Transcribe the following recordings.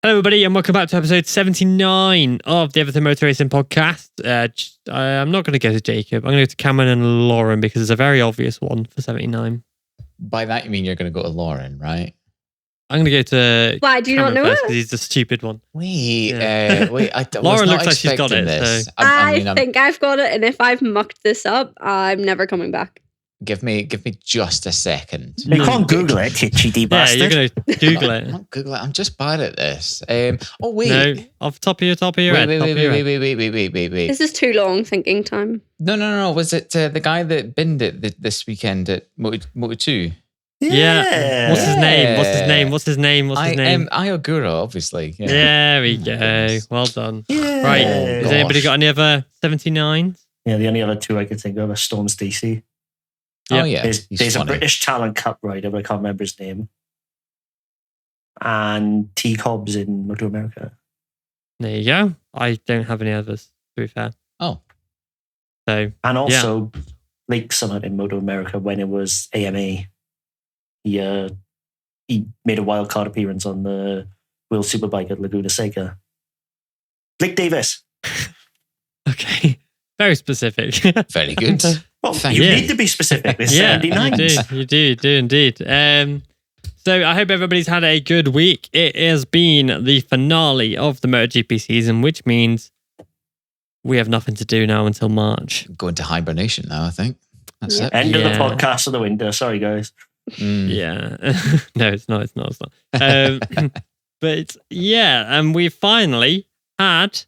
Hello, everybody, and welcome back to episode 79 of the Everything Motor Racing podcast. I'm not going to go to Jacob. I'm going to go to Cameron and Lauren because it's a very obvious one for 79. By that, you mean you're going to go to Lauren, right? I'm going to go to Why, do you Cameron not know first it? because he's the stupid one. Wait. Lauren looks like she's got it. This. So. I think I've got it, and if I've mucked this up, I'm never coming back. Give me just a second. You can't Google it, you cheaty bastard. Yeah, you're going to Google it. Not Google it. I'm just bad at this. Oh wait. No, off top of your head. Wait. This is too long thinking time. No. Was it the guy that binned it this weekend at Moto2? Yeah. What's his name? Iogura, obviously. Yeah. There we go. Nice. Well done. Yeah. Right. Oh, Has anybody got any other 79s? Yeah, the only other two I could think of are Storms DC. Oh yeah. There's a British Talent Cup rider, but I can't remember his name. And T. Cobbs in Moto America. There you go. I don't have any others, to be fair. Oh. So, And also Lake Summit in Moto America when it was AMA. He made a wild card appearance on the World Superbike at Laguna Seca. Blake Davis. Okay. Very specific. Very good. Well, Thank you you. need to be specific. It's Yeah, 79. you do indeed. So I hope everybody's had a good week. It has been the finale of the MotoGP season, which means we have nothing to do now until March. Going to hibernation now, I think. That's it. End of the podcast of the winter. Sorry, guys. Yeah. No, it's not. But and we finally had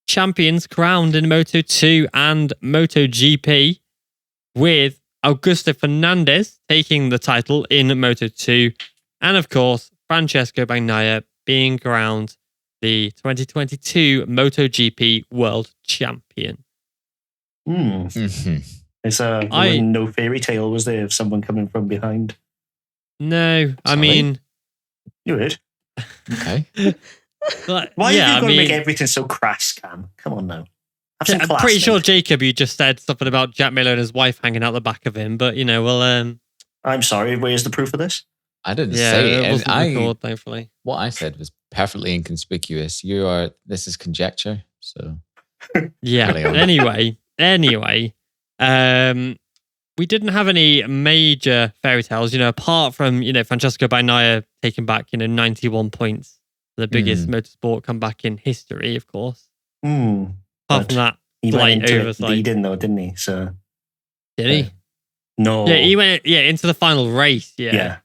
champions crowned in Moto2 and MotoGP, with Augusto Fernandez taking the title in Moto2, and of course Francesco Bagnaia being crowned the 2022 MotoGP World Champion. Mm-hmm. It's no fairy tale, was there, of someone coming from behind? No, Sorry? I mean, You would. Okay. like, Why have you got to mean, make everything so crass, Cam? Come on now. Have some I'm class, pretty sure, mate. Jacob, you just said something about Jack Miller and his wife hanging out the back of him, but I'm sorry, where's the proof of this? I didn't say it it. wasn't recorded, thankfully. What I said was perfectly inconspicuous. This is conjecture. So Yeah. Carry on. Anyway, we didn't have any major fairy tales, apart from, Francesco Bagnaia taking back, 91 points, the biggest motorsport comeback in history, of course. Apart from that, He slight went into oversight. leading though, didn't he? So Did he? no. Yeah, he went into the final race. Yeah.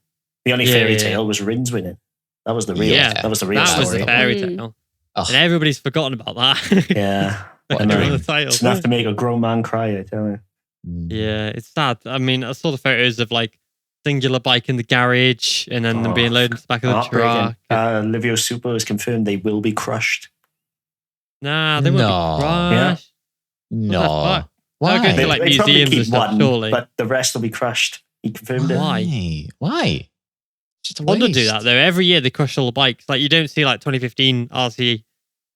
The only fairy tale was Rins winning. That was the real. Yeah. That was the real That was story. the fairy tale. Ugh. And everybody's forgotten about that. Yeah. They I know. won the title. It's enough to make a grown man cry, I tell you. Yeah, it's sad. I mean, I saw the photos of singular bike in the garage and then them being loaded into the back of the truck. Livio Super has confirmed they will be crushed. Nah, they won't be crushed. No. Fuck? Why? They'll go to, They probably museums and keep stuff, one, surely. but the rest will be crushed. He confirmed it. Why? Just a Honda waste. do that though. Every year they crush all the bikes. You don't see 2015 RC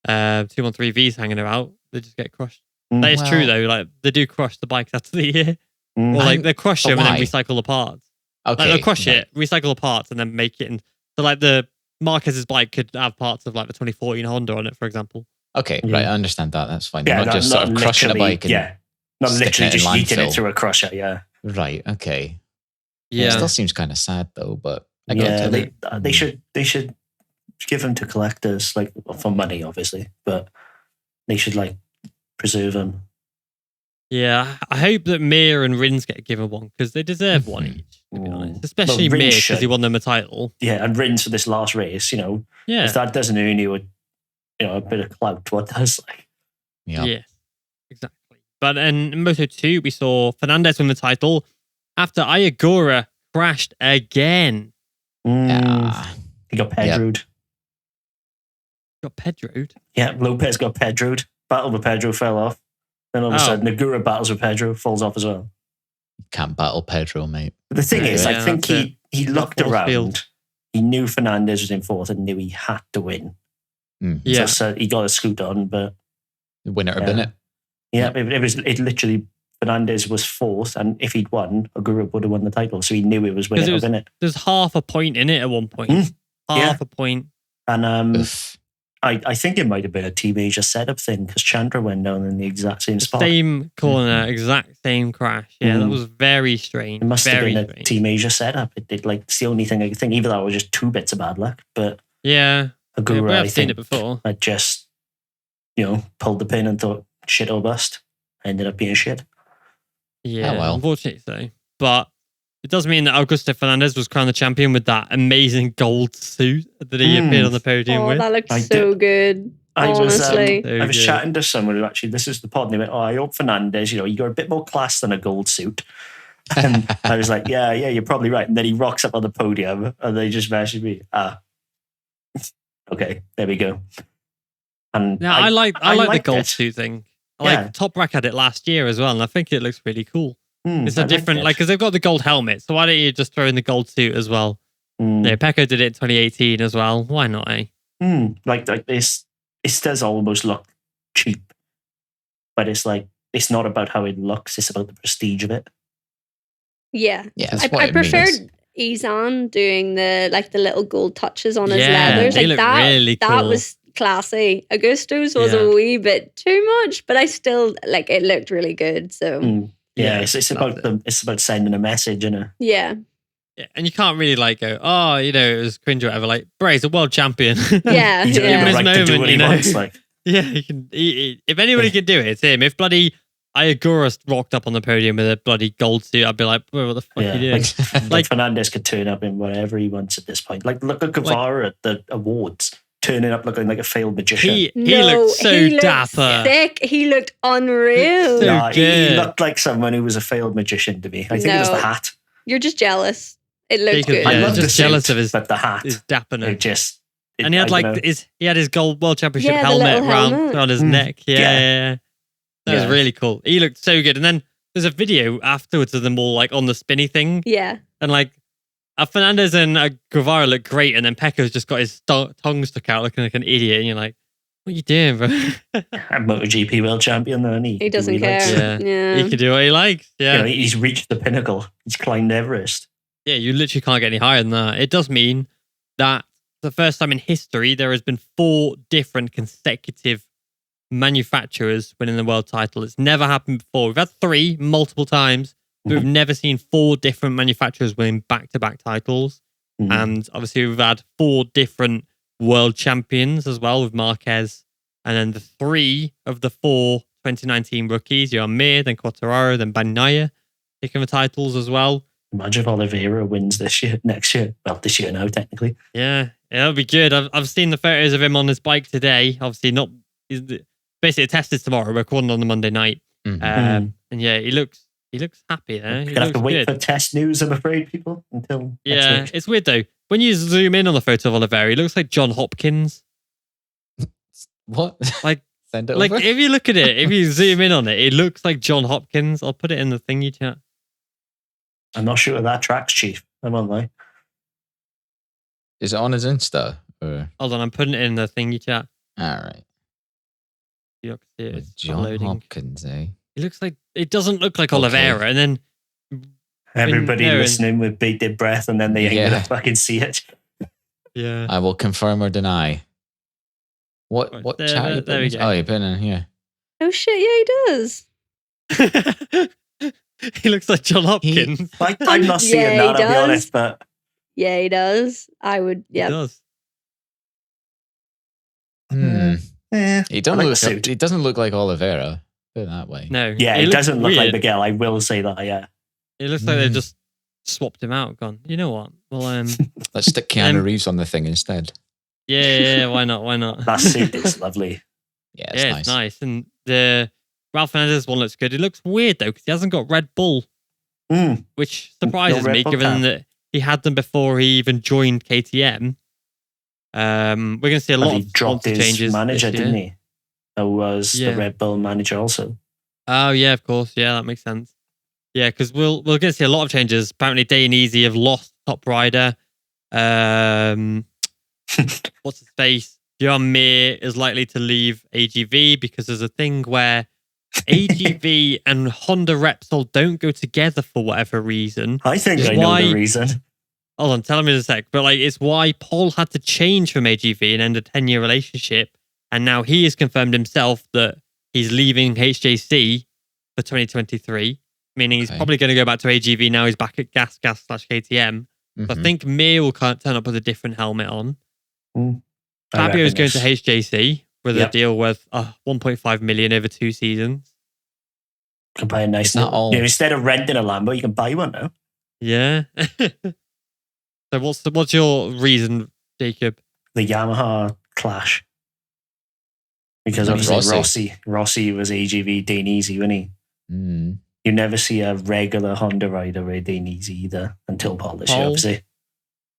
213Vs hanging about. They just get crushed. That is true though. They do crush the bikes after the year. Or they crush them and then recycle the parts. Okay. They'll crush it, recycle the parts, and then make it. So the Marquez's bike could have parts of the 2014 Honda on it, for example. Okay, right. I understand that. That's fine. Yeah, Not just sort of crushing a bike. And not literally sticking it in just yeeting landfill. it through a crusher. Yeah. Right. Okay. Yeah. It still seems kind of sad though, but They should give them to collectors, for money, obviously, but they should preserve them. Yeah, I hope that Mir and Rins get given one because they deserve one each, to be honest. Especially Well, Mir Rins because should. he won them a title. Yeah, and Rins for this last race, Yeah. if that doesn't earn you a bit of clout, what does? yeah. Yes, exactly. But in Moto2, we saw Fernandez win the title after Iogura crashed again. He got Pedroed. Got Pedroed. Yeah, Lopez got Pedroed. Battled with Pedro, fell off. Then all of a sudden, Nagura battles with Pedro, falls off as well. Can't battle Pedro, mate. But the thing is, I think that's he looked Force around. field. He knew Fernandez was in fourth and knew he had to win. Yeah. So he got a scoot on, but Winner or bin it. yeah, it literally Fernandez was fourth, and if he'd won, Ogura would have won the title. So he knew it was winner or bin it. There's half a point in it at one point. Half a point. And Oof. I think it might have been a Team Asia setup thing because Chandra went down in the exact same spot. Same corner, exact same crash. Yeah, that Mhm. was very strange. It must have very been a strange. Team Asia setup. It did it's the only thing I could think. Either that was just 2 bits of bad luck, but Yeah, Agura, we I have seen think, it before. I just, pulled the pin and thought shit or bust. Ended up being shit. Yeah, well. unfortunately so. But it does mean that Augusto Fernandez was crowned the champion with that amazing gold suit that he appeared on the podium Oh, with. that looks I so good. I was Honestly. So I was good. chatting to someone who actually this is the pod and they went, "Oh, I hope Fernandez, you got a bit more class than a gold suit." And I was like, yeah, you're probably right. And then he rocks up on the podium and they just messaged me. Okay, there we go. And Now I like the liked gold it. suit thing. Yeah. Top Rack had it last year as well, and I think it looks really cool. It's I a liked different, it. because they've got the gold helmet, so why don't you just throw in the gold suit as well? Yeah, Pecco did it in 2018 as well. Why not, eh? Like this, it does almost look cheap, but it's not about how it looks; it's about the prestige of it. Yeah. Yeah, that's I what it preferred means. Izan doing the little gold touches on his Yeah, leathers. they look really That cool. was classy. Augusto's was Yeah. a wee bit too much, but I still it looked really good. So Yeah, it's loved about it's about sending a message, yeah. Yeah, and you can't really go, oh, it was cringe or whatever. Like, bro, he's a world champion. Yeah. He's Give him yeah. his the right to do moment, what he wants. Like, Yeah, he can. If anybody could do it, it's him. If bloody Iagura rocked up on the podium with a bloody gold suit, I'd be like, bro, what the fuck are you doing? like Fernandez could turn up in whatever he wants at this point. Like, look at Guevara at the awards, turning up looking like a failed magician. He No, looked so he looked dapper. sick. He looked unreal. So Nah, he good. looked like someone who was a failed magician to me. I think it was No. the hat. You're just jealous. It looked Jacob, good. yeah, I love just the jealous suit, of his but the hat. dapperness. It just. And he had I don't know. he had his gold world championship Yeah, the helmet little helmet. around his neck. Yeah. That was Yeah. really cool. He looked so good. And then there's a video afterwards of them all on the spinny thing. Yeah. And Fernandez and Guevara look great. And then Pecco's just got his tongue stuck out looking like an idiot. And you're like, what are you doing, bro? I'm MotoGP world champion, though, and He doesn't likes care. it. Yeah. Yeah. He can do what he likes. Yeah. He's reached the pinnacle. He's climbed Everest. Yeah, you literally can't get any higher than that. It does mean that the first time in history there has been 4 different consecutive manufacturers winning the world title. It's never happened before. We've had 3 multiple times, but we've never seen 4 different manufacturers winning back-to-back titles. And obviously we've had 4 different world champions as well with Marquez. And then the 3 of the 4 2019 rookies, you're Mir, then Quartararo, then Bagnaia, taking the titles as well. Imagine if Oliveira wins next year. Well, this year now, technically. Yeah, it'll be good. I've seen the photos of him on his bike today. Obviously, basically, the test is tomorrow. We're recording on the Monday night, and yeah, he looks happy there. You're He going to have looks to wait good. for test news, I'm afraid, people, until Yeah, next week. it's weird though. When you zoom in on the photo of Oliveira, he looks like John Hopkins. What? Like, Send it like over? if you look at it, if you zoom in on it, it looks like John Hopkins. I'll put it in the thingy chat. I'm not sure that tracks, Chief. I'm on line. Is it on his Insta? Or... Hold on, I'm putting it in the thingy chat. All right. You can see it. With It's John loading. Hopkins, eh? It doesn't look like Okay. Oliveira, and then Everybody there and- listening with bated breath, and then they ain't Yeah. going to fucking see it. yeah. I will confirm or deny. What Right, what there- chat are you there we putting? go. Oh, you're putting in here. Oh shit, yeah, he does. He looks like John Hopkins. I'm not seeing Yeah, he that, I'll be does. honest, but Yeah, he does. I would. He Yeah. does. He doesn't I like look. the suit. He doesn't look like Oliveira. Put it that way. No. Yeah, he it looks doesn't look like weird. Miguel. I will say that, yeah. It looks like they Mm. just swapped him out. Gone. You know what? Well, Let's stick Keanu Um, Reeves on the thing instead. yeah. Why not? Why not? That suit is lovely. Yeah, it's Yeah, nice. it's nice. And the Ralph Fernandez one looks good. It looks weird though because he hasn't got Red Bull, which surprises No Red me Bull given cap. that he had them before he even joined KTM. We're going to see a And lot he of dropped sponsor his changes manager, this year. didn't he? Who was Yeah. the Red Bull manager also. Oh yeah, of course. Yeah, that makes sense. Yeah, because we're going to see a lot of changes. Apparently, Day and Easy have lost top rider. What's his face? Johan Mir is likely to leave AGV because there's a thing where AGV and Honda Repsol don't go together for whatever reason. I think Is I know why- the reason. hold on, tell me in a sec. But like, it's why Paul had to change from AGV and end a 10-year relationship. And now he has confirmed himself that he's leaving HJC for 2023, meaning he's probably going to go back to AGV now. He's back at gas/KTM. So I think Mir will turn up with a different helmet on. Fabio's going to HJC with a deal worth 1.5 million over 2 seasons. You can buy a nice instead of renting a Lambo, you can buy one now. Yeah. So what's your reason, Jacob? The Yamaha clash. Because obviously Rossi was AGV Dainese, wasn't he? You never see a regular Honda rider with Dainese either until Paul this year, obviously.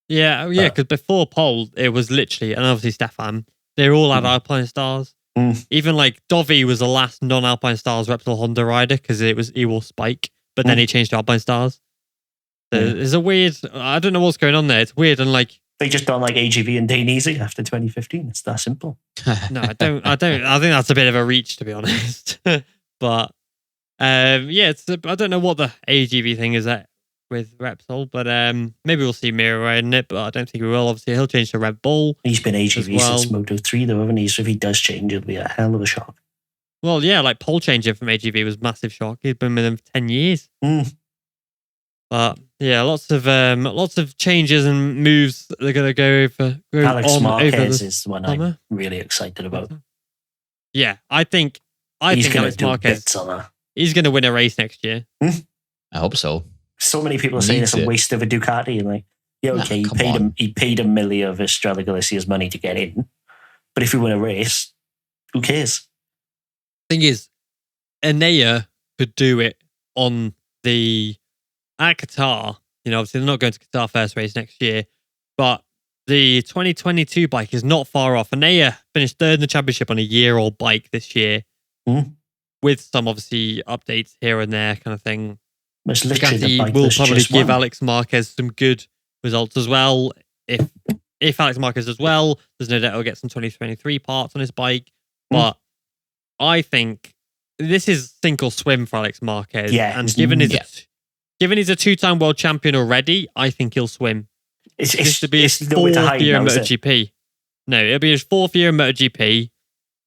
Yeah, because before Paul, it was literally, and obviously Stefan, they all had Alpine Stars. Even like Dovi was the last non-Alpine Stars Repsol Honda rider because he wore Spike, but then he changed to Alpine Stars. So it's a weird, I don't know what's going on there. It's weird, and like they just don't like AGV and Dainese after 2015. It's that simple. No, I don't. I think that's a bit of a reach, to be honest. But I don't know what the AGV thing is with Repsol, but maybe we'll see Mir riding it, but I don't think we will. Obviously, he'll change to Red Bull. He's been AGV since Moto2, though, hasn't he? So if he does change, it'll be a hell of a shock. Well, yeah, like Paul changing from AGV was a massive shock. He's been with them for 10 years. But yeah, lots of changes and moves that are going to go Alex Marquez is the one I'm really excited about. Yeah, I think Alex Marquez, he's going to win a race next year. I hope so. So many people are saying it's a waste of a Ducati. And like, yeah, okay, he paid $1 million of Estrella Galicia's money to get in. But if we win a race, who cares? Thing is, Enea could do it at Qatar. You know, obviously they're not going to Qatar first race next year, but the 2022 bike is not far off. Enea finished third in the championship on a year-old bike this year, with some obviously updates here and there, kind of thing. Ducati will probably give Alex Marquez some good results as well. If Alex Marquez does well, there's no doubt he'll get some 2023 parts on his bike. But I think this is sink or swim for Alex Marquez. Yeah, and given he's a 2-time world champion already, I think he'll swim. This will be his 4th year in MotoGP. No, it'll be his 4th year in MotoGP.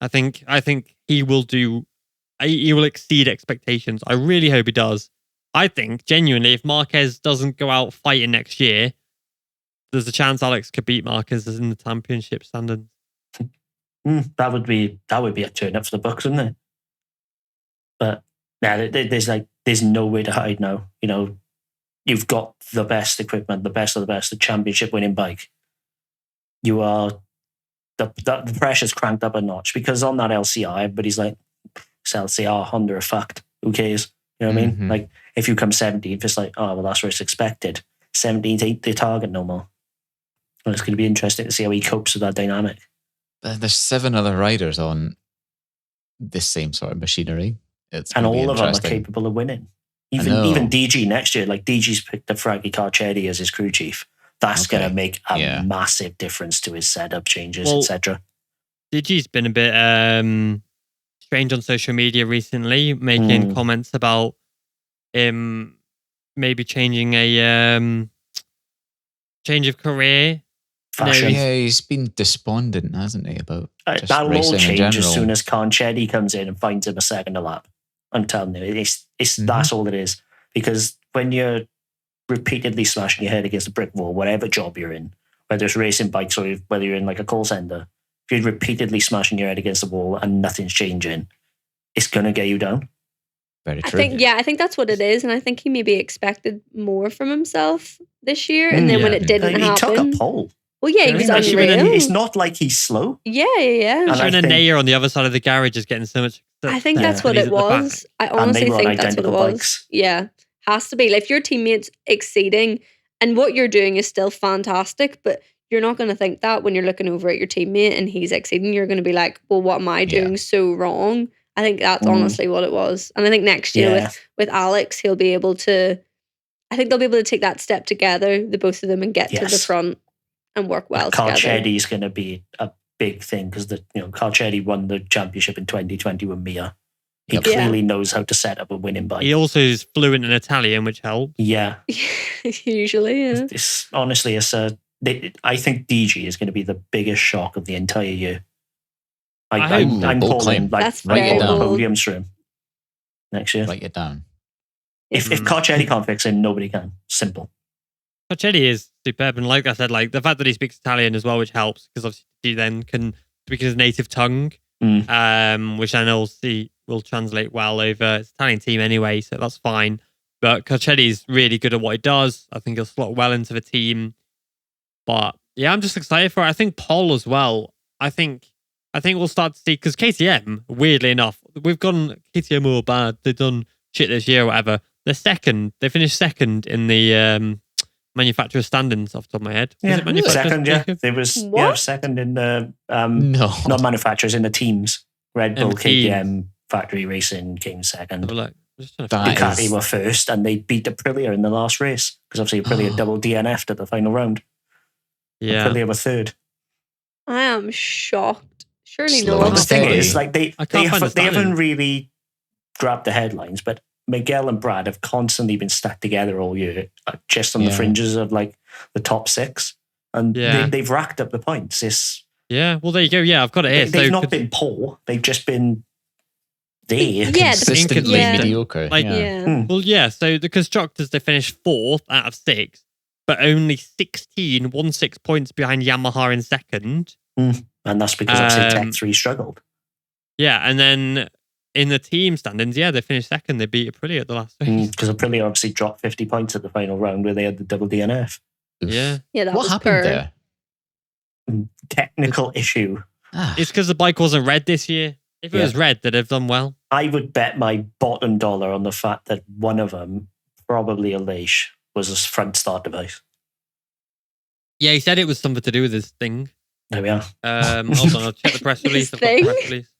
I think he will exceed expectations. I really hope he does. I think, genuinely, if Marquez doesn't go out fighting next year, there's a chance Alex could beat Marquez in the championship standings. That would be a turn up for the books, wouldn't it? But there's no way to hide now. You know, you've got the best equipment, the best of the best, the championship winning bike. You are the pressure's cranked up a notch because on that LCR, everybody's like, it's LCR, Honda a fact. Who cares? You know what I mean? Like, if you come 17th, it's like, oh, well, that's what it's expected. 17th ain't the target no more. Well, it's going to be interesting to see how he copes with that dynamic. There's 7 other riders on this same sort of machinery. And all of them are capable of winning. Even DG next year, like DG's picked up Frankie Carcetti as his crew chief. That's going to make a massive difference to his setup changes, etc. DG's been a bit strange on social media recently, making comments about him maybe changing a change of career. Fashion. Yeah, he's been despondent, hasn't he, about that'll all change as soon as Carcetti comes in and finds him a second a lap. I'm telling you, it's that's all it is. Because when you're repeatedly smashing your head against a brick wall, whatever job you're in, whether it's racing bikes or whether you're in like a call center, if you're repeatedly smashing your head against the wall and nothing's changing, it's going to get you down. Very true. I think that's what it is. And I think he maybe expected more from himself this year. And then when it didn't happen. He took a pole. Well, yeah, he was unreal. It's not like he's slow. Yeah. And Enea on the other side of the garage is getting so much. I think that's what it was. I honestly think that's what it was. Bikes. Yeah. Has to be. Like, if your teammate's exceeding and what you're doing is still fantastic, but you're not going to think that when you're looking over at your teammate and he's exceeding. You're going to be like, well, what am I doing so wrong? I think that's honestly what it was. And I think next year with Alex, he'll be able to, I think they'll be able to take that step together, the both of them, and get to the front and work well together. Carcetti is going to be a big thing because Carcetti won the championship in 2020 with Mia. He clearly knows how to set up a winning bike. He also is fluent in Italian, which helps. Yeah. Usually, yeah. Honestly, I think DG is going to be the biggest shock of the entire year. I'm calling like podiums for him next year. Write it down. If Carcetti can't fix him, nobody can. Simple. Carcetti is superb, and like I said, like the fact that he speaks Italian as well, which helps because obviously he then can speak his native tongue, which I know will translate well over his Italian team anyway, so that's fine. But Carcetti's really good at what he does. I think he'll slot well into the team. But yeah, I'm just excited for it. I think Pol as well. I think we'll start to see, because KTM, weirdly enough, we've gone KTM all bad. They've done shit this year or whatever. They finished second in the manufacturer standings off the top of my head. Yeah, second, yeah. There was second in the not manufacturers, in the teams. Red Bull, KTM, Factory Racing came second. Ducati were first, and they beat Aprilia in the last race, because obviously Aprilia double DNF'd at the final round. Yeah. Aprilia were third. I am shocked. Surely Slow not. The thing is, like they haven't really grabbed the headlines, but Miguel and Brad have constantly been stuck together all year, just on the fringes of like the top 6, and they've racked up the points. Well, there you go. Yeah, I've got it here. They've not been poor; they've just been there. Consistently mediocre. Well, yeah. So the constructors, they finished 4th out of 6, but only 16 points behind Yamaha in second. And that's because obviously Tech 3 struggled. Yeah, and then in the team standings, they finished second. They beat Aprilia at the last race. Because Aprilia obviously dropped 50 points at the final round where they had the double DNF. Yeah. That what happened there? Technical issue. It's because the bike wasn't red this year. If it was red, they'd have done well. I would bet my bottom dollar on the fact that one of them, probably a Leish, was a front start device. Yeah, he said it was something to do with his thing. There we are. Hold on, I'll check the press release. I've got the press release.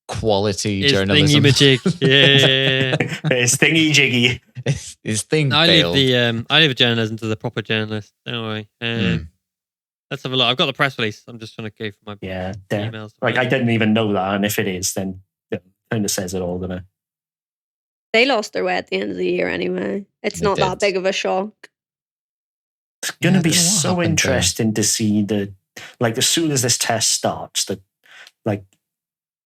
Quality His journalism. Thingy-majig. Yeah. His thingy jiggy. His thing I failed. leave journalism to the proper journalist. Don't worry. Let's have a look. I've got the press release. I'm just trying to go for my emails. Like, I didn't even know that, and if it is, then it kind of says it all, doesn't it? They lost their way at the end of the year anyway. It's not that big of a shock. It's going to be so interesting to see as soon as this test starts,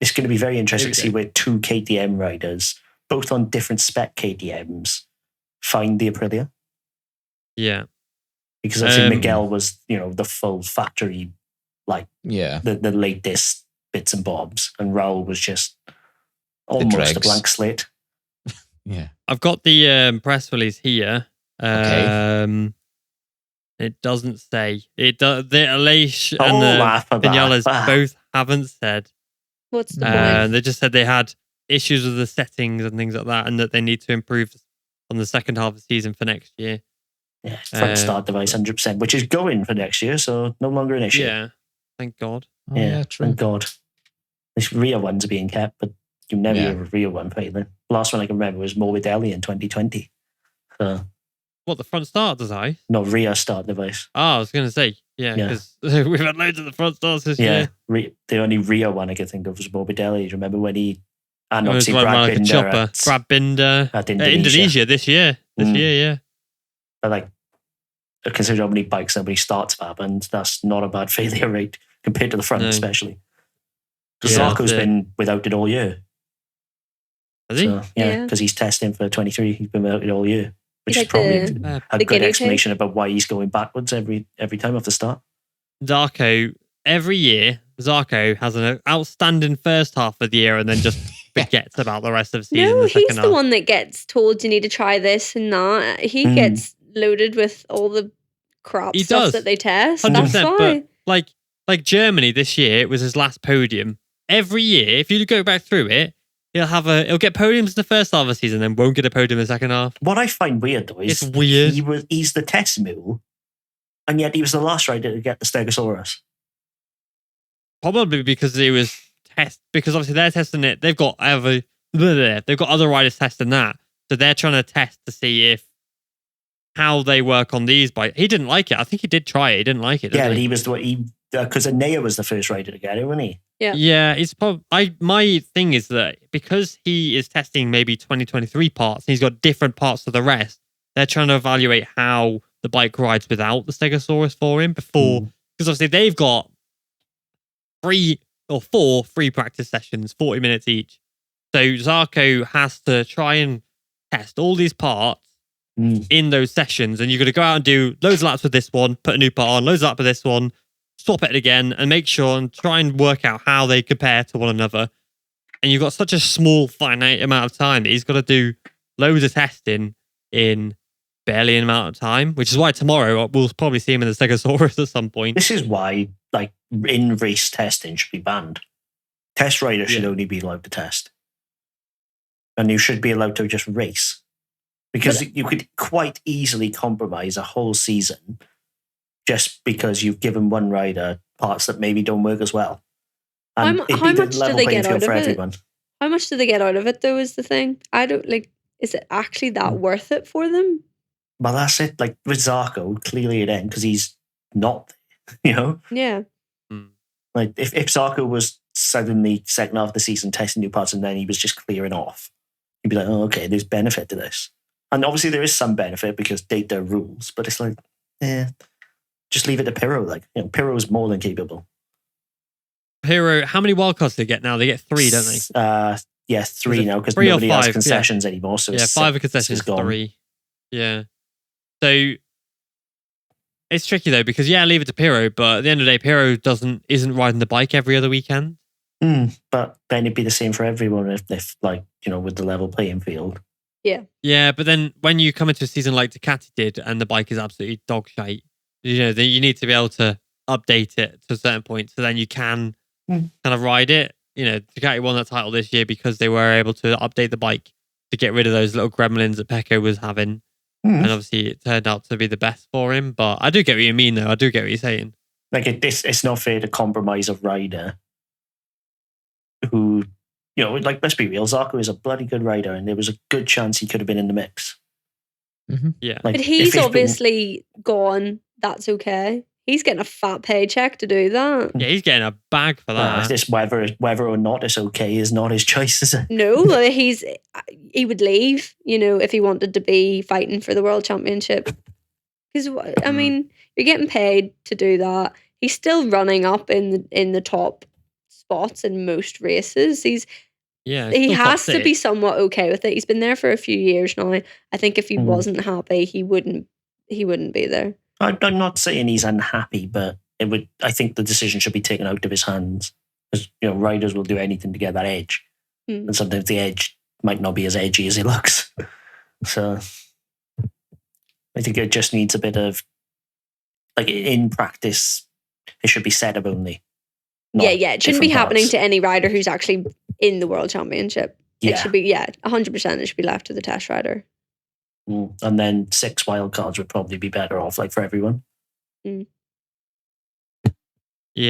it's going to be very interesting to see where 2 KTM riders, both on different spec KTMs, find the Aprilia. Yeah. Because obviously Miguel was, the full factory, the latest bits and bobs, and Raul was just almost a blank slate. Yeah. I've got the press release here. Okay. It doesn't say. The Leish and the Vinales both haven't said. What's the point? They just said they had issues with the settings and things like that, and that they need to improve on the second half of the season for next year. Yeah, front start device 100%, which is going for next year, so no longer an issue. Yeah, thank God. True. Thank God. This rear ones are being kept, but you never hear a rear one failing. The last one I can remember was Morbidelli in 2020. What, the front start device? No, rear start device. Oh, I was going to say, because we've had loads of the front starts this year. The only rear one I could think of was Morbidelli. Do you remember when he... And obviously Brad Binder at Indonesia this year. But consider how many bikes nobody starts Fab, and that's not a bad failure rate compared to the front, especially. Because Zarco's been without it all year. Has he? Because he's testing for 23. He's been without it all year, which is probably a good explanation about why he's going backwards every time off the start. Zarco, every year, Zarco has an outstanding first half of the year and then just forgets about the rest of the season. No, he's the one that gets told you need to try this and that. He gets loaded with all the crap stuff that they test. 100%, that's why. But like Germany this year, it was his last podium. Every year, if you go back through it, he'll get podiums in the first half of the season, then won't get a podium in the second half. What I find weird though is it's weird. He's the test mule, and yet he was the last rider to get the Stegosaurus. Probably because he was because obviously they're testing it. They've got other riders testing that, so they're trying to test to see how they work on these bikes. He didn't like it. I think he did try it. He didn't like it. But he was because Anea was the first rider to get it, wasn't he? Yeah, it's probably. My thing is that because he is testing maybe 2023 parts, and he's got different parts to the rest. They're trying to evaluate how the bike rides without the Stegosaurus for him before, because obviously they've got 3 or 4 free practice sessions, 40 minutes each. So Zarco has to try and test all these parts in those sessions, and you've got to go out and do loads of laps with this one, put a new part on, loads of laps with this one, swap it again, and make sure and try and work out how they compare to one another. And you've got such a small, finite amount of time that he's got to do loads of testing in barely an amount of time, which is why tomorrow we'll probably see him in the Stegosaurus at some point. This is why, like, in-race testing should be banned. Test riders should only be allowed to test. And you should be allowed to just race. Because you could quite easily compromise a whole season just because you've given one rider parts that maybe don't work as well. And how much do they get out of it? How much do they get out of it, though, is the thing. I don't, like, is it actually that worth it for them? Well, that's it. Like, with Zarco, clearly it ain't, because he's not, you know? Yeah. Like, if Zarco was suddenly second half of the season testing new parts and then he was just clearing off, you'd be like, oh, okay, there's benefit to this. And obviously there is some benefit because data rules, but it's like, just leave it to Pirro. Like, you know, Pirro is more than capable. Pirro, how many wildcards do they get now? They get 3, don't they? Yeah, 3 now because nobody has concessions anymore. So 5 concessions, 3. Yeah. So it's tricky though because leave it to Pirro, but at the end of the day, Pirro isn't riding the bike every other weekend. But then it'd be the same for everyone if like, you know, with the level playing field. Yeah. Yeah, but then when you come into a season like Ducati did and the bike is absolutely dog shite, you know, then you need to be able to update it to a certain point so then you can kind of ride it. You know, Ducati won that title this year because they were able to update the bike to get rid of those little gremlins that Pecco was having. And obviously it turned out to be the best for him. But I do get what you mean, though. I do get what you're saying. Like, it's not fair to compromise a rider who, you know, like, let's be real, Zarco is a bloody good rider and there was a good chance he could have been in the mix. Yeah. Like, but he's obviously gone. That's okay. He's getting a fat paycheck to do that. Yeah, he's getting a bag for that. Just whether or not it's okay is not his choice, is it? No, he would leave, you know, if he wanted to be fighting for the world championship. Because I mean, you're getting paid to do that. He's still running up in the top spots in most races. He has to be somewhat okay with it. He's been there for a few years now. I think if he wasn't happy, he wouldn't be there. I'm not saying he's unhappy, but I think the decision should be taken out of his hands. Because, you know, riders will do anything to get that edge. And sometimes the edge might not be as edgy as it looks. So I think it just needs a bit of, like, in practice, it should be setup only. It shouldn't be happening to any rider who's actually in the world championship. It should be, 100% it should be left to the test rider. And then 6 wildcards would probably be better off, like, for everyone. Yeah,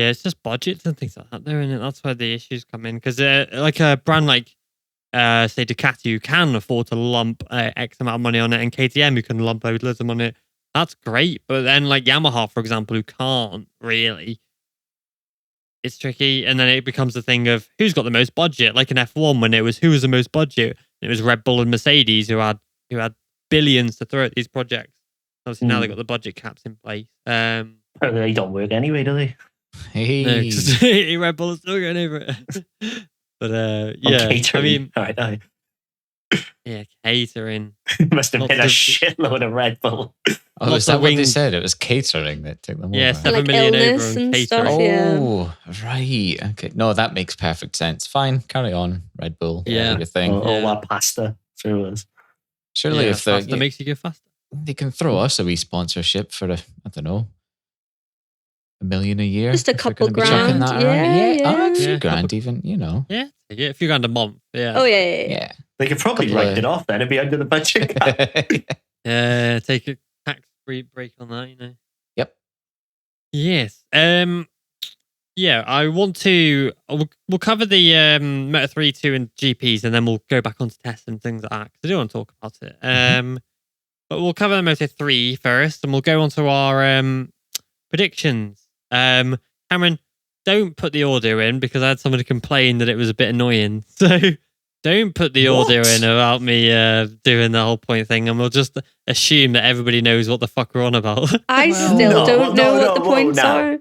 it's just budgets and things like that there, and that's where the issues come in. Because like a brand like, say, Ducati, who can afford to lump X amount of money on it, and KTM, who can lump loads of money on it, that's great. But then, like Yamaha, for example, who can't really, it's tricky. And then it becomes the thing of who's got the most budget, like in F1 when it was who was the most budget. It was Red Bull and Mercedes who had billions to throw at these projects. Obviously now they've got the budget caps in place. They don't work anyway, do they? No, Red Bull is still going over it. But catering. I mean, catering. Must have been a shitload of Red Bull. Oh, is that what they said? It was catering that took them over. Yeah, 7 million over on catering. Stuff, oh, right. Okay. No, that makes perfect sense. Fine, carry on, Red Bull. Everything. All that pasta. Sure was. Surely if that makes you go faster. They can throw us a wee sponsorship for $1 million a year. Just a couple grand. A few grand even, you know. Yeah, a few grand a month. Yeah. Oh, yeah. They could probably write it off then. It'd be under the budget cap. Take a tax-free break on that, you know. Yep. Yes. I want to... We'll cover the Moto3, 2 and GPs, and then we'll go back onto tests and things like that, because I do want to talk about it. But we'll cover the Moto3 first, and we'll go on to our predictions. Cameron, don't put the audio in because I had somebody complain that it was a bit annoying. So don't put the audio in about me doing the whole point thing, and we'll just assume that everybody knows what the fuck we're on about. I still don't know what the points are.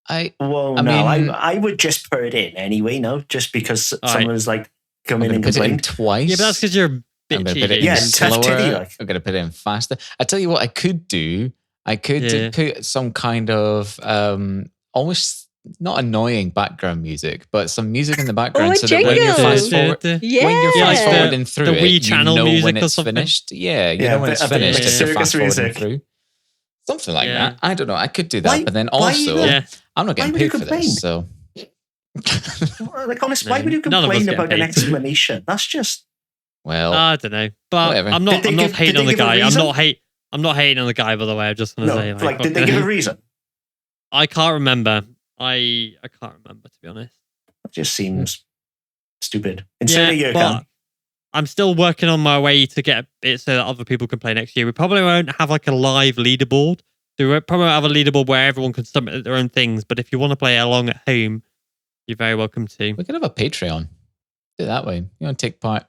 I would just put it in anyway, just because someone's like come in and put it in complained twice. Yeah, but that's because you're a bit I'm going to put it in slower. I'm going to put it in faster. I tell you what I could do. I could put some kind of almost not annoying background music, but some music in the background so that when you're fast forwarding through the Wii it, channel you know music when or it's something. finished. Yeah, you know when it's finished if you're fast forwarding through. Something like that. I don't know. I could do that, but then also, I'm not getting paid for this, so. Like, honestly, why would you complain about an explanation? That's just. Well, I don't know, but whatever. I'm not hating on the guy. I'm not hating on the guy, by the way. I'm just going to say, like, did they give a reason? I can't remember. I can't remember, to be honest. It just seems stupid. Insert a year, Cam. I'm still working on my way to get it so that other people can play next year. We probably won't have like a live leaderboard. So we probably won't have a leaderboard where everyone can submit their own things. But if you want to play along at home, you're very welcome to. We could have a Patreon. Do it that way. You want to take part?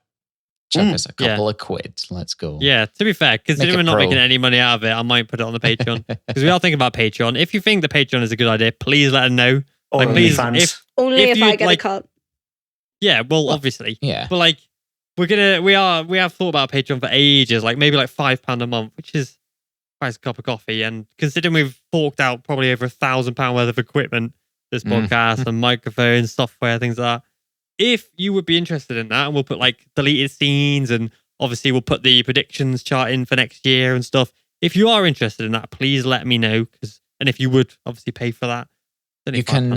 Chuck us a couple of quid. Let's go. Yeah, to be fair, considering we're not making any money out of it, I might put it on the Patreon. Because we are thinking about Patreon. If you think the Patreon is a good idea, please let us know. Like, please, if I get a cut. Yeah, well, obviously. Yeah. But like, we have thought about Patreon for ages, like maybe like £5 a month, which is price a cup of coffee. And considering we've forked out probably over £1,000 worth of equipment, this podcast and microphones, software, things like that. If you would be interested in that, and we'll put like deleted scenes, and obviously we'll put the predictions chart in for next year and stuff. If you are interested in that, please let me know. And if you would obviously pay for that, you can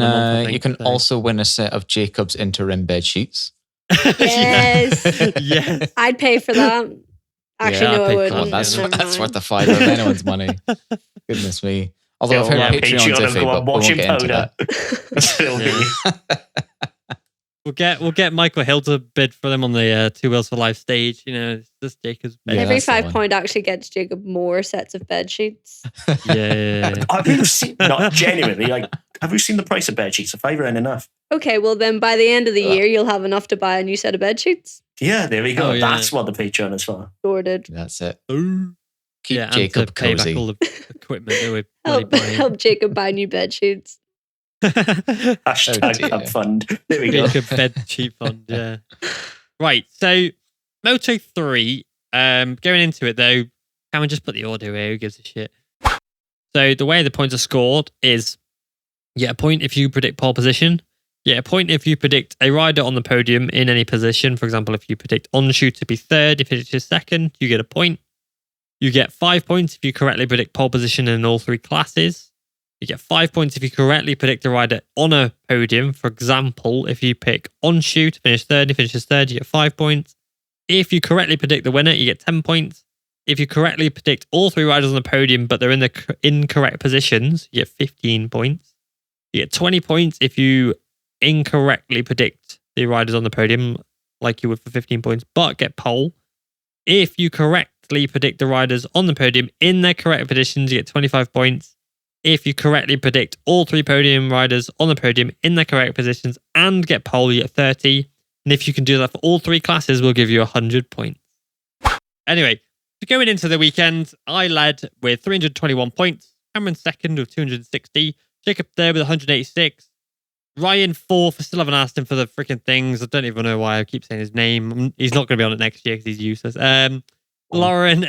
also win a set of Jacob's interim bed sheets. Yes. Yes. I'd pay for that. Actually, no, I wouldn't. That's worth the five of anyone's money. Goodness me. Although I've heard Patreon's iffy, but we won't get into that. We'll get Michael Hill to bid for them on the Two Wheels for Life stage. You know, it's just Jacob's bed. Every £5 actually gets Jacob more sets of bed sheets. Yeah. Have you seen? Not genuinely. Like, have you seen the price of bed sheets? A £5 ain't enough. Okay, well then by the end of the year, you'll have enough to buy a new set of bed sheets. Yeah, there we go. That's what the Patreon is for. Sorted. That's it. Keep Jacob pay cozy. back all the equipment that we're help Jacob buy new bed sheets. Hashtag that fund. There we go. Jacob bed sheet fund. Yeah. Right. So Moto3. Going into it though, can we just put the audio here? Who gives a shit? So the way the points are scored is you get a point if you predict pole position. You get a point if you predict a rider on the podium in any position. For example, if you predict Onshu to be third, if it's second, you get a point. You get 5 points if you correctly predict pole position in all three classes. You get 5 points if you correctly predict a rider on a podium. For example, if you pick Onshu to finish third, he finishes third, you get 5 points. If you correctly predict the winner, you get 10 points. If you correctly predict all three riders on the podium, but they're in the incorrect positions, you get 15 points. You get 20 points if you incorrectly predict the riders on the podium, like you would for 15 points, but get pole. If you correctly predict the riders on the podium in their correct positions, you get 25 points. If you correctly predict all three podium riders on the podium in their correct positions and get pole, you get 30. And if you can do that for all three classes, we'll give you 100 points. Anyway, going into the weekend, I led with 321 points. Cameron second with 260. Jacob third with 186. Ryan fourth. I still haven't asked him for the freaking things. I don't even know why I keep saying his name. He's not going to be on it next year because he's useless. Lauren,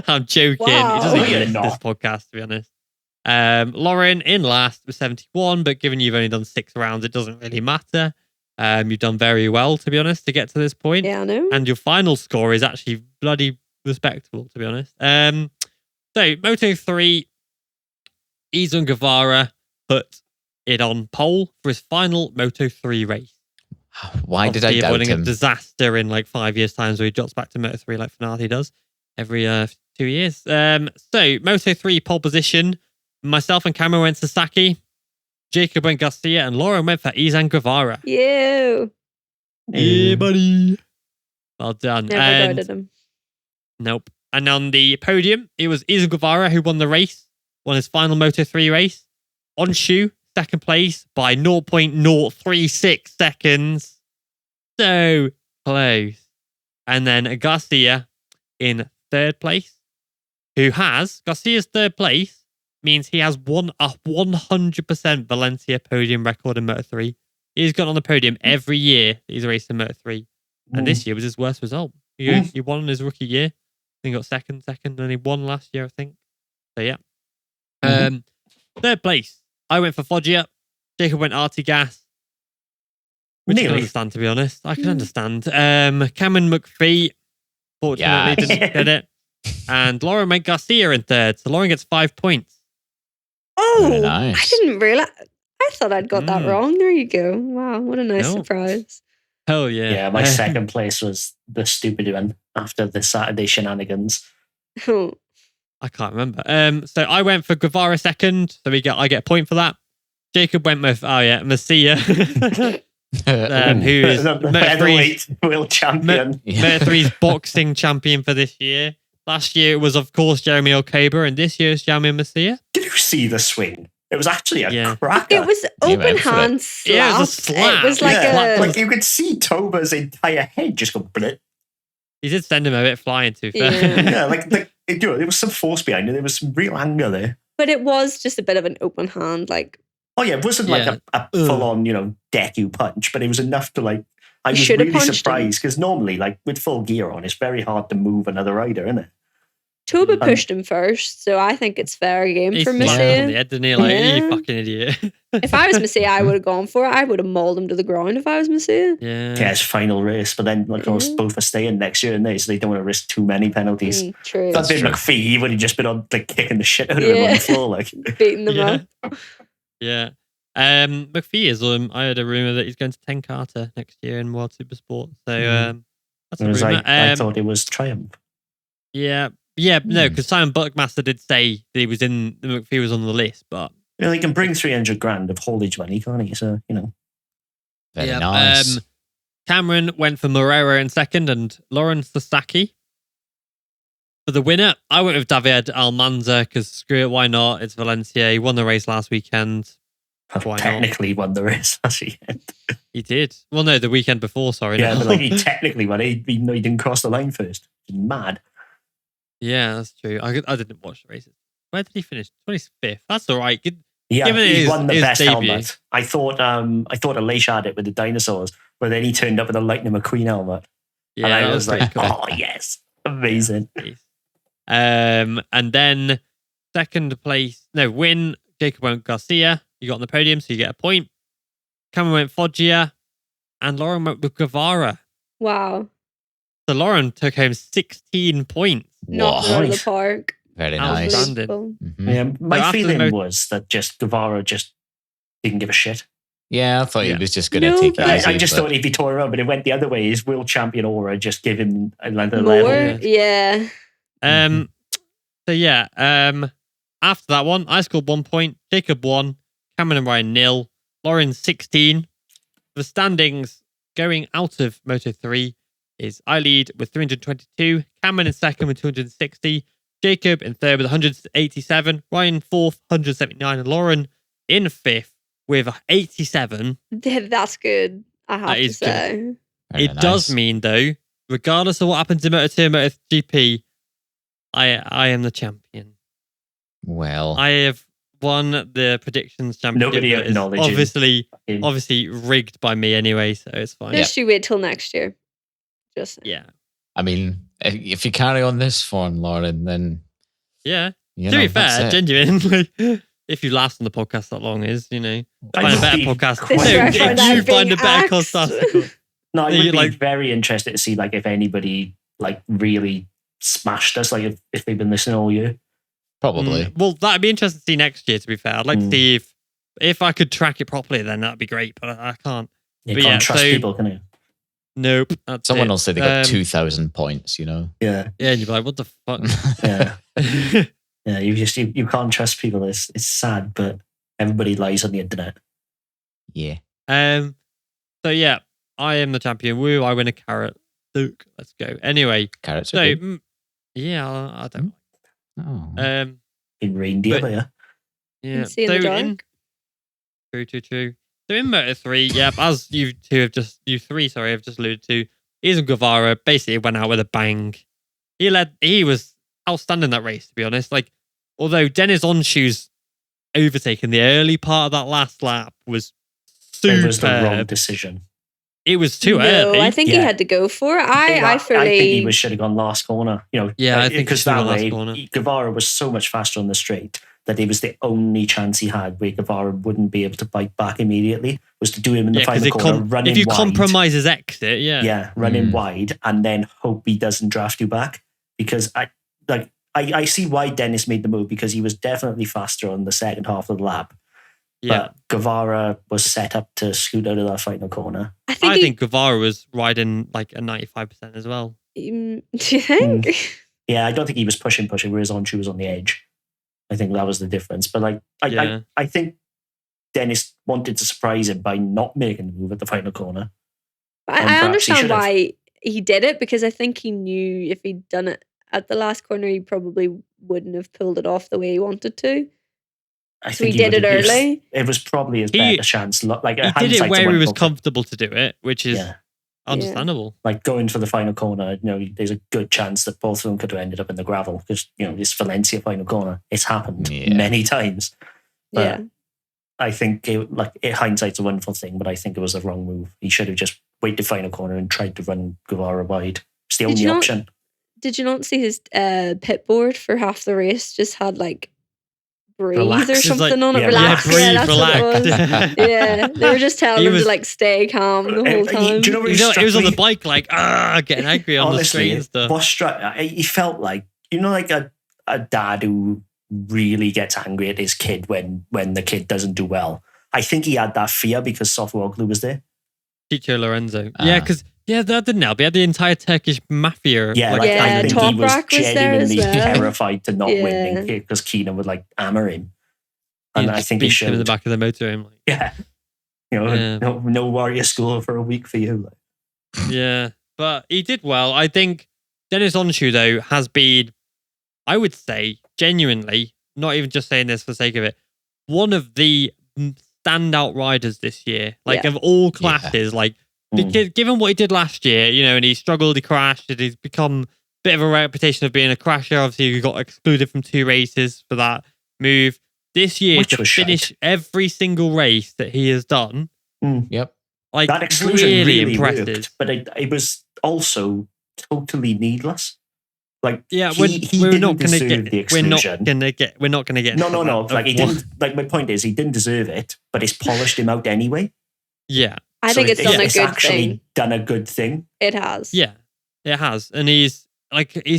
I'm joking. Wow. He doesn't even listen to this podcast, to be honest. Lauren in last with 71, but given you've only done 6 rounds, it doesn't really matter. You've done very well, to be honest, to get to this point. Yeah, I know. And your final score is actually bloody respectable, to be honest. So Moto3, Izan Guevara put it on pole for his final Moto3 race. Why did I doubt avoiding him? A disaster in like 5 years' time, so he drops back to Moto3 like Fernandez does every 2 years. So Moto3 pole position. Myself and Cameron went to Saki. Jacob went Garcia, and Lauren went for Izan Guevara. You. Yeah, buddy. Well done. Never doubted him. Nope. And on the podium, it was Izan Guevara who won the race, won his final Moto3 race. Onshu, second place by 0.036 seconds. So close. And then Garcia in third place, Garcia's third place means he has won a 100% Valencia podium record in Moto3. He's got on the podium every year he's raced in Moto3. And this year was his worst result. He won in his rookie year. Then got second, and he won last year, I think. So yeah. Third place, I went for Foggia. Jacob went Artigas. Which I can understand, to be honest. I can understand. Cameron McPhee, fortunately, didn't get it. And Lauren went Garcia in third. So Lauren gets 5 points. Oh, nice. I didn't realize. I thought I'd got that wrong. There you go. Wow, what a nice surprise. Hell yeah. Yeah, my second place was the stupid one after the Saturday shenanigans. I can't remember. So I went for Guevara second. So I get a point for that. Jacob went with, Masia. Who is Moto3's world champion. Moto3's boxing champion for this year. Last year it was, of course, Jeremy Okaba, and this year it's Jaume Masia. Did you see the swing? It was actually a cracker. It was open hand slap. Yeah, it was a slap. It was like like you could see Toba's entire head just go blip. He did send him a bit flying, to be fair. Yeah, there was some force behind it. There was some real anger there. But it was just a bit of an open hand, like. Oh yeah, it wasn't like a full-on, deku punch, but it was enough to I was really surprised because normally, with full gear on, it's very hard to move another rider, isn't it? Toba pushed him first, so I think it's fair game for Masia. On the head, didn't he? You fucking idiot. If I was Masia, I would have gone for it. I would have mauled him to the ground if I was Masia. Yeah, it's final race, but then of course both are staying next year, and so they don't want to risk too many penalties. True. If that'd been McPhee, he would have just been on kicking the shit out of him on the floor, beating them up. Yeah. McPhee is. I heard a rumor that he's going to Ten Carter next year in World Supersport. So that's a rumor. I thought it was Triumph. Yeah. Yeah, no, because Simon Buckmaster did say that McPhee was on the list, but he can bring 300 grand of haulage money, can't he? So very nice. Cameron went for Moreira in second, and Lauren Sasaki for the winner. I went with David Almanza because screw it, why not? It's Valencia. He won the race last weekend. Technically won the race last weekend. He did. Well, no, the weekend before. Sorry. Yeah, but he technically won. He didn't cross the line first. He's mad. Yeah, that's true. I didn't watch the races. Where did he finish? 25th. That's all right. He won the best helmet. I thought Aleix had it with the dinosaurs, but then he turned up with a Lightning McQueen helmet. Yeah, and I was like, cool. oh yes, amazing. And then win. Jacob went Garcia. You got on the podium, so you get a point. Cameron went Foggia, and Lauren went with Guevara. Wow. So Lauren took home 16 points. Not out of the park. Very nice. Yeah, my feeling was that Guevara just didn't give a shit. Yeah, I thought he was just going to take it easy. I just thought he'd be torn around, but it went the other way. His world champion aura just gave him another more level. Yeah. After that one, I scored 1 point. Jacob 1. Cameron and Ryan 0. Lauren 16. The standings going out of Moto3 is I lead with 322. Cameron in second with 260. Jacob in third with 187. Ryan fourth, 179. And Lauren in fifth with 87. That's good, I have to say. It does mean, though, regardless of what happens in Moto2 and MotoGP, I am the champion. Well, I have won the predictions championship. Nobody acknowledges. Obviously rigged by me anyway, so it's fine. Just you wait till next year. Yeah. I mean, if you carry on this form, Lauren, then to be fair, genuinely, if you last on the podcast that long, find a better podcast. If you find a better podcast. No, I would be very interested to see if anybody really smashed us, if they've been listening all year. Probably. Well, that'd be interesting to see next year, to be fair. I'd like to see if I could track it properly, then that'd be great, but I can't. You can't trust people, can you? Nope. Someone will say they got 2,000 points, Yeah. Yeah, and you're like, what the fuck? Yeah. Yeah, you can't trust people. It's sad, but everybody lies on the internet. Yeah. So yeah, I am the champion. Woo, I win a carrot. Luke, let's go. Anyway. Carrots are good. Yeah, I don't Oh. In reindeer, yeah. See in the dark. True. So in Moto3, as you three have just alluded to, Izan Guevara basically went out with a bang. He was outstanding that race, to be honest. Like, although Dennis Onshu's overtaking the early part of that last lap was superb. It was the wrong decision. It was too early. I think he had to go for it. I think he should have gone last corner. I think because that way Guevara was so much faster on the straight that it was the only chance he had where Guevara wouldn't be able to bite back immediately was to do him in the final corner, running wide. If you compromise his exit, running wide and then hope he doesn't draft you back. Because I see why Dennis made the move, because he was definitely faster on the second half of the lap. Yeah. But Guevara was set up to scoot out of that final corner. I think Guevara was riding like a 95% as well. Do you think? Yeah, I don't think he was pushing, whereas Onshu was on the edge. I think that was the difference. But I think Dennis wanted to surprise him by not making the move at the final corner. I understand why he did it, because I think he knew if he'd done it at the last corner, he probably wouldn't have pulled it off the way he wanted to. So he did it early. It was probably his better chance. Like, he did it where he was comfortable to do it, which is understandable. Like going for the final corner, there's a good chance that both of them could have ended up in the gravel because this Valencia final corner. It's happened many times. But I think hindsight's a wonderful thing, but I think it was the wrong move. He should have just waited the final corner and tried to run Guevara wide. It's the only option. Did you not see his pit board for half the race? Just had like breathe relax. Or something on it. Relax. That's relax. what it was. They were just telling him to like stay calm the whole time. Do you know what he was on the bike getting angry on the street and stuff. He felt like like a dad who really gets angry at his kid when the kid doesn't do well. I think he had that fear because Sofuoglu was there. Chicho Lorenzo. Because that didn't help. He had the entire Turkish mafia. I think he was genuinely well. terrified to not win because Keenan would hammer him. And I think he showed him in the back of the motorhome. No warrior school for a week for you. Yeah, but he did well. I think Dennis Onshu, though, has been, I would say, genuinely, not even just saying this for the sake of it, one of the standout riders this year. Of all classes, given what he did last year, and he struggled, he crashed, and he's become a bit of a reputation of being a crasher. Obviously, he got excluded from 2 races for that move. This year, to finish every single race that he has done, that exclusion really impressive. Worked, but it was also totally needless. We're not going to get the exclusion. We're not going to get. No. He didn't. My point is, he didn't deserve it, but it's polished him out anyway. Yeah. I think it's done a good thing. It's actually done a good thing. It has. Yeah, it has. And he's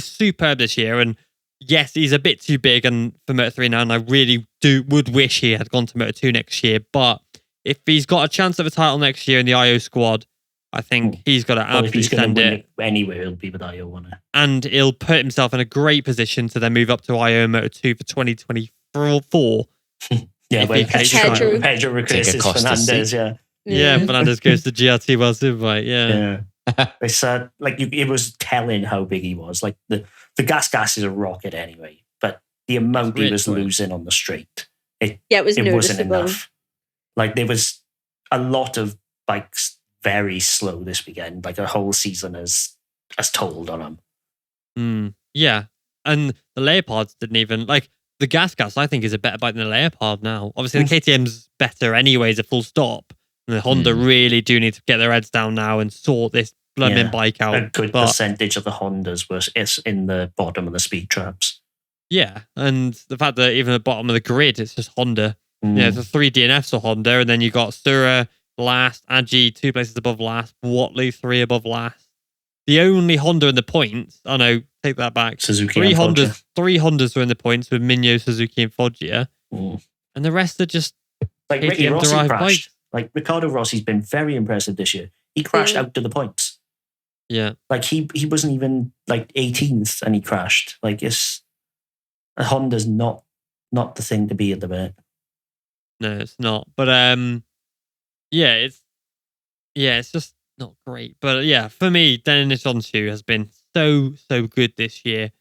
superb this year. And yes, he's a bit too big and for Moto3 now, and I really would wish he had gone to Moto2 next year. But if he's got a chance of a title next year in the IO squad, I think he's got to absolutely send it. Anywhere, he'll be with IO, won't it? And he'll put himself in a great position to then move up to IO Moto2 for 2024. Pedro replaces Fernandez, Fernandez goes to GRT World Superbike. Yeah. It's it was telling how big he was. Like the gas is a rocket anyway, but the amount he was losing on the straight, it wasn't enough. There was a lot of bikes very slow this weekend. A whole season has told on them. Yeah, and the Leopards didn't even the gas. I think is a better bike than the Leopard now. Obviously, the KTM's better anyways. A full stop. And the Honda really do need to get their heads down now and sort this blooming bike out. A good percentage of the Hondas is in the bottom of the speed traps. Yeah, and the fact that even at the bottom of the grid, it's just Honda. The 3 DNFs are Honda, and then you got Sura last, Agi 2 places above last, Watley 3 above last. The only Honda in the points, take that back. Suzuki 3 Hondas were in the points with Migno, Suzuki, and Foggia. And the rest are just Ricky Rossi crashed. Riccardo Rossi's been very impressive this year. He crashed out to the points. Yeah. He wasn't even 18th and he crashed. A Honda's not the thing to be at the minute. No, it's not. But it's just not great. But for me, Dennis Onshu has been so good this year.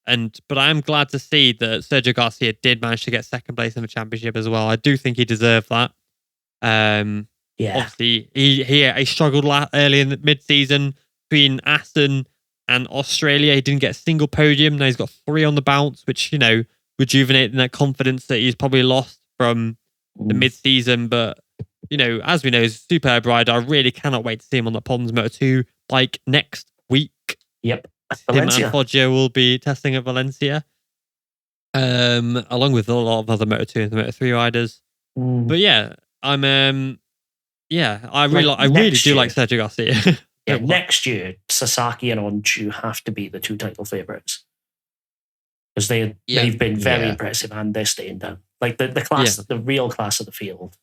But I'm glad to see that Sergio Garcia did manage to get second place in the championship as well. I do think he deserved that. Obviously, he struggled early in the mid-season between Aston and Australia. He didn't get a single podium. Now he's got 3 on the bounce, which, rejuvenating that confidence that he's probably lost from the mid-season. But, as we know, he's a superb rider. I really cannot wait to see him on the Pons Moto2 bike next week. Yep. Him and Foggia will be testing at Valencia, along with a lot of other Moto2 and Moto3 riders. But yeah, I really do like Sergio Garcia. Yeah, next year, Sasaki and Onju have to be the 2 title favourites because they've been very impressive and they're staying down. Like the class, the real class of the field,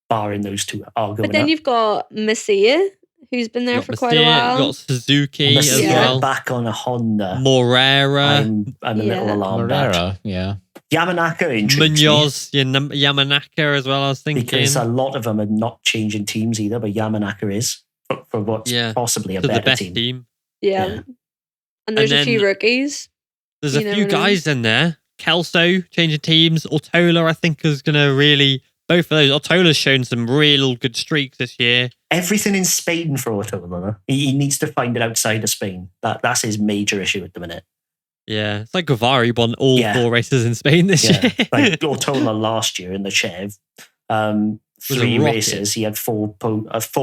barring those 2, are going. But then you've got Masia, who's been there for quite a while. You've got Suzuki as well. Back on a Honda. Morera. I'm a little alarmed. Morera, yeah. Yamanaka intrigues Munoz, Yamanaka as well, I was thinking. Because a lot of them are not changing teams either, but Yamanaka is for what's possibly a better the best team. Yeah. And there's a few rookies. There's a few guys in there. Kelso changing teams. Ortola, I think, is going to really... Both of those. Ortola's shown some real good streaks this year. Everything in Spain for Ortola. He needs to find it outside of Spain. That's his major issue at the minute. Yeah, it's like Gavari won all 4 races in Spain this year. Like Ortola last year in the Chev, 3 races. He had 4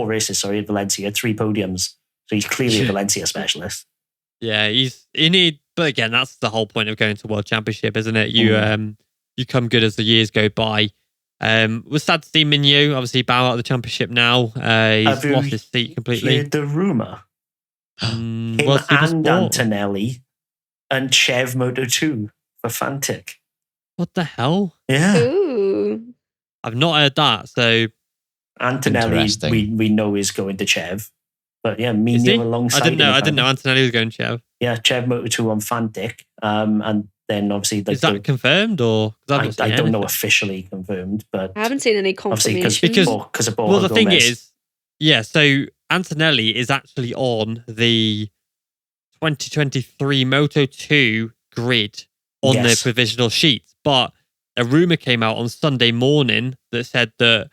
races. Sorry, at Valencia, 3 podiums. So he's clearly a Valencia specialist. Yeah, but again, that's the whole point of going to World Championship, isn't it? You come good as the years go by. Was sad to see Mignot obviously bow out of the championship now. He's lost his seat completely. Heard the rumour. Him and Sport. Antonelli and Chev Moto2 for Fantic. What the hell? Yeah. Ooh. I've not heard that. So Antonelli, we know is going to Chev. But yeah, Mignot alongside him. I didn't know Antonelli was going to Chev. Yeah, Chev Moto2 on Fantic. And then obviously... Is that confirmed or... I don't know officially confirmed, but... I haven't seen any confirmation. Because of Borja the Gomez. thing is... Yeah, so Antonelli is actually on the 2023 Moto2 grid on the provisional sheets. But a rumour came out on Sunday morning that said that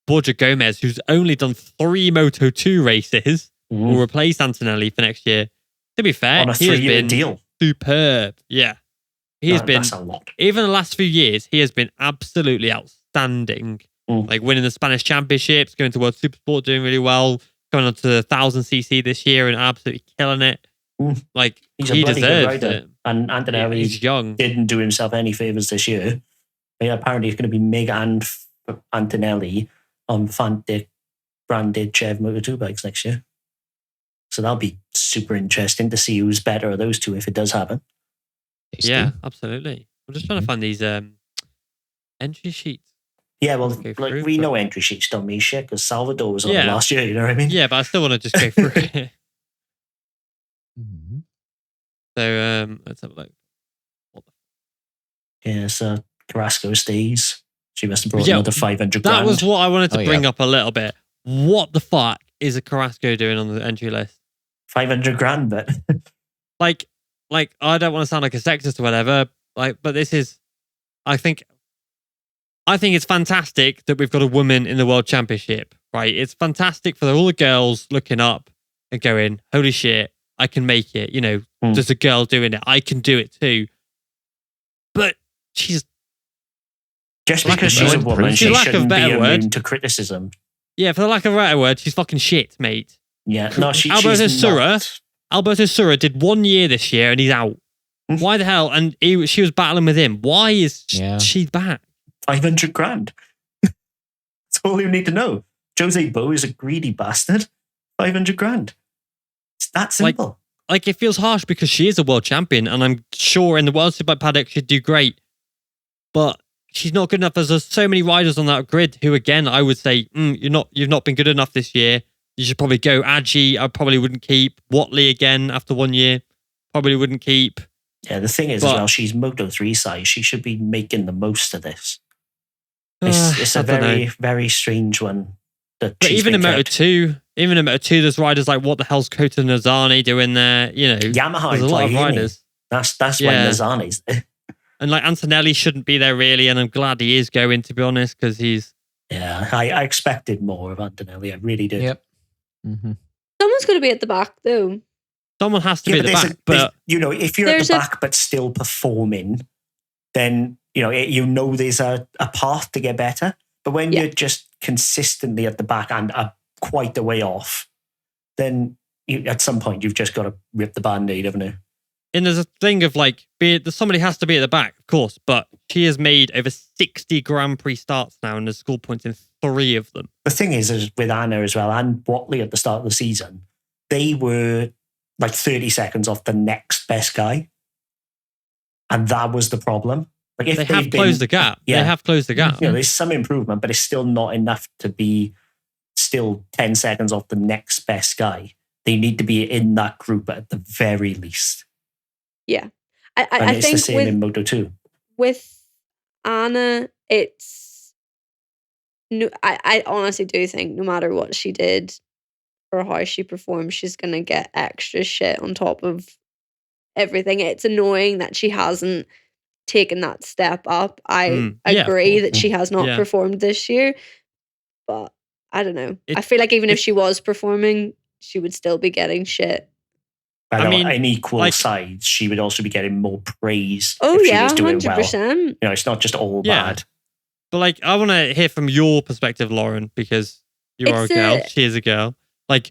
Borja Gomez, who's only done 3 Moto2 races, will replace Antonelli for next year. To be fair, on a 3-year deal. Superb. Yeah. That's a lot. Even the last few years, he has been absolutely outstanding. Like winning the Spanish championships, going to World Supersport, doing really well, going on to the 1000cc this year and absolutely killing it. Like, he deserves it. And Antonelli he's young. Didn't do himself any favours this year. But yeah, apparently it's going to be Meg and Antonelli on Fantic branded Chev Moto2 bikes next year. So that'll be super interesting to see who's better of those 2 if it does happen. Yeah, absolutely. I'm just trying to find these entry sheets. Yeah, well, we know entry sheets don't mean shit because Salvador was on it last year, you know what I mean? Yeah, but I still want to just go through it. So let's have a look. Yeah, so Carrasco stays. She must have brought another 500 grand. That was what I wanted to bring up a little bit. What the fuck is a Carrasco doing on the entry list? 500 grand, but... like, I don't want to sound like a sexist or whatever, but this is... I think it's fantastic that we've got a woman in the World Championship, right? It's fantastic for all the girls looking up and going, holy shit, I can make it. There's a girl doing it. I can do it too. But she's... Just because she's a woman, she shouldn't be immune to criticism. Yeah, for the lack of a better word, she's fucking shit, mate. Yeah, no, she's not. Alberto Sura did 1 year this year and he's out. Why the hell? And she was battling with him. Why is she back? 500 grand. That's all you need to know. Jose Bo is a greedy bastard. 500 grand. It's that simple. Like it feels harsh because she is a world champion and I'm sure in the World Superbike paddock she'd do great. But she's not good enough. There's so many riders on that grid who, again, I would say, you've not been good enough this year. You should probably go. Adji, I probably wouldn't keep. Watley again after 1 year, probably wouldn't keep. Yeah, the thing is, as well, she's Moto3 size. She should be making the most of this. It's a very, very strange one. But even in Moto2, there's riders like, what the hell's Kota Nazani doing there? Yamaha there's a lot of riders. That's why Mazzani's there. And like Antonelli shouldn't be there really, and I'm glad he is going, to be honest, because he's... Yeah, I expected more of Antonelli. I really did. Yep. Mm-hmm. Someone's going to be at the back, though. Someone has to be at the back. But if you're at the back but still performing, then there's a path to get better. But when you're just consistently at the back and quite the way off, then at some point you've just got to rip the Band-Aid, haven't you? And there's a thing of like, somebody has to be at the back, of course, but she has made over 60 Grand Prix starts now and has scored points in 3 of them. The thing is with Anna as well and Watley at the start of the season, they were like 30 seconds off the next best guy. And that was the problem. Like if they have closed the gap. Yeah. They have closed the gap. There's some improvement, but it's still not enough to be still 10 seconds off the next best guy. They need to be in that group at the very least. Yeah. I think it's the same in Moto2. With Anna, I honestly do think no matter what she did or how she performed, she's going to get extra shit on top of everything. It's annoying that she hasn't taken that step up. I agree that she has not performed this year, but I don't know. I feel like even if she was performing, she would still be getting shit. I mean, in equal sides, she would also be getting more praise. Oh, if she was doing 100%. Well. It's not just all bad. But I want to hear from your perspective, Lauren, because you are a girl. She is a girl. Like,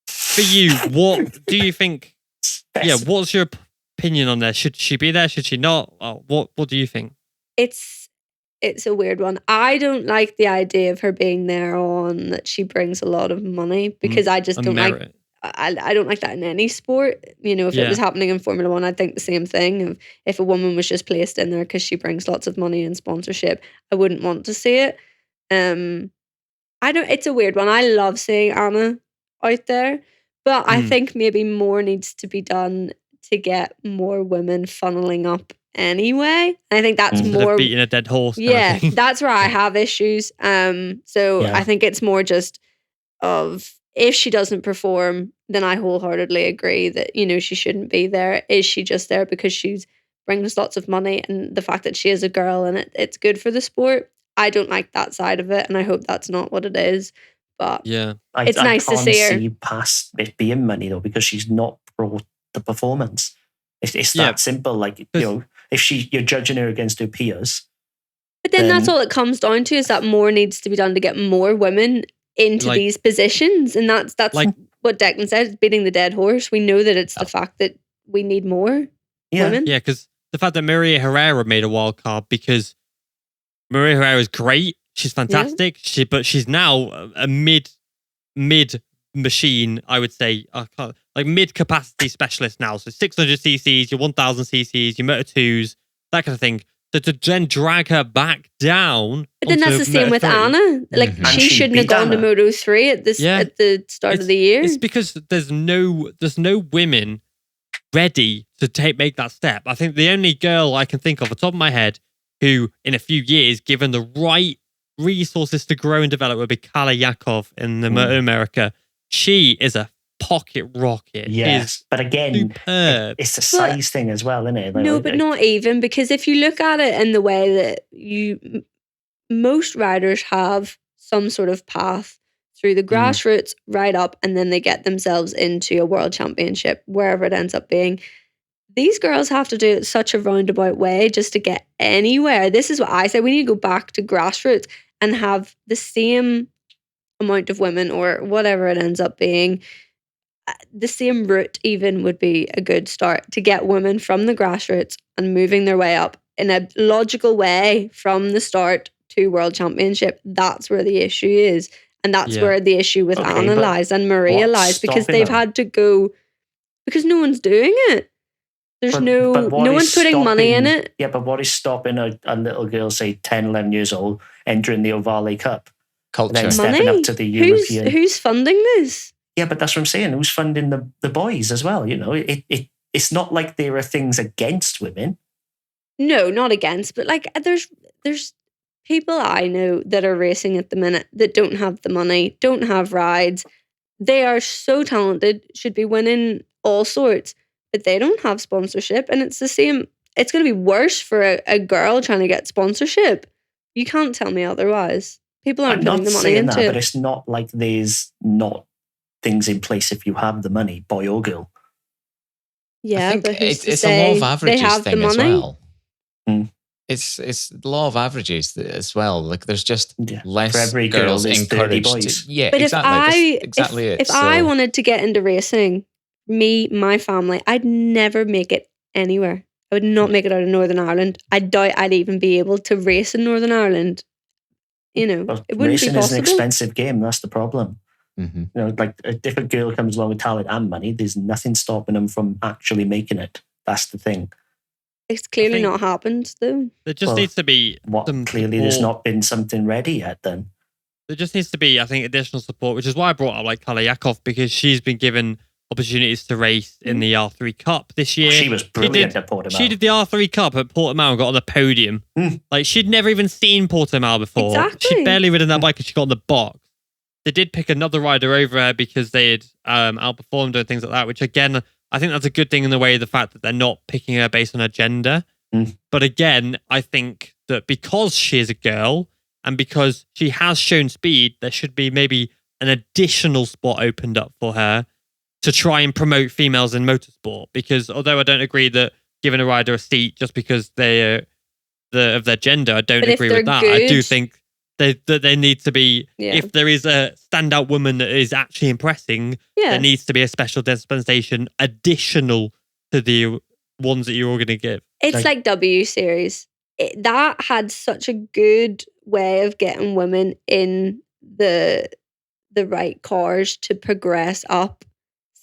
for you, what do you think? What's your opinion on this? Should she be there? Should she not? What do you think? It's a weird one. I don't like the idea of her being there on that she brings a lot of money because I just don't like. I don't like that in any sport. If it was happening in Formula 1, I'd think the same thing. If a woman was just placed in there because she brings lots of money and sponsorship, I wouldn't want to see it. It's a weird one. I love seeing Anna out there, but I think maybe more needs to be done to get more women funneling up anyway. And I think that's more beating a dead horse. Yeah, that's where I have issues. I think it's more just of if she doesn't perform, then I wholeheartedly agree that she shouldn't be there. Is she just there because she's brings lots of money and the fact that she is a girl and it's good for the sport? I don't like that side of it, and I hope that's not what it is. But it's nice to see her. I can't see past it being money though, because she's not pro the performance. It's that simple. Like if you're judging her against her peers. But then that's all it comes down to, is that more needs to be done to get more women into these positions, and that's what Declan said, beating the dead horse. We know that it's the fact that we need more women. Yeah, because the fact that Maria Herrera made a wild card, because Maria Herrera is great, she's fantastic, but she's now a mid machine, I would say, mid capacity specialist now. So 600 cc's, your 1000 cc's, your Moto2s, that kind of thing. So to then drag her back down. But then that's the same with Anna. She shouldn't have gone to Moto3 at the start of the year. It's because there's no women ready to make that step. I think the only girl I can think of off the top of my head who, in a few years, given the right resources to grow and develop, would be Kala Yakov in the Moto America. She is a pocket rocket. Yes, but again, superb. It's a size thing as well, isn't it? But not even, because if you look at it in the way that most riders have some sort of path through the grassroots right up, and then they get themselves into a world championship, wherever it ends up being. These girls have to do it such a roundabout way just to get anywhere. This is what I say. We need to go back to grassroots and have the same amount of women, or whatever it ends up being. The same route even would be a good start to get women from the grassroots and moving their way up in a logical way from the start to world championship. That's where the issue is. And that's where the issue with Anna lies and Maria lies, because they've had to go, because no one's doing it. There's no one's putting money in it. Yeah, but what is stopping a little girl, say 10, 11 years old, entering the Ovale Cup? Culture. And then stepping up to the European. Who's funding this? Yeah, but that's what I'm saying. Who's funding the boys as well? It's not like there are things against women. No, not against, but there's people I know that are racing at the minute that don't have the money, don't have rides. They are so talented, should be winning all sorts. but they don't have sponsorship, and it's the same. It's going to be worse for a girl trying to get sponsorship. You can't tell me otherwise. People aren't putting the money into it. But it's not like there's not things in place if you have the money, boy or girl. Yeah, but it's a law of averages thing as well. It's the law of averages as well. Like there's just less for every girls girl, encouraged. 30 boys. But exactly. If I wanted to get into racing, my family, I'd never make it anywhere. I would not make it out of Northern Ireland. I doubt I'd even be able to race in Northern Ireland. It wouldn't be possible. Racing is an expensive game. That's the problem. Mm-hmm. Like if a girl comes along with talent and money, there's nothing stopping them from actually making it. That's the thing. It's clearly not happened, though. There just needs to be clearly there's not been something ready yet. Then there just needs to be, I think, additional support, which is why I brought up like Kalayakov, because she's been given opportunities to race in the R3 Cup this year. She was brilliant at Portimao. She did the R3 Cup at Portimao and got on the podium. Like she'd never even seen Portimao before. Exactly. She'd barely ridden that bike and she got on the box. They did pick another rider over her because they had outperformed her and things like that, which again, I think that's a good thing in the way of the fact that they're not picking her based on her gender. But again, I think that because she is a girl and because she has shown speed, there should be maybe an additional spot opened up for her to try and promote females in motorsport. Because although I don't agree that giving a rider a seat just because they're of their gender, I don't agree with that. I do think that they need to be, if there is a standout woman that is actually impressing, there needs to be a special dispensation additional to the ones that you're all going to give. It's like W Series. That had such a good way of getting women in the right cars to progress up.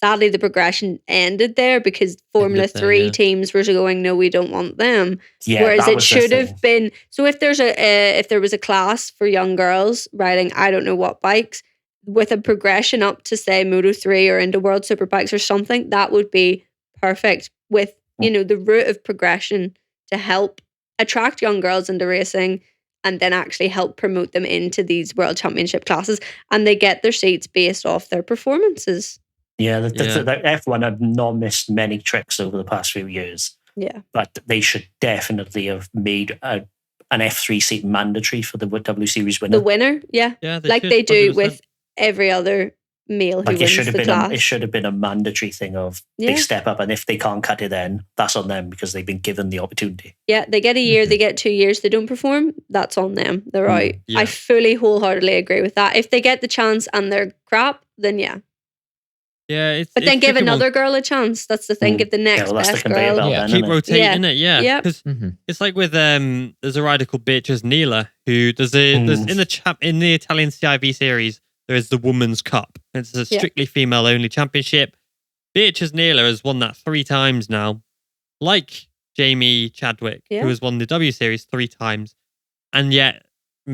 Sadly, the progression ended there because Formula 3 teams were going, no, we don't want them. Yeah, whereas it should have been. So if there was a class for young girls riding, I don't know what bikes, with a progression up to say Moto3 or into World Superbikes or something, that would be perfect with, the route of progression to help attract young girls into racing and then actually help promote them into these World Championship classes, and they get their seats based off their performances. Yeah, the F1 have not missed many tricks over the past few years. Yeah. But they should definitely have made an F3 seat mandatory for the W Series winner. The winner, yeah. Like they do 100%. With every other male who wins the class. It should have been a mandatory thing of they step up, and if they can't cut it, then that's on them because they've been given the opportunity. Yeah, they get a year, they get 2 years, they don't perform, that's on them. They're out. Yeah. I fully, wholeheartedly agree with that. If they get the chance and they're crap, then yeah. Yeah, but then give another girl a chance. That's the thing. Give the next best girl. Keep rotating it. Yeah, because it's like with there's a rider called Beatrice Neela who there's in the Italian CIV series. There is the Women's Cup. It's a strictly female only championship. Beatrice Neela has won that 3 times now, like Jamie Chadwick, who has won the W Series 3 times, and yet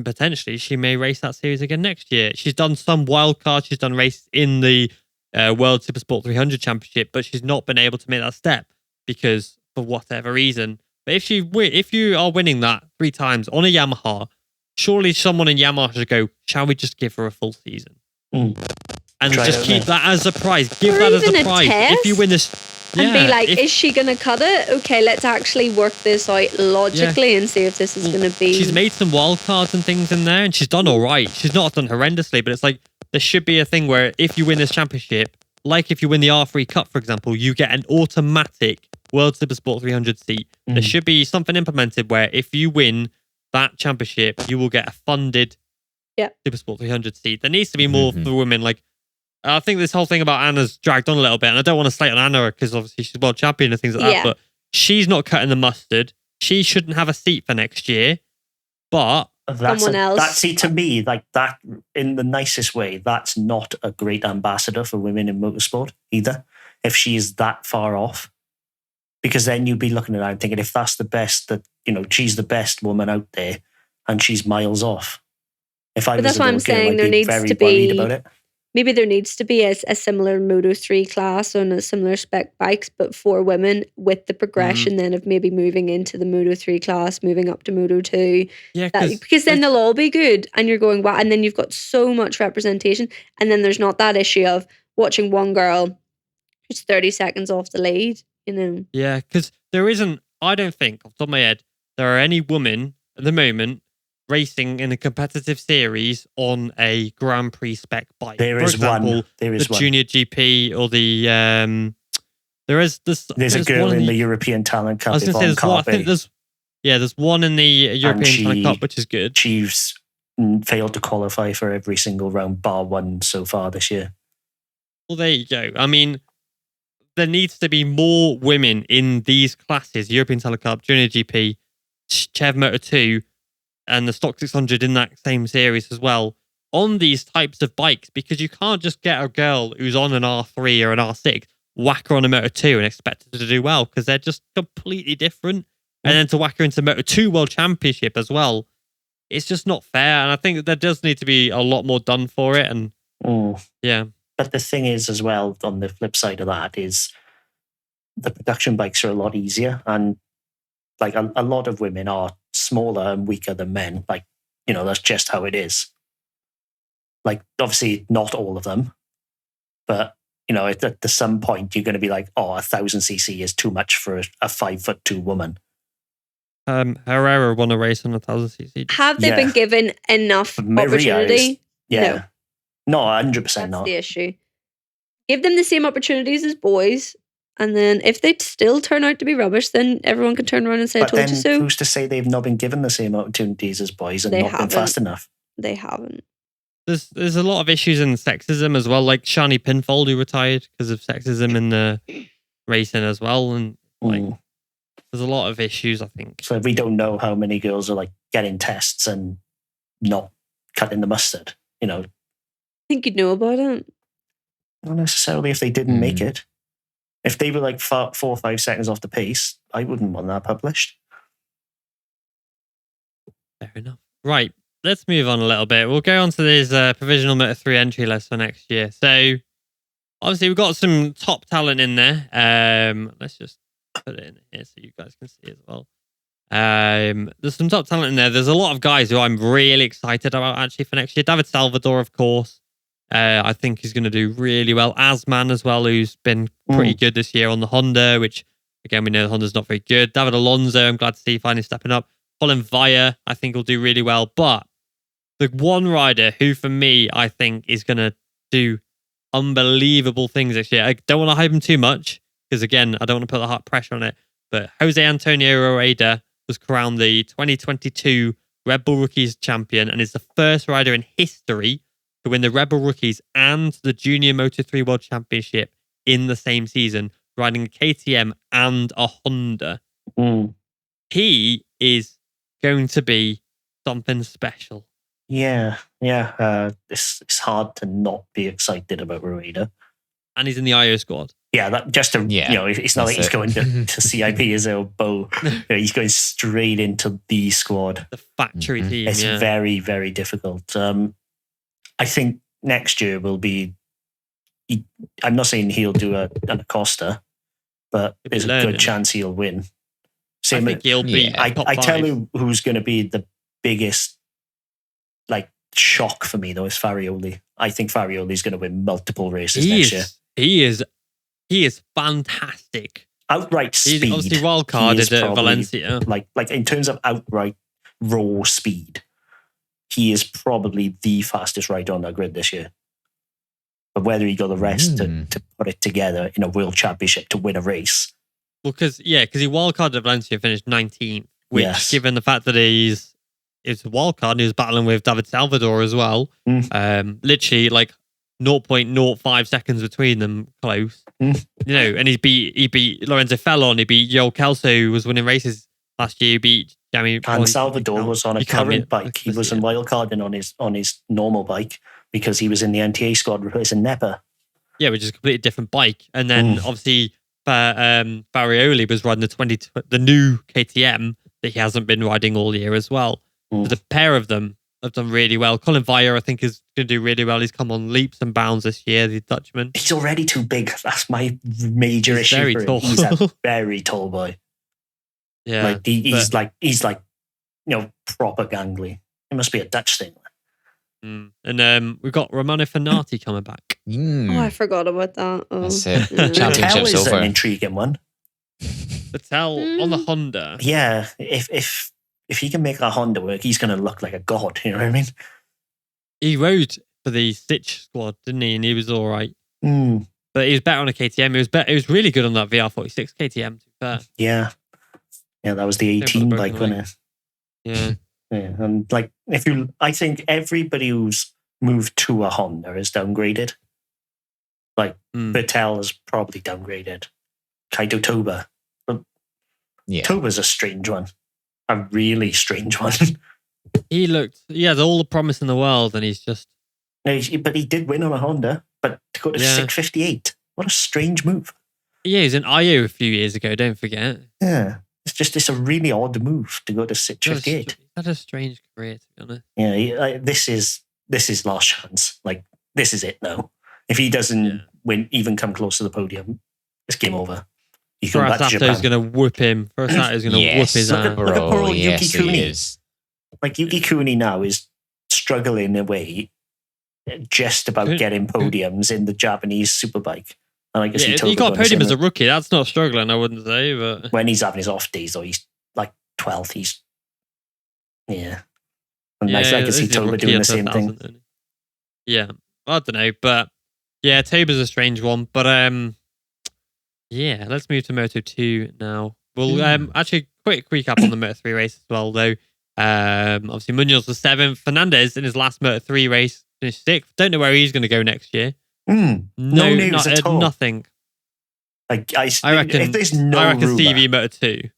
potentially she may race that series again next year. She's done some wild cards. She's done races in the World Supersport 300 Championship, but she's not been able to make that step because for whatever reason. But if you are winning that 3 times on a Yamaha, surely someone in Yamaha should go, shall we just give her a full season? And just keep that as a prize. Give that as a prize. If you win this... And be like, is she going to cut it? Okay, let's actually work this out logically and see if this is going to be... She's made some wild cards and things in there, and she's done all right. She's not done horrendously, but it's like, there should be a thing where if you win this championship, like if you win the R3 Cup, for example, you get an automatic World Supersport 300 seat. There should be something implemented where if you win that championship, you will get a funded Supersport 300 seat. There needs to be more for women. Like, I think this whole thing about Anna's dragged on a little bit, and I don't want to slate on Anna because obviously she's world champion and things like that, but she's not cutting the mustard. She shouldn't have a seat for next year, but someone else. That, see, to me, like that, in the nicest way, that's not a great ambassador for women in motorsport either, if she is that far off. Because then you'd be looking at her and thinking, if that's the best, that, she's the best woman out there and she's miles off. If I was that's why I'm saying there needs to be, about it. Maybe there needs to be a similar Moto3 class on a similar spec bikes, but for women with the progression then of maybe moving into the Moto3 class, moving up to Moto2. Yeah, because then they'll all be good and you're going, wow. And then you've got so much representation. And then there's not that issue of watching one girl who's 30 seconds off the lead. you know. Yeah, because there isn't, I don't think, off the top of my head, there are any women at the moment racing in a competitive series on a Grand Prix spec bike. There is one. There is the Junior GP or the there's a girl in the European Talent Cup. I was going to say there's one. I think there's one in the European Talent Cup, which is good. She's failed to qualify for every single round bar one so far this year. Well, there you go. I mean, there needs to be more women in these classes: European Talent Cup, Junior GP, Chev Moto2, and the Stock 600 in that same series as well, on these types of bikes, because you can't just get a girl who's on an R3 or an R6, whack her on a Moto2 and expect her to do well, because they're just completely different. And then to whack her into Moto2 World Championship as well, it's just not fair. And I think that there does need to be a lot more done for it. And yeah. But the thing is, as well, on the flip side of that, is the production bikes are a lot easier. And like a lot of women are smaller and weaker than men. Like, you know, that's just how it is. Like, obviously, not all of them. But, you know, at some point, you're going to be like, 1,000cc is too much for a 5'2" woman. Herrera won a race on 1,000cc. Have they been given enough opportunity? No. No, 100% not. That's the issue. Give them the same opportunities as boys, and then if they still turn out to be rubbish, then everyone can turn around and say, I told you so. Who's to say they've not been given the same opportunities as boys and not been fast enough? They haven't. There's a lot of issues in sexism as well, like Shani Pinfold, who retired because of sexism in the racing as well. And like, there's a lot of issues, I think. So we don't know how many girls are like getting tests and not cutting the mustard, you know. I think you'd know about it. Not necessarily if they didn't make it. If they were like 4 or 5 seconds off the pace, I wouldn't want that published. Fair enough. Right, let's move on a little bit. We'll go on to this provisional Moto3 entry list for next year. So, obviously, we've got some top talent in there. Let's just put it in here so you guys can see as well. There's some top talent in there. There's a lot of guys who I'm really excited about actually for next year. David Salvador, of course. I think he's going to do really well. Asman as well, who's been pretty good this year on the Honda, which, again, we know the Honda's not very good. David Alonso, I'm glad to see finally stepping up. Colin Vire, I think will do really well. But the one rider who, for me, I think is going to do unbelievable things this year. I don't want to hype him too much because, again, I don't want to put the hard pressure on it. But Jose Antonio Rueda was crowned the 2022 Red Bull Rookies champion and is the first rider in history to win the Red Bull Rookies and the Junior Moto3 World Championship in the same season, riding a KTM and a Honda. He is going to be something special. Yeah. It's hard to not be excited about Rueda. And he's in the IO squad. Yeah, that just to, you know, it's not like he's going to CIP as a bow. He's going straight into the squad. The factory team. It's very, very difficult. I think next year will be. I'm not saying he'll do an Acosta, but there's a good chance he'll win. I think he'll be. I tell you who's going to be the biggest, like, shock for me though is Farioli. I think Farioli's going to win multiple races next year. He is fantastic. Outright speed. He's obviously wildcarded at Valencia. Like in terms of outright raw speed, he is probably the fastest rider on that grid this year. But whether he got the rest to put it together in a world championship to win a race. Well, because he wildcarded at Valencia and finished 19th, which, given the fact that it's a wildcard and he was battling with David Salvador as well, literally like 0.05 seconds between them close. You know, and he beat Lorenzo Fellon, he beat Joel Kelso, who was winning races last year, he beat Jamie. And Salvador was on a current bike. He wasn't wildcarding on his normal bike because he was in the NTA squad replacing Nepa. Yeah, which is a completely different bike. And then obviously Farioli was riding the new KTM that he hasn't been riding all year as well. So the pair of them have done really well. Colin Vire, I think, is going to do really well. He's come on leaps and bounds this year, the Dutchman. He's already too big. That's my major issue very for him. tall. He's a very tall boy. Yeah. Like he's like, you know, proper gangly. It must be a Dutch thing. And we've got Romano Fenati coming back. Oh, I forgot about that. That's it. Championship Championship's is over. an intriguing one. Vettel on the Honda. Yeah, if he can make that Honda work, he's going to look like a god. You know what I mean? He rode for the Stitch squad, didn't he? And he was all right. But he was better on a KTM. He was really good on that VR46 KTM. To be fair. Yeah, that was the 18 bike, wasn't it? Yeah. Yeah, and like I think everybody who's moved to a Honda is downgraded. Like Vettel is probably downgraded. Kaito Toba. But Toba's a strange one. A really strange one. He has all the promise in the world, and he's just... But he did win on a Honda, but to go to 658, what a strange move. Yeah, he was in IO a few years ago, don't forget. Yeah, it's a really odd move to go to 658. He's had a strange career, to be honest. Yeah, this is last chance. Like, this is it now. If he doesn't win, even come close to the podium, it's game over. Furasato's going to whoop him. Furasato's going to whoop his ass. Look at poor old Yuki Cooney. Like, Yuki Cooney now is struggling away just about getting podiums in the Japanese Superbike. And I guess he got a podium as a rookie. That's not struggling, I wouldn't say. But when he's having his off days, or he's like 12th, And I can see Toba doing the same thing. Yeah, I don't know, but yeah, Toba's a strange one. But let's move to Moto2 now. We'll actually quick recap on the Moto3 race as well, though. Obviously, Munoz was 7th. Fernandez in his last Moto3 race finished 6th. Don't know where he's going to go next year. No news at all. Nothing. I reckon if there's no rumor, CV Moto2.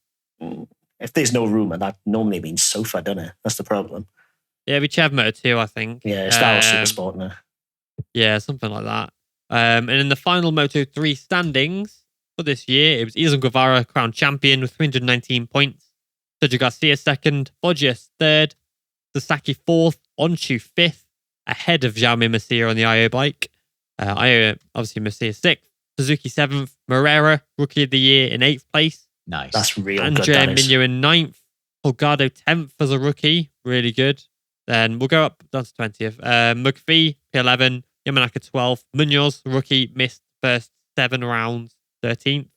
If there's no rumor, that normally means Sofa, doesn't it? That's the problem. Yeah, we have Moto2, I think. Yeah, it's Star Super Sport now. Yeah, something like that. And in the final Moto3 standings for this year, it was Izan Guevara crowned champion with 319 points. Sergio Garcia 2nd, Foggia 3rd, Sasaki 4th, Onshu 5th, ahead of Jaume Masia on the IO bike. IO, obviously, Masia 6th, Suzuki 7th, Morera, Rookie of the Year in 8th place. Nice. That's real Andrea good. Andrea Minio in 9th, Holgado 10th as a rookie, really good. Then we'll go up down to 20th. McPhee, P11, Yamanaka 12th, Munoz, rookie, missed first 7 rounds, 13th.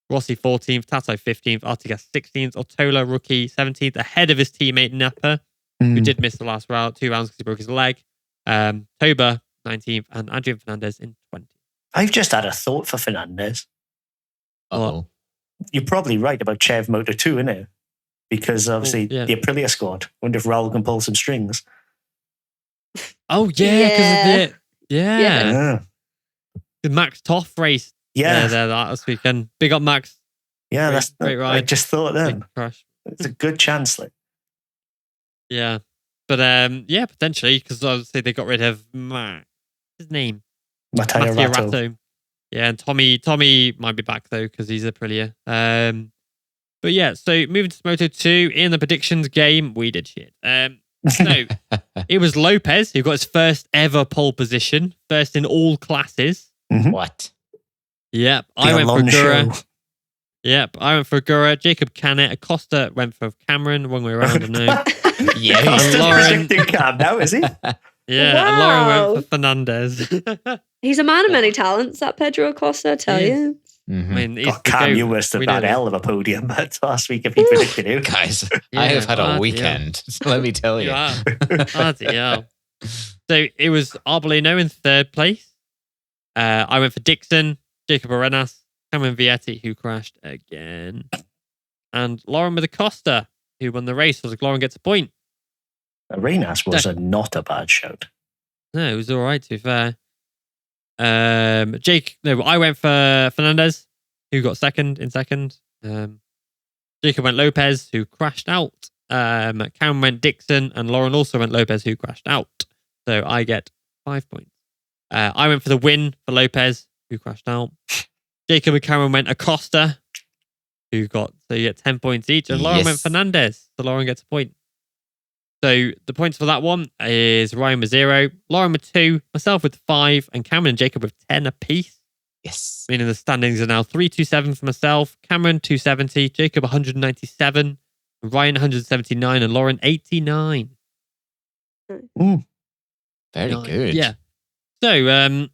Rossi 14th, Tato 15th, Artigas 16th, Otola, rookie, 17th, ahead of his teammate Napa, who did miss the last 2 rounds because he broke his leg. Toba 19th, and Adrian Fernandez in 20th. I've just had a thought for Fernandez. Uh-oh. You're probably right about Chev Moto2, innit? Because obviously the Aprilia squad. I wonder if Raul can pull some strings. Oh, yeah, because of the Max Toff race. Yeah, there last weekend. Big up, Max. Yeah, that's great ride. I just thought then. Crash. It's a good chance. Like. Yeah, but potentially because obviously they got rid of his name, Mattia Ratto. Yeah, and Tommy might be back though because he's Aprilia. But yeah, so moving to Moto2 in the predictions game, we did shit. So it was Lopez who got his first ever pole position, first in all classes. Mm-hmm. What? Yep, I went for Gura. Yep, I went for Gura. Jacob Canet. Acosta went for Cameron. Wrong way around, I know. Yeah, he's still predicting Cam now, is he? Yeah, and Lauren went for Fernandez. He's a man of many talents, that Pedro Acosta, I tell you. Mm-hmm. I mean, Cam, you must have had a hell of a podium but last week if he predicted you. Guys, I have had a weekend, let me tell you. Bloody hell. So it was Arbolino in 3rd place. I went for Dixon, Jacob Arenas, Cameron Vietti, who crashed again, and Lauren with Acosta, who won the race. So Lauren gets a point. Arenas was not a bad shout. No, it was all right, to be fair. I went for Fernandez, who got second. Jacob went Lopez, who crashed out. Cam went Dixon, and Lauren also went Lopez, who crashed out. So I get 5 points. I went for the win for Lopez, who crashed out. Jacob and Cameron went Acosta, so you get 10 points each, and Lauren went Fernandez, so Lauren gets a point. So the points for that one is Ryan with 0, Lauren with 2, myself with 5, and Cameron and Jacob with 10 apiece. Yes. Meaning the standings are now 327 for myself, Cameron 270, Jacob 197, Ryan 179, and Lauren 89. Very good. Yeah. So,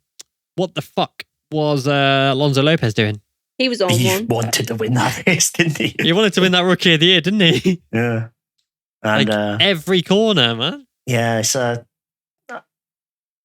what the fuck was Alonso Lopez doing? He was on one. Wanted to win that race, didn't he? He wanted to win that Rookie of the Year, didn't he? Yeah. And every corner, man. Yeah, it's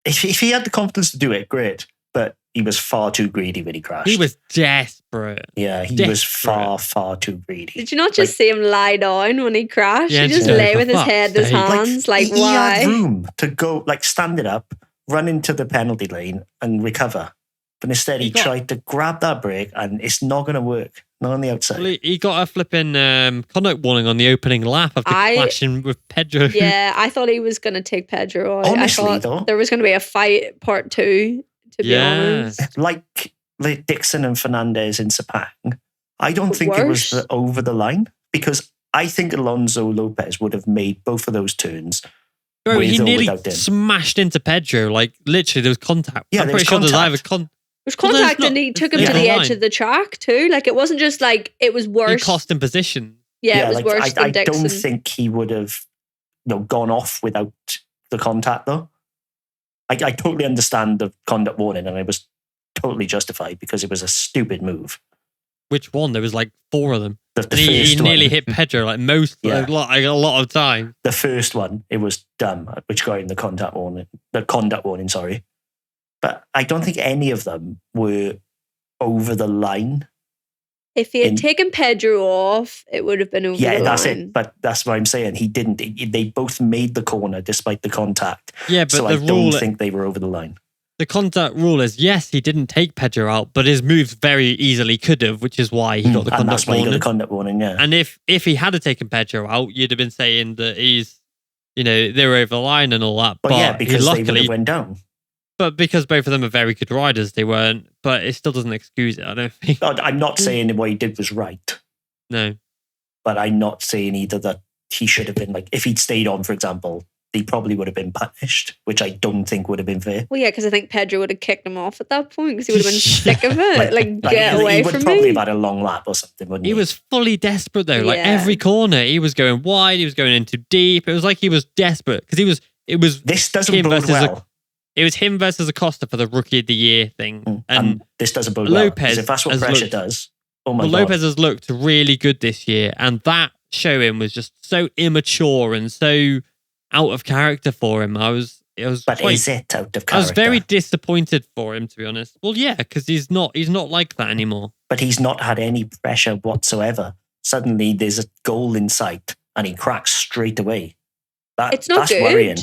if he had the confidence to do it, great. But he was far too greedy when he crashed. He was desperate. Yeah, he was far, far too greedy. Did you not just see him lie down when he crashed? Yeah, he just lay with his head in his hands. Like he why? He had room to go, stand it up, run into the penalty lane and recover. But instead, he tried to grab that brake, and it's not going to work. Not on the outside. Well, he got a flipping conduct warning on the opening lap after clashing with Pedro. Yeah, I thought he was going to take Pedro out. Honestly, though, there was going to be a fight part 2, to be honest. Like Dixon and Fernandez in Sepang, I don't think it was over the line, because I think Alonso Lopez would have made both of those turns. Bro, he nearly smashed into Pedro. Like, literally, there was contact. Yeah, I'm pretty sure there was either It was contact, and he took him to the edge of the track too. Like, it wasn't just like it was worse. He cost him position. Yeah, it was worse than Dixon. I don't think he would have gone off without the contact, though. I totally understand the conduct warning, and it was totally justified because it was a stupid move. Which one? There was 4 of them. He nearly hit Pedro a lot of time. The first one, it was dumb, which got him the conduct warning, sorry. But I don't think any of them were over the line. If he had taken Pedro off, it would have been over the line. Yeah, that's it. But that's what I'm saying. He didn't. They both made the corner despite the contact. Yeah, but I don't think they were over the line. The contact rule is, yes, he didn't take Pedro out, but his moves very easily could have, which is why he got the conduct warning. And that's why he got the conduct warning, yeah. And if he had taken Pedro out, you'd have been saying that they were over the line and all that. But yeah, because they would have went down. But because both of them are very good riders, they weren't. But it still doesn't excuse it, I don't think. I'm not saying what he did was right. No. But I'm not saying either that he should have been, if he'd stayed on, for example, he probably would have been punished, which I don't think would have been fair. Well, yeah, because I think Pedro would have kicked him off at that point because he would have been sick of it. Get away from me. He would probably have had a long lap or something, wouldn't he? He was fully desperate, though. Every corner, he was going wide, he was going in too deep. It was like he was desperate because it was this doesn't bode well. It was him versus Acosta for the Rookie of the Year thing. And this doesn't bode well. Because if that's what pressure does, oh my God. Lopez has looked really good this year. And that showing was just so immature and so out of character for him. Is it out of character? I was very disappointed for him, to be honest. Well, yeah, because he's not like that anymore. But he's not had any pressure whatsoever. Suddenly there's a goal in sight and he cracks straight away. It's not good. Worrying.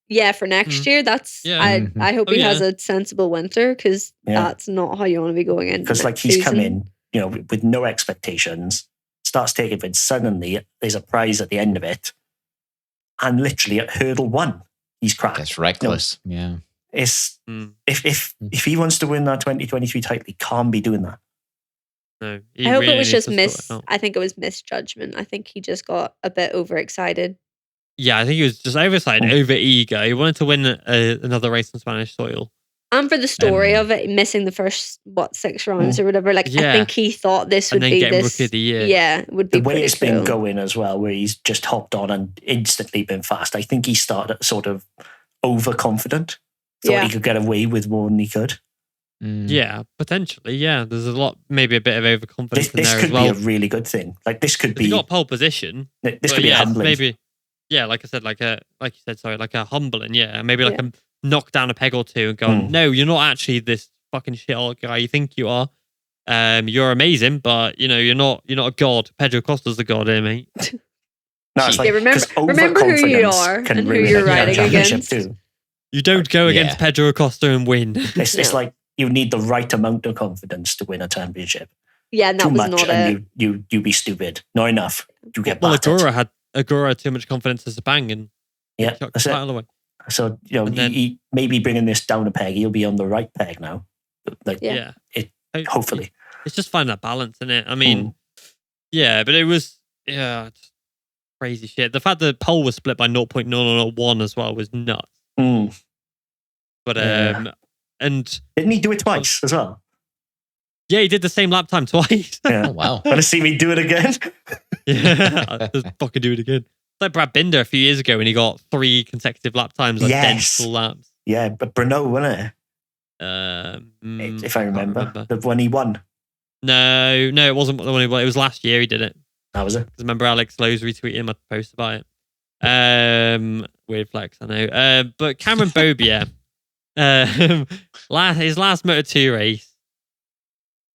Yeah, for next year, that's. Yeah. I hope he has a sensible winter because that's not how you want to be going in. Because he's come in, with no expectations, starts taking it. Suddenly, there's a prize at the end of it, and literally at hurdle 1, he's cracked. That's reckless. Yeah, it's if he wants to win that 2023 title, he can't be doing that. No, I hope it was just I think it was misjudgment. I think he just got a bit overexcited. Yeah, I think he was just overexcited, over eager. He wanted to win another race on Spanish soil. And for the story of it, missing the first 6 rounds or whatever, I think he thought this would be this. Rookie of the Year. Yeah, it would be the way it's been going as well, where he's just hopped on and instantly been fast. I think he started sort of overconfident, thought he could get away with more than he could. Yeah, potentially. Yeah, there's maybe a bit of overconfidence in there as well. This could be a really good thing. This could be. He got pole position. This could be humbling. Maybe. Yeah, like I said, like a humbling, maybe a knock down a peg or two and go, no, you're not actually this fucking shit guy you think you are. You're amazing, but you're not a god. Pedro Costa's the god here, mate. No, it's remember who you are and who you're riding against. Too. You don't go against Pedro Acosta and win. It's like you need the right amount of confidence to win a championship. Yeah, and that was not it. You be stupid. Not enough. You get battered. Agora had too much confidence as a bang and that's it. Away. So he maybe bringing this down a peg, he'll be on the right peg now. Hopefully, it's just finding that balance, isn't it? I mean, but it was just crazy shit. The fact that the pole was split by 0.001 as well was nuts. But and didn't he do it twice as well? Yeah, he did the same lap time twice. Oh, wow. Want to see me do it again? Yeah, just fucking do it again. It's like Brad Binder a few years ago when he got 3 consecutive lap times, dense laps. Yeah, but Brno, wasn't it? If I remember. The one he won. No, it wasn't the one. It was last year he did it. That was it. Because remember Alex Lowe's retweeted my post about it. Weird flex, I know. But Cameron Bobier, his last Moto2 race,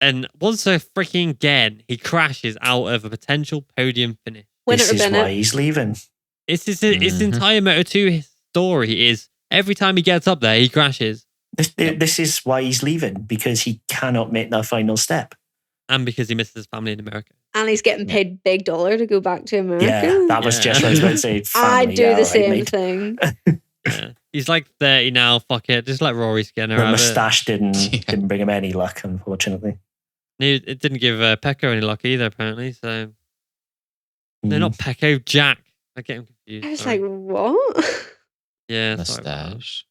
and once again he crashes out of a potential podium finish. This is why he's leaving. It's his entire Moto2 story is every time he gets up there, he crashes. This is why he's leaving, because he cannot make that final step. And because he misses his family in America. And he's getting paid big dollar to go back to America. Yeah, that was just what I was going to say. I'd do the same thing. Yeah. He's like 30 now, fuck it. Just let Rory skin her out. The moustache didn't bring him any luck, unfortunately. It didn't give Pecco any luck either, apparently. So they're not Pecco, Jack. I get him confused. I was like, what? Yeah, moustache.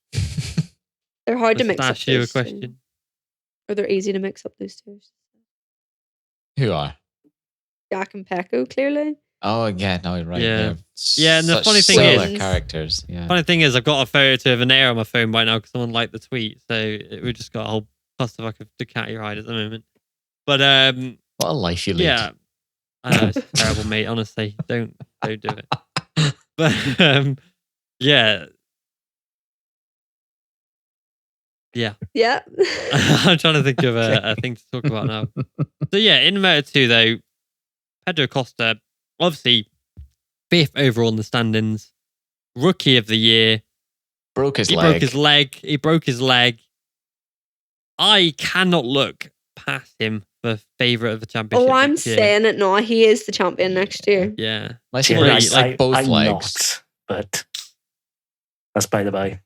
They're hard to mix up. You a question? Or they're easy to mix up those two. Who are? Jack and Pecco, clearly. Oh yeah, no, you're right. Yeah, and the funny thing is, characters. Yeah. Funny thing is, I've got a photo of an air on my phone right now because someone liked the tweet. So we just got a whole clusterfuck of Ducati ride at the moment. But what a life you lead. Yeah, I know it's terrible, mate. Honestly, don't do it. But yeah. I'm trying to think of a thing to talk about now. So yeah, in Moto2 though, Pedro Costa, obviously 5th overall in the standings, rookie of the year. He broke his leg. I cannot look past him for favourite of the championship. Oh, I'm saying it now. He is the champion next year. Yeah. Like both I'm legs. Not, but that's by the by.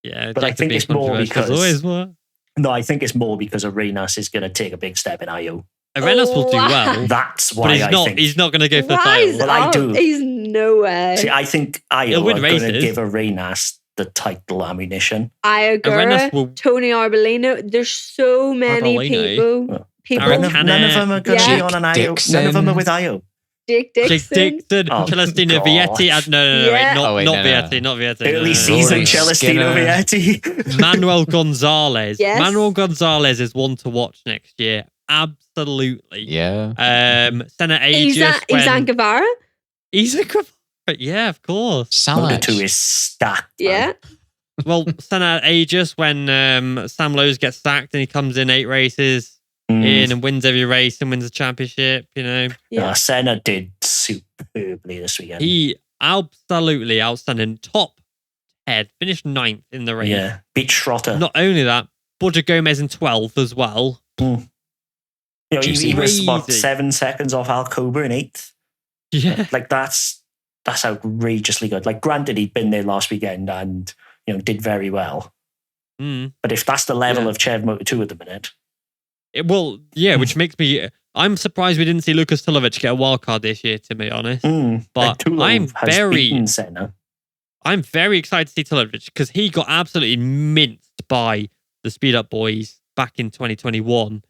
Yeah, but I think it's more because... what? No, I think it's more because Arenas is going to take a big step in IO. Arenas will do well. That's why he's not going to go for the title. Well, I do. He's no way. See, I think IO are going to give Arenas the title ammunition. I agree. Tony Arbolino. There's so many people. None of them are going to be on an IO. None of them are with IO. Jake Dixon. Celestino Vietti. Not Vietti. Early season Celestino Vietti. Manuel Gonzalez. Yes. Manuel Gonzalez is one to watch next year. Absolutely. Yeah. Senna Aegis. Izan Guevara. Izan Guevara. Yeah, of course. Moto2 is stacked. Yeah. Well, Senna Aegis when Sam Lowe's gets sacked and he comes in 8 races. In and wins every race and wins the championship, you know. Yeah, Senna did superbly this weekend. He absolutely outstanding. Top 10, finished 9th in the race. Yeah, beat Schrotter. Not only that, Borja Gomez in 12th as well. You know, he was about 7 seconds off Alcoba in 8th. Yeah, like that's outrageously good. Like, granted, he'd been there last weekend and did very well. But if that's the level of Chev Moto2 at the minute. Which makes me... I'm surprised we didn't see Lucas Tulovic get a wild card this year, to be honest. But I'm very excited to see Tulovic because he got absolutely minced by the Speed Up boys back in 2021.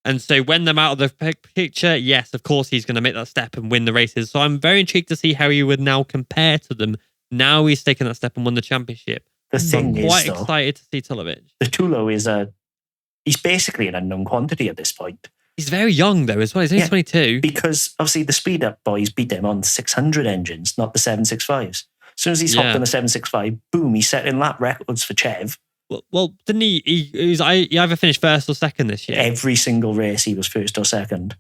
And so when they're out of the picture, yes, of course, he's going to make that step and win the races. So I'm very intrigued to see how he would now compare to them. Now he's taken that step and won the championship. I'm quite excited to see Tulovic. The Tulo is he's basically an unknown quantity at this point. He's very young though as well. He's only 22. Because obviously the Speed Up boys beat him on 600 engines, not the 765s. As soon as he's hopped on the 765, boom, he's setting lap records for Chev. Well, didn't he? He either finished first or second this year. Every single race he was first or second.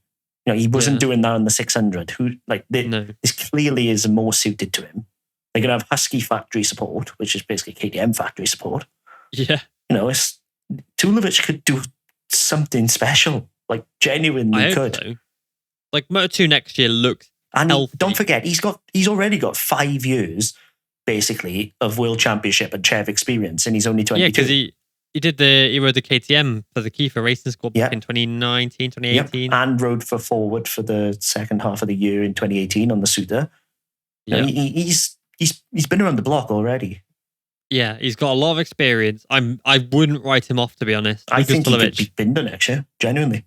He wasn't doing that on the 600. This clearly is more suited to him. They're going to have Husky factory support, which is basically KTM factory support. Yeah. Tulovic could do something special. Like, genuinely could. So. Like, Moto2 next year looks healthy. Don't forget, he's already got 5 years, basically, of World Championship and Chev experience, and he's only 22. Yeah, because he rode the KTM for the Kiefer Racing Squad back in 2019, 2018. And rode for Forward for the second half of the year in 2018 on the Suda. Yeah. He's been around the block already. Yeah, he's got a lot of experience. I wouldn't write him off, to be honest. I think he could beat Binder next year, genuinely.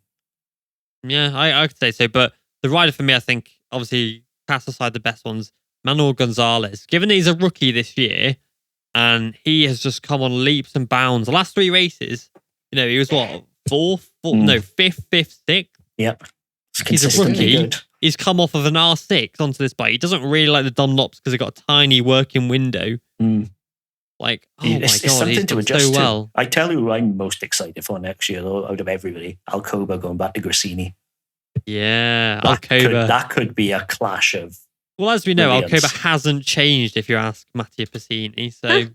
Yeah, I could say so. But the rider for me, I think, obviously, cast aside the best ones, Manuel Gonzalez. Given that he's a rookie this year, and he has just come on leaps and bounds. The last 3 races, he was what, fifth, 6th Yep. He's a rookie. Good. He's come off of an R6 onto this bike. He doesn't really like the Dunlops because they've got a tiny working window. Like, it's something to adjust so well. To. I tell you who I'm most excited for next year, though, out of everybody. Alcoba going back to Gresini. Yeah, Alcoba. That could be a clash of... Well, as we know, Alcoba hasn't changed if you ask Mattia Pacini, so...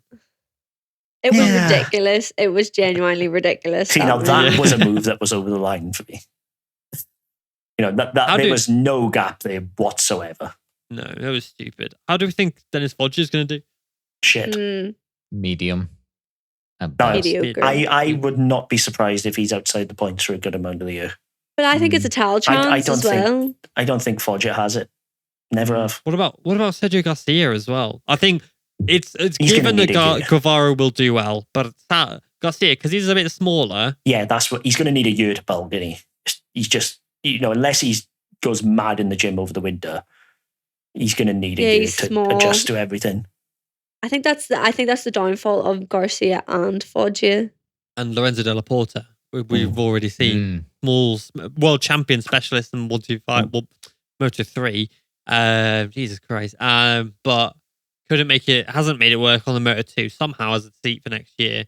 It was ridiculous. It was genuinely ridiculous. See, now that was a move that was over the line for me. You know, there was no gap there whatsoever. No, that was stupid. How do we think Dennis Foggia is going to do? Shit. Medium. Mediocre. I would not be surprised if he's outside the points for a good amount of the year. But I think it's a towel chance as well. I don't think Foggia has it. Never have. What about Sergio Garcia as well? I think it's given that Guevara will do well, but Garcia, because he's a bit smaller. Yeah, that's what he's going to need a year to bulk, isn't he? He's just, unless he goes mad in the gym over the winter, he's going to need a year to adjust to everything. I think that's the downfall of Garcia and Foggia. And Lorenzo Della Porta, we've already seen. Small world champion specialist in Moto3. Jesus Christ. But hasn't made it work on the Moto2. Somehow has a seat for next year.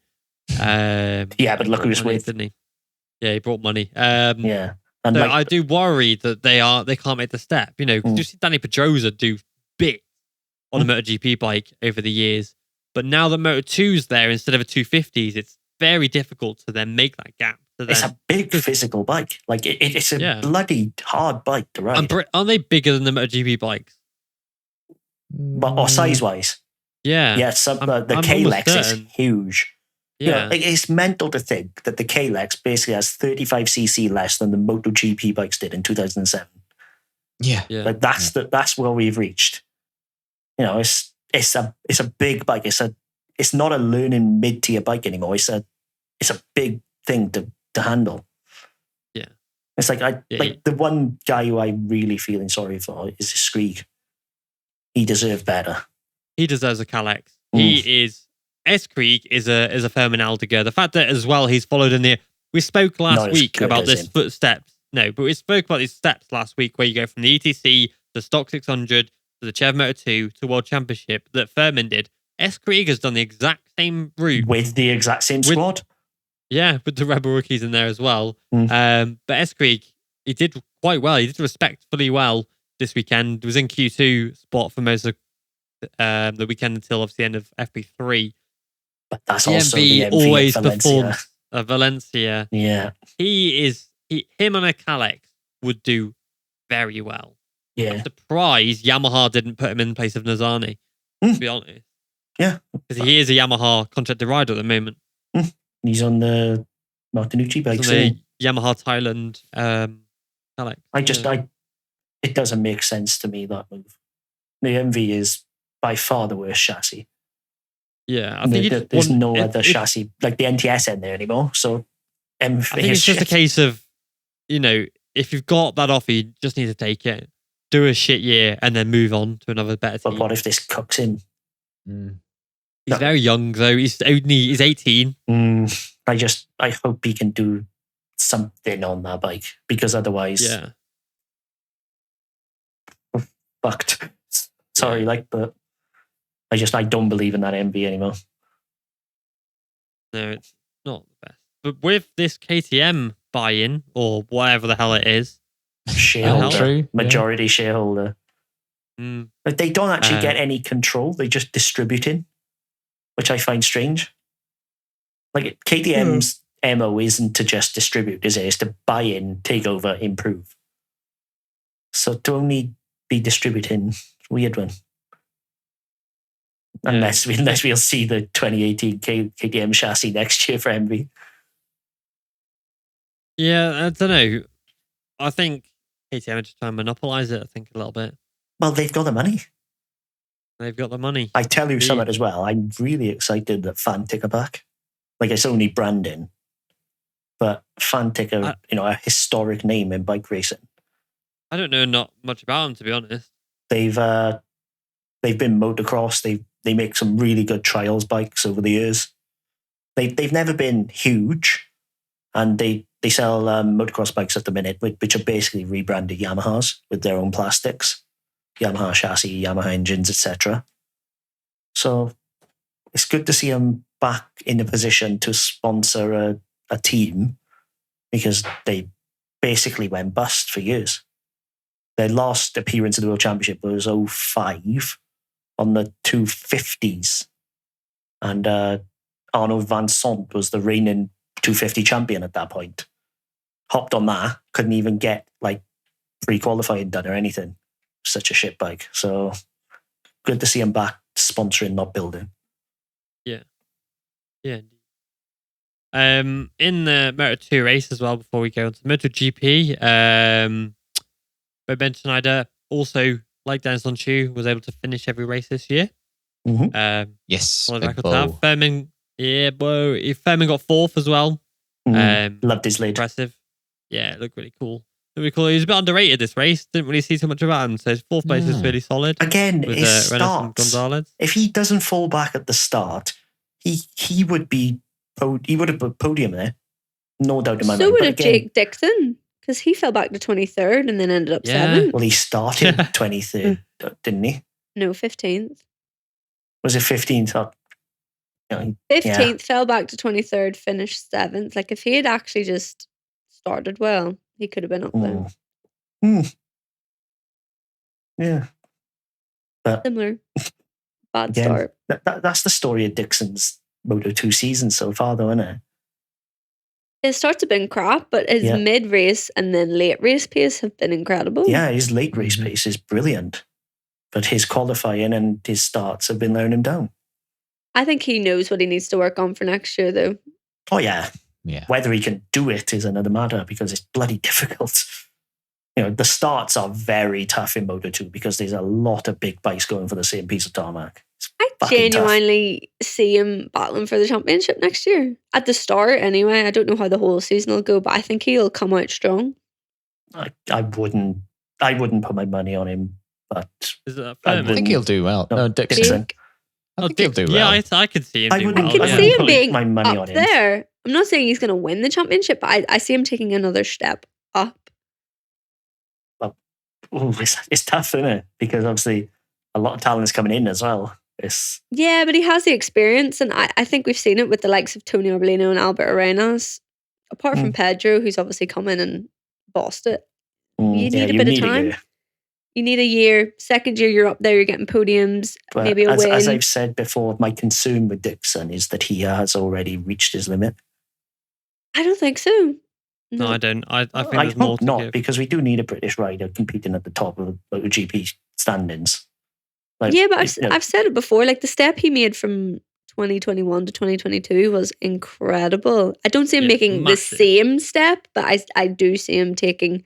But look who's with. Didn't he? Yeah, he brought money. And so I do worry that they can't make the step, because you see Danny Pedrosa do bits on a MotoGP bike over the years. But now that Moto2's there instead of a 250s, it's very difficult to then make that gap. It's a big physical bike. Like it's a bloody hard bike to ride. Aren't they bigger than the MotoGP bikes? Or size-wise? Yeah. Yeah, the K-Lex is huge. Yeah. It's mental to think that the K-Lex basically has 35cc less than the MotoGP bikes did in 2007. Yeah. Like that's where we've reached. It's a big bike. It's not a learning mid-tier bike anymore. It's a big thing to handle. Yeah. It's like the one guy who I'm really feeling sorry for is Skrieg. He deserved better. He deserves a Cal-X. Skrieg is a Fermin Aldiger. The fact that as well he's followed in the... We spoke last week about this footsteps. No, but we spoke about these steps last week where you go from the ETC, the Stock 600, to the Chev Moto2, to World Championship that Fermin did. Skrieg has done the exact same route. With the exact same squad? Yeah, with the Rebel rookies in there as well. But Skrieg, he did quite well. He did respectfully well this weekend. He was in Q2 spot for most of the weekend until obviously the end of FP3. But that's also the MV always performs at Valencia. Yeah. Him on a Cal-X would do very well. Yeah. I'm surprised Yamaha didn't put him in place of Nazani, to be honest. Yeah. Because he is a Yamaha contracted rider at the moment. He's on the Martinucci bike. The Yamaha Thailand Cal-X. It doesn't make sense to me, that move. The MV is by far the worst chassis. Yeah, I think there's no other chassis like the NTS in there anymore. So MV I think it's just a case of, if you've got that offer, you just need to take it, do a shit year, and then move on to another better team. But what if this cooks him? He's very young though. He's 18. I hope he can do something on that bike, because otherwise, we're fucked. Sorry, but I don't believe in that MV anymore. No, it's not the best. But with this KTM buy-in, or whatever the hell it is, majority shareholder, like they don't actually get any control. They just distribute in, which I find strange. Like KTM's MO isn't to just distribute, is it? It's to buy in, take over, improve. So to only be distributing, weird one. Unless we'll see the 2018 KTM chassis next year for MV. Yeah, I don't know. I think KTM are just trying to monopolise it, a little bit. Well, they've got the money. They've got the money. I tell you something as well. I'm really excited that Fantic are back. Like, it's only branding. But Fantic are, a historic name in bike racing. I don't know not much about them, to be honest. They've been motocross. They make some really good trials bikes over the years. They've never been huge, and they They sell motocross bikes at the minute, which are basically rebranded Yamahas with their own plastics, Yamaha chassis, Yamaha engines, etc. So it's good to see them back in a position to sponsor a team, because they basically went bust for years. Their last appearance in the World Championship was 2005 on the 250s. And Arnaud Vincent was the reigning 250 champion at that point. Hopped on that, couldn't even get like pre-qualifying done or anything. Such a shit bike. So good to see him back sponsoring, not building. Yeah. In the Moto2 race as well, before we go on to MotoGP, Ben Schneider also, like Dennis Lonchu, was able to finish every race this year. Mm-hmm. Yes. Furman, Furman got fourth as well. Loved his lead. Impressive. Yeah, it looked really cool. He was a bit underrated this race. Didn't really see too much about him. So his fourth place is really solid. Again, his starts. If he doesn't fall back at the start, he would have put podium there. No doubt in my mind. So would have Jake Dixon, because he fell back to 23rd and then ended up 7th. Well, he started 23rd, didn't he? No, 15th. Was it 15th? 15th, fell back to 23rd, finished 7th. Like, if he had actually just started well, he could have been up there. Yeah. But similar. Bad start. That's the story of Dixon's Moto2 season so far, though, isn't it? His starts have been crap, but his mid-race and then late race pace have been incredible. Yeah, his late race pace is brilliant. But his qualifying and his starts have been letting him down. I think he knows what he needs to work on for next year, though. Oh, yeah. Whether he can do it is another matter, because it's bloody difficult. The starts are very tough in Moto2 because there's a lot of big bikes going for the same piece of tarmac. I genuinely see him battling for the championship next year. At the start, anyway. I don't know how the whole season will go, but I think he'll come out strong. I wouldn't put my money on him, but I think he'll do well. No, Dixon. I think he'll do well. Yeah, I could see him doing well. I can see him being my money up there. I'm not saying he's going to win the championship, but I see him taking another step up. Well, it's tough, isn't it? Because obviously a lot of talent is coming in as well. Yeah, but he has the experience, and I think we've seen it with the likes of Tony Arbolino and Albert Arenas. Apart from Pedro, who's obviously come in and bossed it. You need a bit of time. You need a year. Second year, you're up there, you're getting podiums, but maybe a win. As I've said before, my concern with Dixon is that he has already reached his limit. I don't think so. No, I don't. I think I there's more hope to not, give. because we do need a British rider competing at the top of the MotoGP standings. But I've said it before, like the step he made from 2021 to 2022 was incredible. I don't see him making the same step, but I do see him taking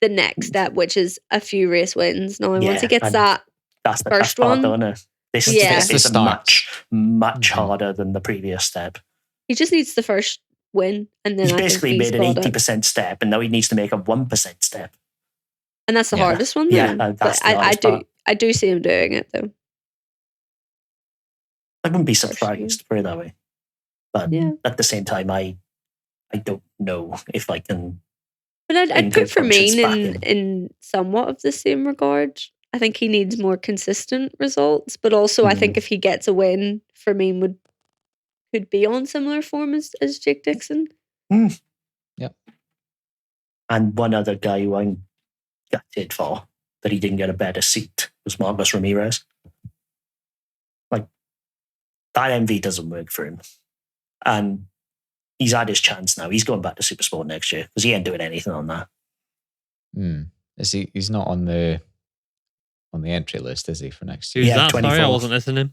the next step, which is a few race wins. Now, once he gets that's the first one, this is much harder than the previous step. He just needs the first win, and then he's basically made an 80% step, and now he needs to make a 1% step. And that's the hardest one. Then. Yeah, that's the hardest part. I do see him doing it, though. I wouldn't be surprised, put it that way. But at the same time, I don't know if I can. But I'd put Firmin in somewhat of the same regard. I think he needs more consistent results, but also I think if he gets a win, Firmin could be on similar form as Jake Dixon. Yep. And one other guy who I'm gutted for that he didn't get a better seat was Marcos Ramirez. Like, that MV doesn't work for him. And he's had his chance now. He's going back to Supersport next year because he ain't doing anything on that. Is he? He's not on the entry list, is he, for next year? Yeah, 24. Sorry, I wasn't listening.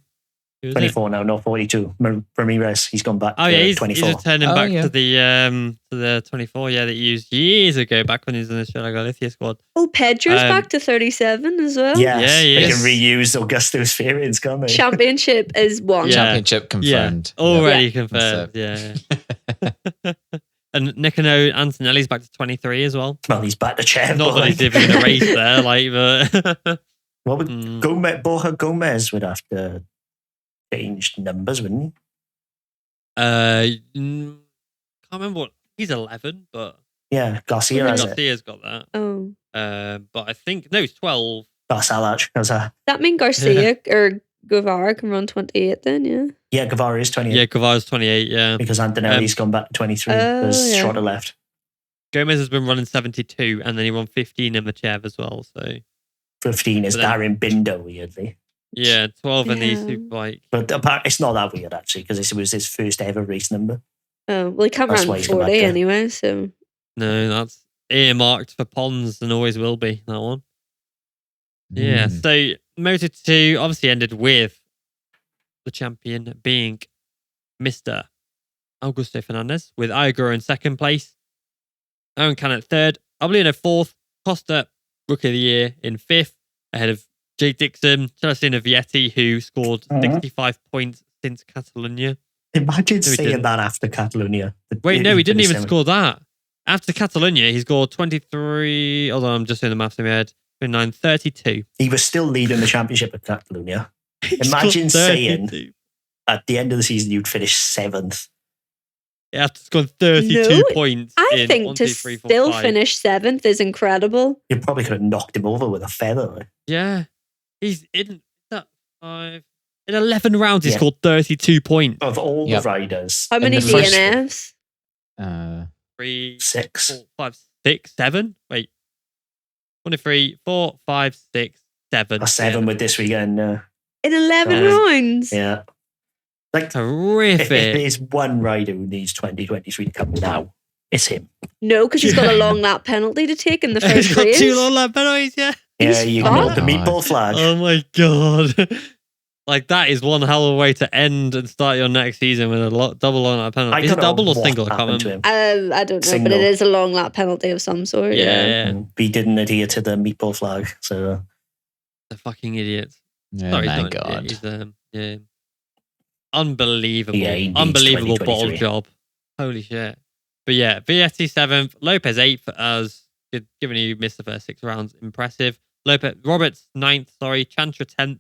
24 now, not 42. Ramirez, he's gone back to 24. He's returning back to the 24, that he used years ago, back when he was in the Galicia squad. Oh, Pedro's back to 37 as well. Yes, they can reuse Augusto's fairings, can't they? Championship is won. Championship confirmed. Already confirmed, And Niccolo Antonelli's back to 23 as well. Well, he's back to chair. Not that he's even in a race there, but... Well, Borja Gomez would have to change numbers, wouldn't he? Can't remember what he's 11, but Garcia's got that. Oh. But I think no, he's 12. That mean Garcia or Guevara can run 28 then, yeah? Yeah, Guevara is 28. Yeah, Guevara's 28, yeah. Because Antonelli's gone back to 23 because Schroeder left. Gomez has been running 72 and then he won 15 in Machev as well. So 15 is Darren Binder, weirdly. Yeah, 12 in the Superbike. But it's not that weird, actually, because it was his first ever race number. Oh, well, he can't run 40 anyway, so. No, that's earmarked for Pons and always will be, that one. Yeah, so Moto2 obviously ended with the champion being Mr. Augusto Fernandez, with Iagura in second place, Owen Canet third, Oblino fourth, Costa Rookie of the Year in fifth, ahead of Jake Dixon, Celestino Vietti, who scored 65 points since Catalonia. Imagine saying that after Catalonia. Wait, no, he didn't even score that. After Catalonia, he scored 23. Hold on, I'm just doing the maths in my head. 32. He was still leading the championship at Catalonia. Imagine saying at the end of the season you'd finish 7th. Yeah, to score 32 points. I think to still finish 7th is incredible. You probably could have knocked him over with a feather. Yeah. He's in that 5. In 11 rounds, he scored 32 points. Of all the riders. How many DNFs? 3, 6, 4, 5, 6, 7. Wait. 1, 3, 4, 5, 6, 7. 7 with this weekend. In 11 rounds? Yeah. Like, terrific. If there's one rider who needs 2023 to come now, it's him. No, because he's got a long lap penalty to take in the first he's race. Got 2 long lap penalties, yeah. Yeah, you got the meatball flag. Oh my God. Like, that is one hell of a way to end and start your next season with a double long lap penalty. Is it double or single? I can't remember. I don't know, but it is a long lap penalty of some sort. Yeah. He didn't adhere to the meatball flag, so. The fucking idiot. Yeah, sorry, my God. He's, unbelievable. Yeah, unbelievable bottle job. Holy shit. But yeah, Vietti 7th, Lopez 8th, as given he missed the first 6 rounds. Impressive. Roberts 9th, Chantra 10th.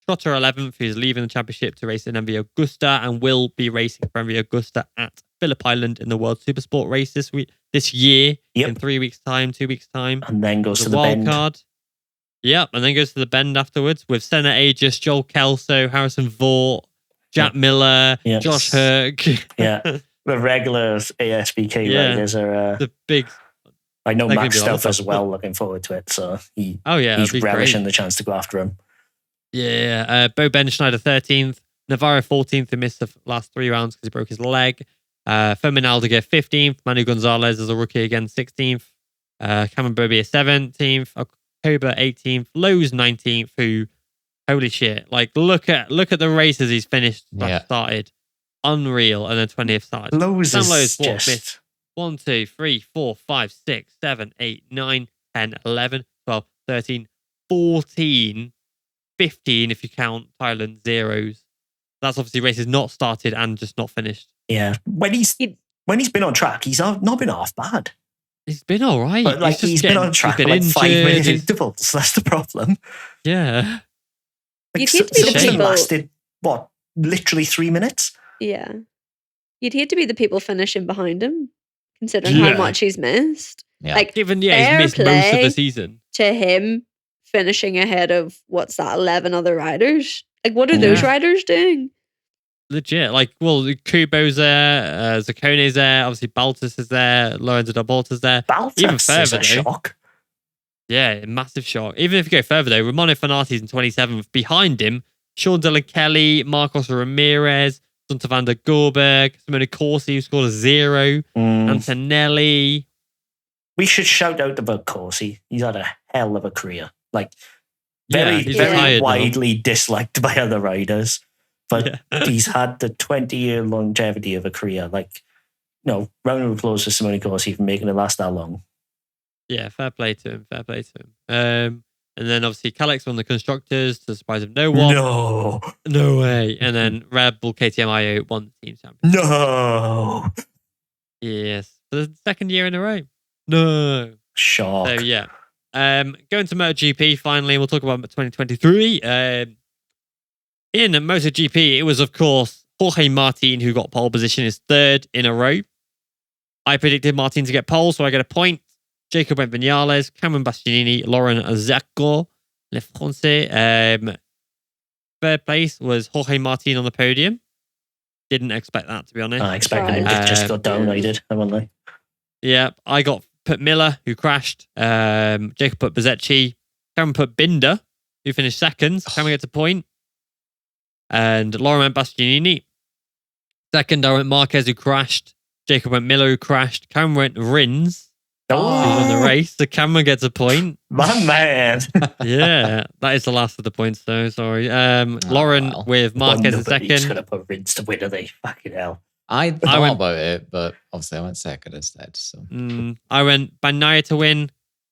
Trotter 11th, who's leaving the championship to race in MV Augusta and will be racing for MV Augusta at Phillip Island in the World Supersport race this year in 3 weeks' time, 2 weeks' time. And then goes to the wild bend. Card. Yep, and then goes to the bend afterwards with Senna Aegis, Joel Kelso, Harrison Vaught, Jack Miller, Josh Herc. Yeah, the regular ASBK riders are the big. I know Max Stuff as well. Looking forward to it, so he's relishing the chance to go after him. Yeah, Bo Ben Schneider 13th, Navarro 14th, who missed the last 3 rounds because he broke his leg. Fermin Aldeguer 15th, Manu Gonzalez as a rookie again 16th. Cameron Bobier 17th, October 18th, Lowe's 19th. Who, holy shit! Like look at the races he's finished started, unreal, and then 20th started. Lowe's Sam is Lowe's just missed 1, 2, 3, 4, 5, 6, 7, 8, 9, 10, 11, 12, 13, 14. 15 if you count Thailand zeros. That's obviously races not started and just not finished. Yeah, when he's been on track, he's not been half bad. He's been all right. But he's been on track for 5 minute intervals. That's the problem. Yeah. You'd hate to be the people lasted literally 3 minutes. Yeah, you'd hate to be the people finishing behind him, considering how much he's missed. Yeah. Like given he's missed most of the season. To him, finishing ahead of 11 other riders. Like, what are those riders doing? Legit. Kubo's there, Zaccone's there, obviously Baltus is there, Lorenzo Del Porta's there. Baltus even further, is a shock. Yeah, massive shock. Even if you go further though, Romano Fanati's in 27th. Behind him, Sean Dillon Kelly, Marcos Ramirez, Gunther van der Gorberg, Simone Corsi, who scored a 0, Antonelli. We should shout out about Corsi. He's had a hell of a career. Very widely disliked by other riders, but he's had the 20-year longevity of a career. Round of applause for Simone Corsi for making it last that long. Yeah, fair play to him. And then obviously Calix won the constructors to the surprise of no one. No way. And then Red Bull KTM won the team championship. No. Yes, for the 2nd year in a row. No. Shock. So yeah. Going to MotoGP finally, we'll talk about 2023. In MotoGP, it was of course Jorge Martin who got pole position, his 3rd in a row. I predicted Martin to get pole, so I get a point. Jacob went Vinales, Cameron Bastianini, Lauren Zacco, Le Français. Third place was Jorge Martin on the podium. Didn't expect that, to be honest. I expected him to just go down. I did. I won't lie. Yeah, I put Miller, who crashed. Jacob put Bezzecchi. Cameron put Binder, who finished second. Cameron gets a point. And Lauren went Bastianini. Second, I went Marquez, who crashed. Jacob went Miller, who crashed. Cameron went Rins, who won the race. So Cameron gets a point. My man. Yeah, that is the last of the points, though. Sorry. Lauren with Marquez in second. Nobody's going to put Rins to win, are they? Fucking hell. I thought about it, but obviously I went second instead. So I went Bagnaia to win.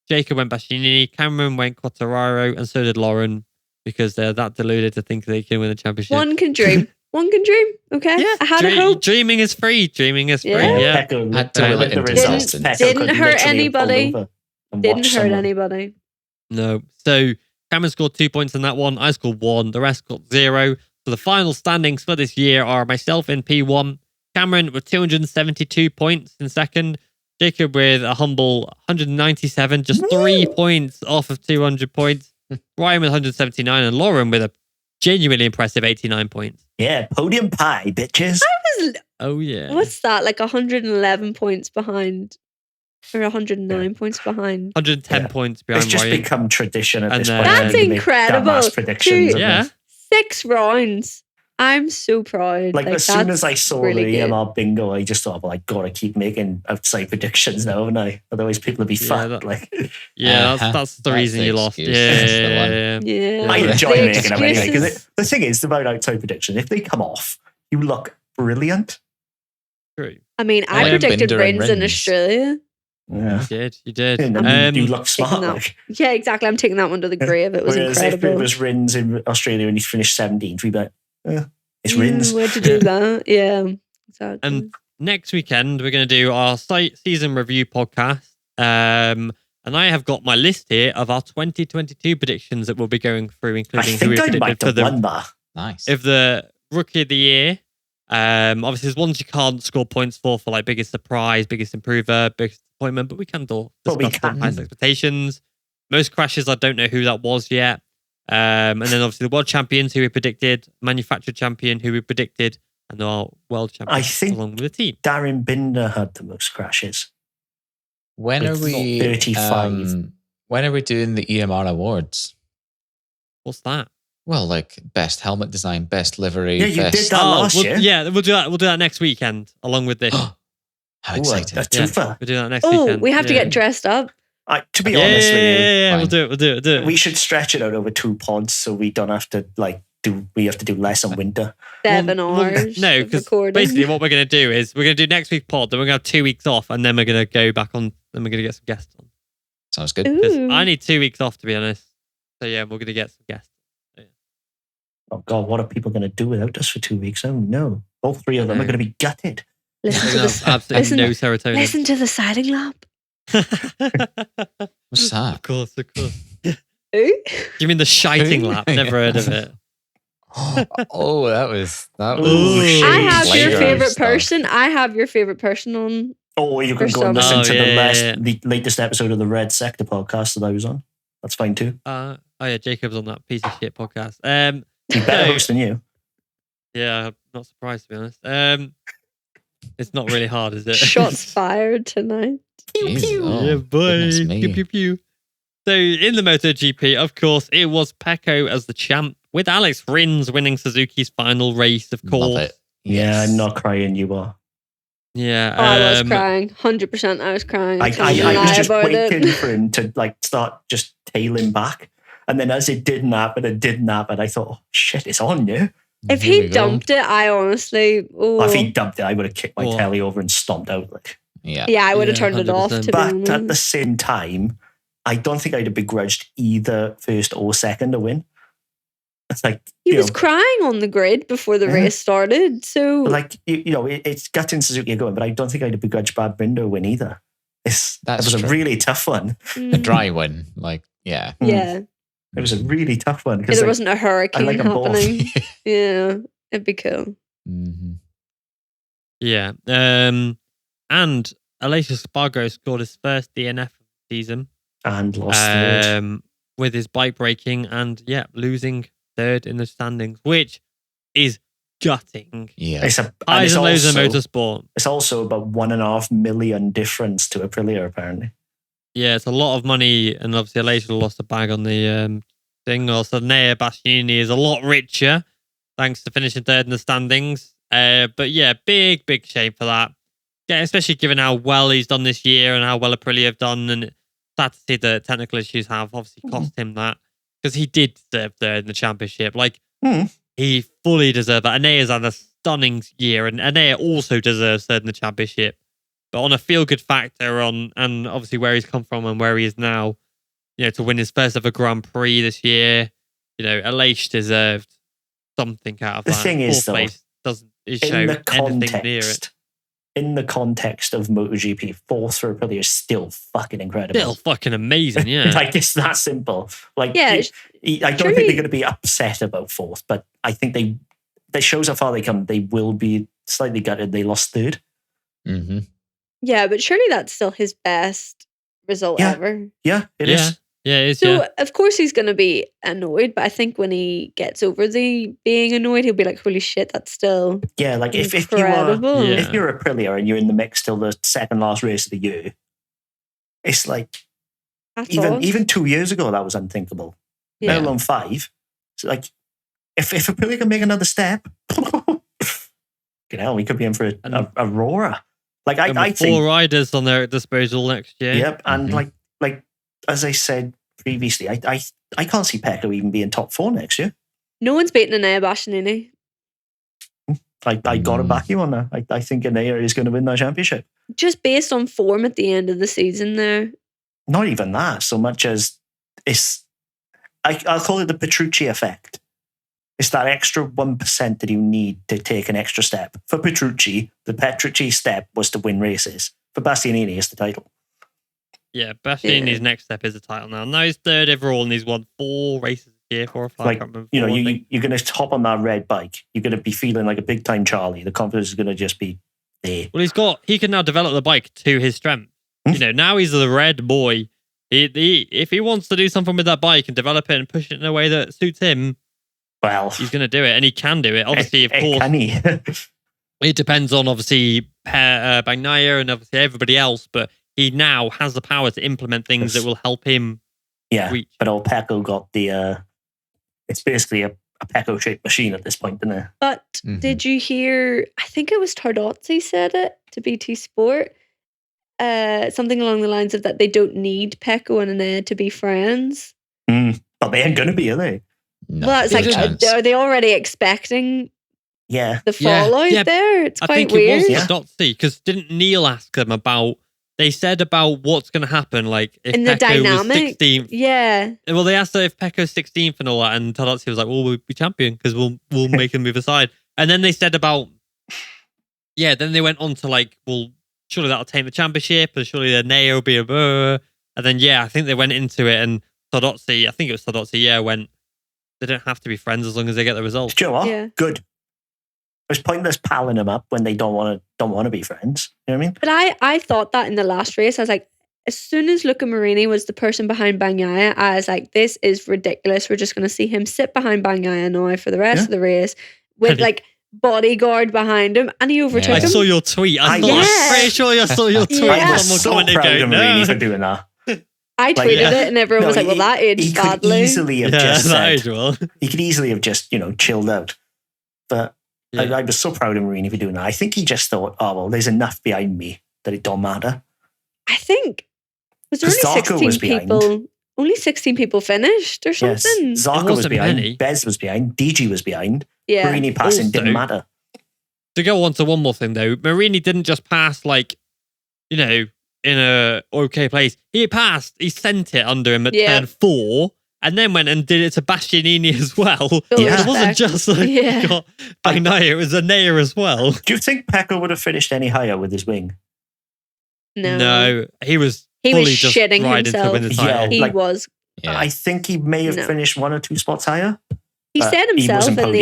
Jacob went Bastianini. Cameron went Quartararo, and so did Lauren, because they're that deluded to think they can win the championship. One can dream. One can dream. Okay. Yeah, I had a hope. Dreaming is free. Dreaming is free. Yeah. Yeah. Had to limit him to results. Didn't hurt anybody. Didn't hurt anybody. No. So Cameron scored 2 points in that one. I scored 1. The rest got 0. So the final standings for this year are myself in P1. Cameron with 272 points in second. Jacob with a humble 197, just 3 points off of 200 points. Ryan with 179, and Lauren with a genuinely impressive 89 points. Yeah, podium pie, bitches. Oh, yeah. What's that? Like 111 points behind, or 109 points behind. 110 points behind It's just Ryan. become tradition at this point. That's incredible. Predictions. Yeah. 6 rounds. I'm so proud. Like as soon as I saw really the good. EMR bingo, I just thought, well, I gotta keep making outside predictions now, haven't I? Otherwise, people will be fucked. That's the reason you lost. Yeah. I enjoy The making them anyway. Because excuses. the thing is about outside predictions, if they come off, you look brilliant. True. I mean, I predicted Rins in Australia. Yeah, You did. And you look smart. Like. Yeah, exactly. I'm taking that one to the grave. It was incredible. If it was Rins in Australia and he finished 17th, we'd be like, it's Rins. Where'd you do that? Yeah, exactly. And next weekend, we're going to do our season review podcast. And I have got my list here of our 2022 predictions that we'll be going through, including who we predicted for the nice. If the rookie of the year. Obviously, there's ones you can't score points for like biggest surprise, biggest improver, biggest disappointment, but we can discuss highest expectations. Most crashes, I don't know who that was yet. And then obviously the world champions who we predicted, manufactured champion who we predicted, and our world champion I think along with the team. Darren Binder had the most crashes. When are we 35? When are we doing the EMR awards? What's that? Well, like best helmet design, best livery. Yeah, you best... did that last year. Yeah, we'll do that. We'll do that next weekend along with this. How exciting! We'll do that next weekend. We have to get dressed up. To be honest with you, yeah, we'll do it. We should stretch it out over 2 pods so we don't have to we have to do less in winter. 7 hours. No, because basically what we're going to do is we're going to do next week's pod, then we're going to have 2 weeks off, and then we're going to go back on, then we're going to get some guests on. Sounds good. I need 2 weeks off, to be honest. So yeah, we're going to get some guests. Oh God, what are people going to do without us for 2 weeks? Oh no. All 3 of them are going to be gutted. Listen to the absolutely no serotonin. Listen to the siding lamp. What's that? Of course. Who? You mean the shiting lap? Never heard of it. Oh, that was. I have your favorite person. I have your favorite person on. Oh, you can go and listen to the latest episode of the Red Sector podcast that I was on. That's fine too. Oh yeah, Jacob's on that piece of shit podcast. He's better host than you. Yeah, I'm not surprised to be honest. It's not really hard, is it? Shots fired tonight. Pew, pew. Oh, yeah, boy. Pew, pew, pew. So in the MotoGP, of course, it was Pecco as the champ, with Alex Rins winning Suzuki's final race, of course. Love it. Yeah, I'm not crying, you are. Yeah. I was crying. 100% I was crying. I was just waiting for him to start just tailing back. And then as it didn't happen, I thought, oh shit, it's on you. If he dumped it, I honestly... Oh. If he dumped it, I would have kicked my telly over and stomped out. Yeah, I would have turned 100%. It off, to but be honest. At the same time, I don't think I'd have begrudged either first or second to win. It's like he was crying on the grid before the race started. So, it's gutting Suzuki going, but I don't think I'd have begrudged Brad Binder win either. It was a really tough one. A dry one, yeah. It was a really tough one because there wasn't a hurricane happening. Yeah, it'd be cool. Mm-hmm. Yeah, and Aleix Espargaro scored his first DNF of the season. And lost third. With his bike breaking and, losing third in the standings, which is gutting. Yeah. Highs and lows in motorsport. It's also about $1.5 million difference to Aprilia, apparently. Yeah, it's a lot of money, and obviously Aleix lost a bag on the thing. Also, Nea Bastianini is a lot richer, thanks to finishing third in the standings. But yeah, big shame for that. Yeah, especially given how well he's done this year and how well Aprilia have done, and sad to see the technical issues have obviously cost him that, because he did deserve third in the championship. He fully deserved that. Anea's had a stunning year, and Anea also deserves third in the championship. But on a feel-good factor, and obviously where he's come from and where he is now, to win his first ever Grand Prix this year, Aleix deserved something out of that. The thing is, though, doesn't show anything near it. In the context of MotoGP, fourth for Aprilia is still fucking incredible. Still fucking amazing, yeah. It's that simple. I don't think they're going to be upset about fourth, but I think that shows how far they come. They will be slightly gutted. They lost third. Mm-hmm. Yeah, but surely that's still his best result ever. Yeah, it is. Yeah, it is. So, of course, he's going to be annoyed, but I think when he gets over the being annoyed, he'll be like, holy shit, that's still incredible. If you're Aprilia and you're in the mix till the second last race of the year, it's like, even 2 years ago, that was unthinkable. Let alone 5. It's like, if Aprilia can make another step, we could be in for a roarer. I think 4 riders on their disposal next year. Yep, and like as I said previously, I can't see Pecco even being top 4 next year. No one's beating Enea Bastianini. I got to back you on that. I think Enea is going to win that championship. Just based on form at the end of the season there. Not even that, so much as I'll call it the Petrucci effect. It's that extra 1% that you need to take an extra step. For Petrucci, the Petrucci step was to win races. For Bastianini, it's the title. Yeah, Bastianini's next step is the title now. Now he's third overall, and he's won 4 races this year, 4 or 5. I can't remember. You're going to hop on that red bike. You're going to be feeling like a big time Charlie. The confidence is going to just be there. Well, he can now develop the bike to his strength. Now he's the red boy. If he wants to do something with that bike and develop it and push it in a way that suits him, well, he's going to do it, and he can do it. Obviously, of course, can he? It depends on obviously Bagnaia and obviously everybody else, but he now has the power to implement things that will help him. Yeah, reach. But old Pecco got the. It's basically a Pecco-shaped machine at this point, isn't it? But did you hear? I think it was Tardozzi said it to BT Sport. Something along the lines of that they don't need Pecco and Enea to be friends. But they ain't going to be, are they? No, well, it's like, are they already expecting the fallout there? It's quite weird. I think it was Tardozzi, because didn't Neil ask them about, they said about what's going to happen, like if in Pecco the dynamic, was 16th. Yeah. Well, they asked her if Pecco's 16th and all that, and Tardozzi was like, well, we'll be champion because we'll make him move aside. And then they said about, then they went on to like, well, surely that'll take the championship, and surely the Neo will be a and then I think they went into it, and Tardozzi, I think it was Tardozzi, went, they don't have to be friends as long as they get the results. Do you know what? Yeah. Good. It's pointless palling them up when they don't want to be friends. You know what I mean? But I thought that in the last race, I was like, as soon as Luca Marini was the person behind Bagnaia, I was like, this is ridiculous. We're just going to see him sit behind Bagnaia now for the rest of the race with like bodyguard behind him, and he overtook him. I saw your tweet. I'm pretty sure I saw your tweet. I was so proud of Marini for doing that. I tweeted it, and everyone was like, well, that aged badly. He could easily have just, chilled out. But I was so proud of Marini for doing that. I think he just thought, oh, well, there's enough behind me that it don't matter. I think, was there only 16 people? Only 16 people finished or something? Yes. Zarco was behind. Bez was behind. DG was behind. Yeah. Marini passing didn't matter. To go on to one more thing, though, Marini didn't just pass, in a okay place. He passed. He sent it under him at turn 4, and then went and did it to Bastianini as well. It wasn't just got Bagnaia, it was Enea as well. Do you think Pecco would have finished any higher with his wing? No, he was fully just shitting riding himself. to win the title. He was. Yeah. I think he may have finished 1 or 2 spots higher. He said himself in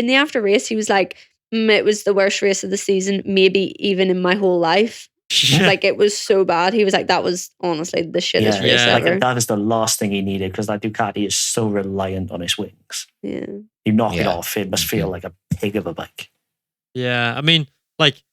the after race, he was like, it was the worst race of the season, maybe even in my whole life. Like, it was so bad. He was like, that was honestly the shittest race ever. Like, that is the last thing he needed, because that Ducati is so reliant on his wings. Yeah. You knock it off, it must feel like a pig of a bike. Yeah, I mean, like,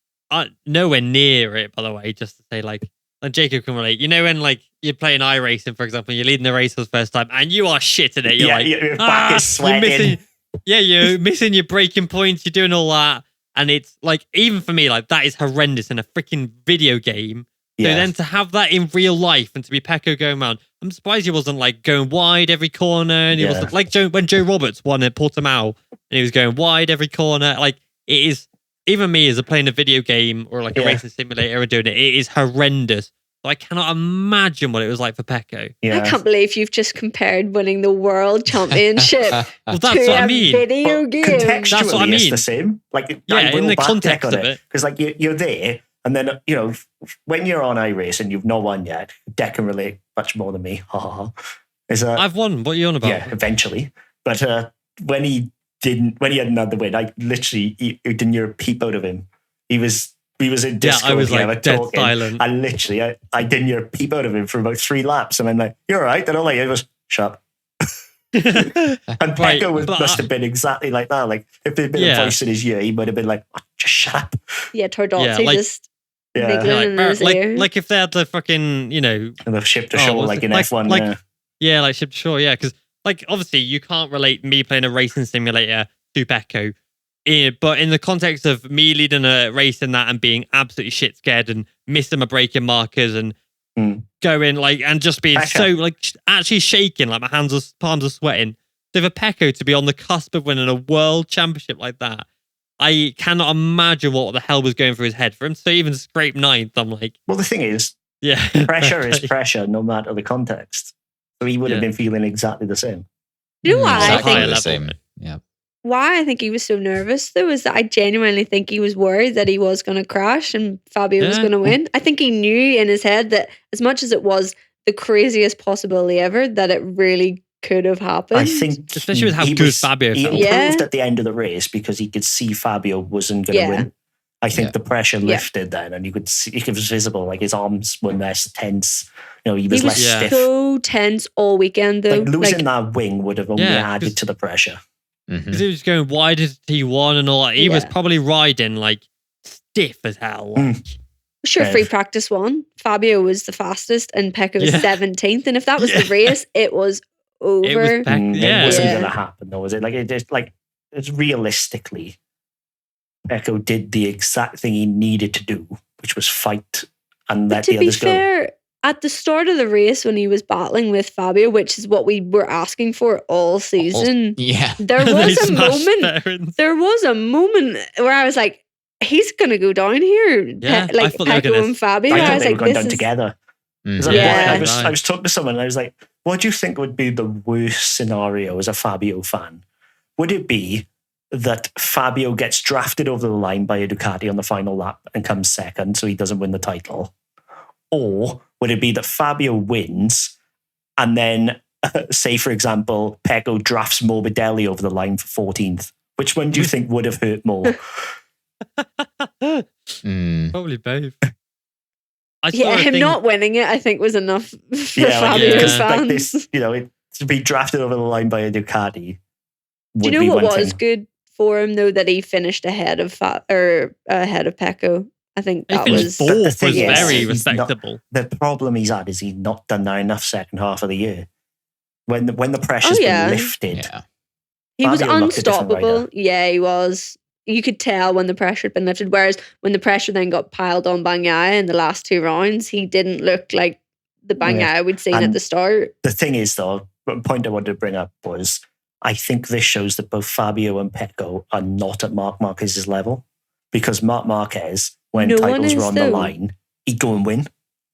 nowhere near it, by the way, just to say, like Jacob can relate. You know, when, like, you're playing iRacing, for example, you're leading the race for the first time, and you are shit at it. You're like, your back is sweating. You're missing your braking points, you're doing all that. And it's like, even for me, like, that is horrendous in a freaking video game. So then to have that in real life and to be Pecco going around, I'm surprised he wasn't like going wide every corner. And he wasn't like when Joe Roberts won at Portimao and he was going wide every corner. Like, it is, even me as playing a video game or like a racing simulator or doing it, it is horrendous. So I cannot imagine what it was like for Pecco. I can't believe you've just compared winning the world championship well, that's to what I mean. Video game. Contextually, that's what I mean. It's the same. Like, in the context of it. Because, like, you're there, and then, you know, when you're on iRace and you've not won yet, Deck can relate much more than me. I've won. What are you on about? Yeah, eventually. But when he had another win, I literally you didn't hear a peep out of him. We was in Discord. I was like dead silent. And literally, I didn't hear a peep out of him for about 3 laps. And I'm like, "You're all right." And all I heard was, "Shut up." And Pecco must have been exactly like that. Like, if there'd been a voice in his ear, he might have been like, "Oh, just shut up." Yeah, Tordozzi just niggling in his ear. Like if they had the fucking, you know, and the ship to shore, like in F1. Like ship to shore, because like obviously you can't relate me playing a racing simulator to Pecco. But in the context of me leading a race in that and being absolutely shit scared and missing my braking markers and going like and just being so like actually shaking, like my palms are sweating. So for Pecco to be on the cusp of winning a world championship like that, I cannot imagine what the hell was going through his head. For him to even scrape 9th, I'm like, well, the thing is, pressure is pressure, no matter the context. So he would have been feeling exactly the same. You know why exactly I think the same. Yeah. Why I think he was so nervous, though, is that I genuinely think he was worried that he was going to crash and Fabio was going to win. I think he knew in his head that as much as it was the craziest possibility ever, that it really could have happened. I think, especially with how good Fabio felt. He improved at the end of the race because he could see Fabio wasn't going to win. I think the pressure lifted then, and you could see it was visible. Like, his arms were less tense. You know, he was less stiff. So tense all weekend, though. Like, losing that wing would have only added to the pressure. Because he was going wide as T1 and all that. He was probably riding like stiff as hell. Sure, free practice 1. Fabio was the fastest and Pecco was 17th. And if that was the race, it was over. It was it wasn't going to happen, though, was it? It's realistically, Pecco did the exact thing he needed to do, which was fight and let the others go. To be fair, at the start of the race, when he was battling with Fabio, which is what we were asking for all season, there was a moment. There was a moment where I was like, "He's going to go down here." Like Pecco and Fabio. I was they like, were going down together. I was talking to someone, and I was like, "What do you think would be the worst scenario as a Fabio fan? Would it be that Fabio gets drafted over the line by a Ducati on the final lap and comes second, so he doesn't win the title? Or would it be that Fabio wins and then, say, for example, Pecco drafts Morbidelli over the line for 14th? Which one do you think would have hurt more?" Probably both. Him not winning it, I think, was enough for Fabio fans. Like this, you know, to be drafted over the line by a Ducati. Do you know what was good for him, though, that he finished ahead of Pecco? I think that was very respectable. The problem he's had is he's not done that enough second half of the year. When the pressure's been lifted, he was unstoppable. Yeah, he was. You could tell when the pressure had been lifted. Whereas when the pressure then got piled on Bagnaia in the last 2 rounds, he didn't look like the Bagnaia we'd seen at the start. The thing is, though, the point I wanted to bring up was, I think this shows that both Fabio and Pecco are not at Marc Marquez's level, because Marc Marquez, when titles were on the line, he'd go and win.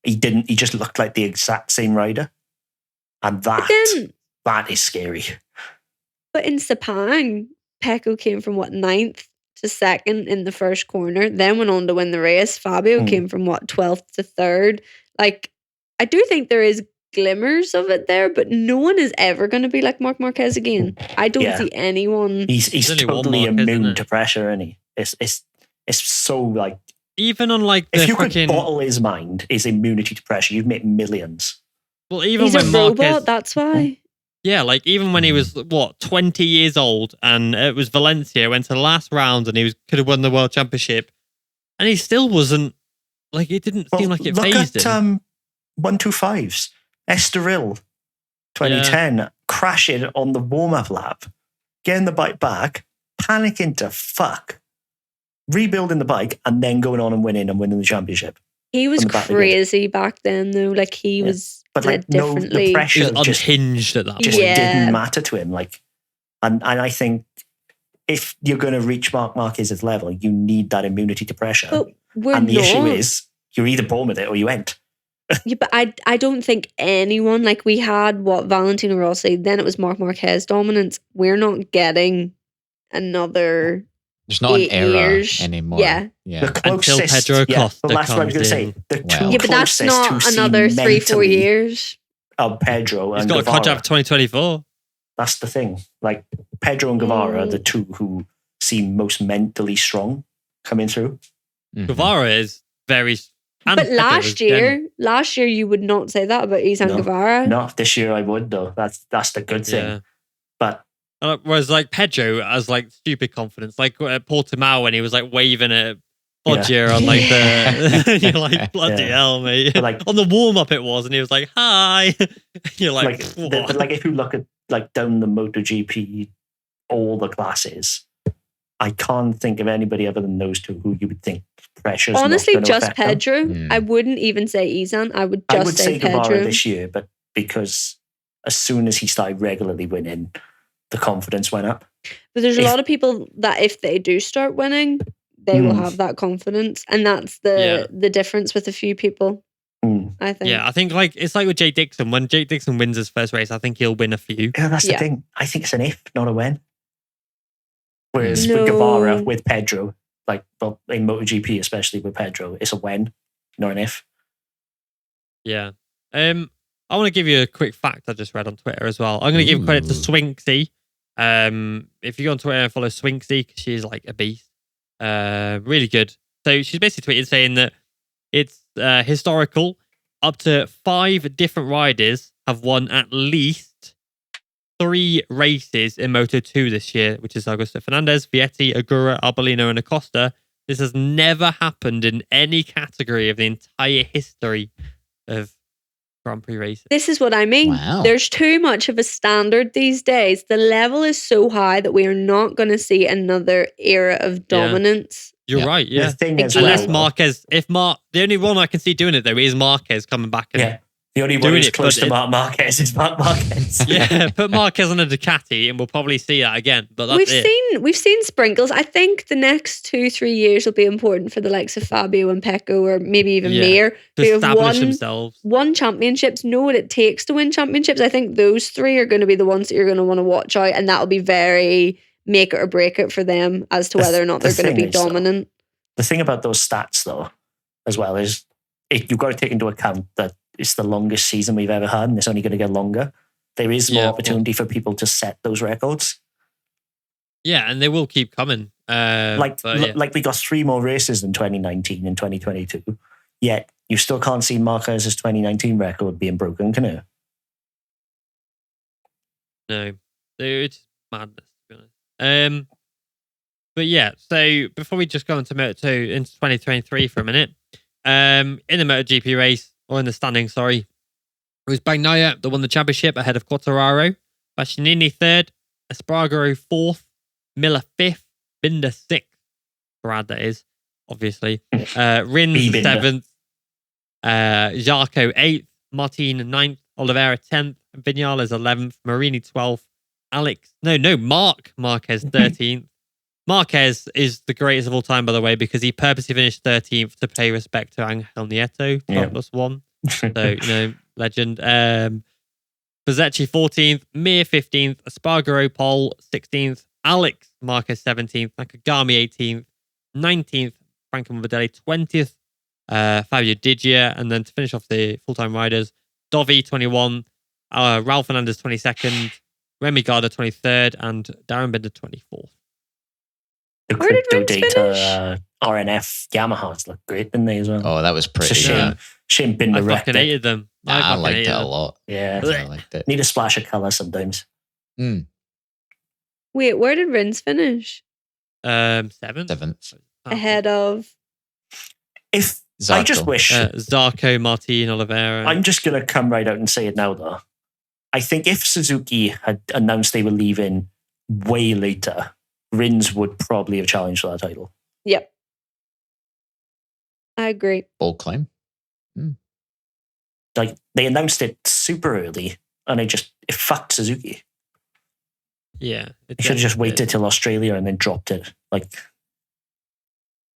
He didn't. He just looked like the exact same rider. And that is scary. But in Sepang, Pecco came from 9th to 2nd in the first corner, then went on to win the race. Fabio came from 12th to 3rd. Like, I do think there is glimmers of it there, but no one is ever going to be like Marc Marquez again. I don't see anyone. He's totally immune to pressure, isn't he? It's so like even on like the if you fucking, could bottle his mind, his immunity to pressure, you'd make millions. Well, even He's when a Marquez, robot, that's why. Yeah, like even when he was 20 years old, and it was Valencia, went to the last round, and could have won the world championship, and he still wasn't like it didn't seem like it phased him. 125's Estoril 2010 crashing on the warm-up lap, getting the bike back, panicking to fuck, rebuilding the bike, and then going on and winning the championship. He was crazy back then, though. Like he was, but like the pressure he was unhinged at that point. Just didn't matter to him. Like, and I think if you're going to reach Marc Marquez's level, you need that immunity to pressure. And the issue is, you're either born with it or you ain't. Yeah, but I don't think anyone, like we had Valentino Rossi, then it was Marc Marquez dominance. We're not getting another. There's not an era anymore. Yeah. The closest, until Pedro Costa but that's what I was going to say. The two but that's not another 3-4 years. Of Pedro and He's got Guevara. a contract for 2024. That's the thing. Like Pedro and Guevara are the two who seem most mentally strong coming through. Mm-hmm. Guevara is very. But last year you would not say that about Izan Guevara. No, this year I would though. That's the good thing. Yeah. But whereas like Pedro has like stupid confidence, like Portimao when he was like waving at Foggia on like the, you're like bloody hell, mate. But like on the warm up it was, and he was like hi. You're like, but like if you look at like down the MotoGP, all the classes, I can't think of anybody other than those two who you would think pressure's honestly not just Pedro. Them. I wouldn't even say Izan. I would say Pedro. Guevara this year, but because as soon as he started regularly winning, the confidence went up. But there's a lot of people that if they do start winning, they will have that confidence, and that's the difference with a few people. I think. Yeah, I think like it's like with Jake Dixon. When Jake Dixon wins his first race, I think he'll win a few. Yeah, that's the thing. I think it's an if, not a when. Whereas with Guevara, with Pedro, like in MotoGP, especially with Pedro, it's a when, not an if. Yeah. I want to give you a quick fact I just read on Twitter as well. I'm going to give credit to Swinksy. If you go on Twitter and follow Swinksy, because she's like a beast. Really good. So she's basically tweeted saying that it's historical. Up to 5 different riders have won at least 3 races in Moto2 this year, which is Augusto Fernandez, Vietti, Agura, Arbolino, and Acosta. This has never happened in any category of the entire history of Grand Prix racing. This is what I mean. Wow. There's too much of a standard these days. The level is so high that we are not going to see another era of dominance. You're right, yeah. The thing is, unless Marquez, the only one I can see doing it though is Marquez coming back and the only one who's close to Marc Marquez is Marc Marquez. Yeah, put Marquez on a Ducati and we'll probably see that again. But that's we've seen sprinkles. I think the next 2-3 years will be important for the likes of Fabio and Pecco, or maybe even Mir, to establish themselves. Won championships, know what it takes to win championships. I think those 3 are going to be the ones that you're going to want to watch out, and that'll be very make it or break it for them as to whether or not they're going to be dominant. The thing about those stats, though, as well, is you've got to take into account that it's the longest season we've ever had, and it's only going to get longer. There is more opportunity for people to set those records. Yeah, and they will keep coming. Like we got 3 more races in 2019 and 2022, yet you still can't see Marquez's 2019 record being broken, can you? No, it's madness, to be honest. But yeah, so before we just go into Moto2 into 2023 for a minute, in the MotoGP race, or in the standing, sorry, it was Bagnaia that won the championship ahead of Quartararo, Bastianini 3rd, Espargaro 4th, Miller 5th, Binder 6th, Brad that is, obviously, Rins 7th, Zarco 8th, Martin 9th, Oliveira 10th, Vinales 11th, Marini 12th, Marc Marquez 13th. Marquez is the greatest of all time, by the way, because he purposely finished 13th to pay respect to Angel Nieto, 12+1. So, legend. Pizzacci 14th, Mir 15th, Espargaro pole 16th, Alex Marquez 17th, Nakagami 18th, 19th, Franco Morbidelli 20th, Fabio Digia, and then to finish off the full-time riders, Dovi 21, Raul Fernandez 22nd, Remy Gardner 23rd, and Darren Binder 24th. The Crypto Data RNF Yamahas look great, didn't they, as well? Oh, that was pretty. It's a shame Binder I fucking hated them. I liked it a lot. Yeah. I liked it. Need a splash of colour sometimes. Wait, where did Rins finish? 7th. Ahead of... If Zarco. I just wish... Zarco, Martin, Oliveira. I'm just going to come right out and say it now, though. I think if Suzuki had announced they were leaving way later, Rins would probably have challenged for that title. Yep. I agree. Bold claim. Like, they announced it super early, and it fucked Suzuki. Yeah. They should have just waited till Australia and then dropped it. Like,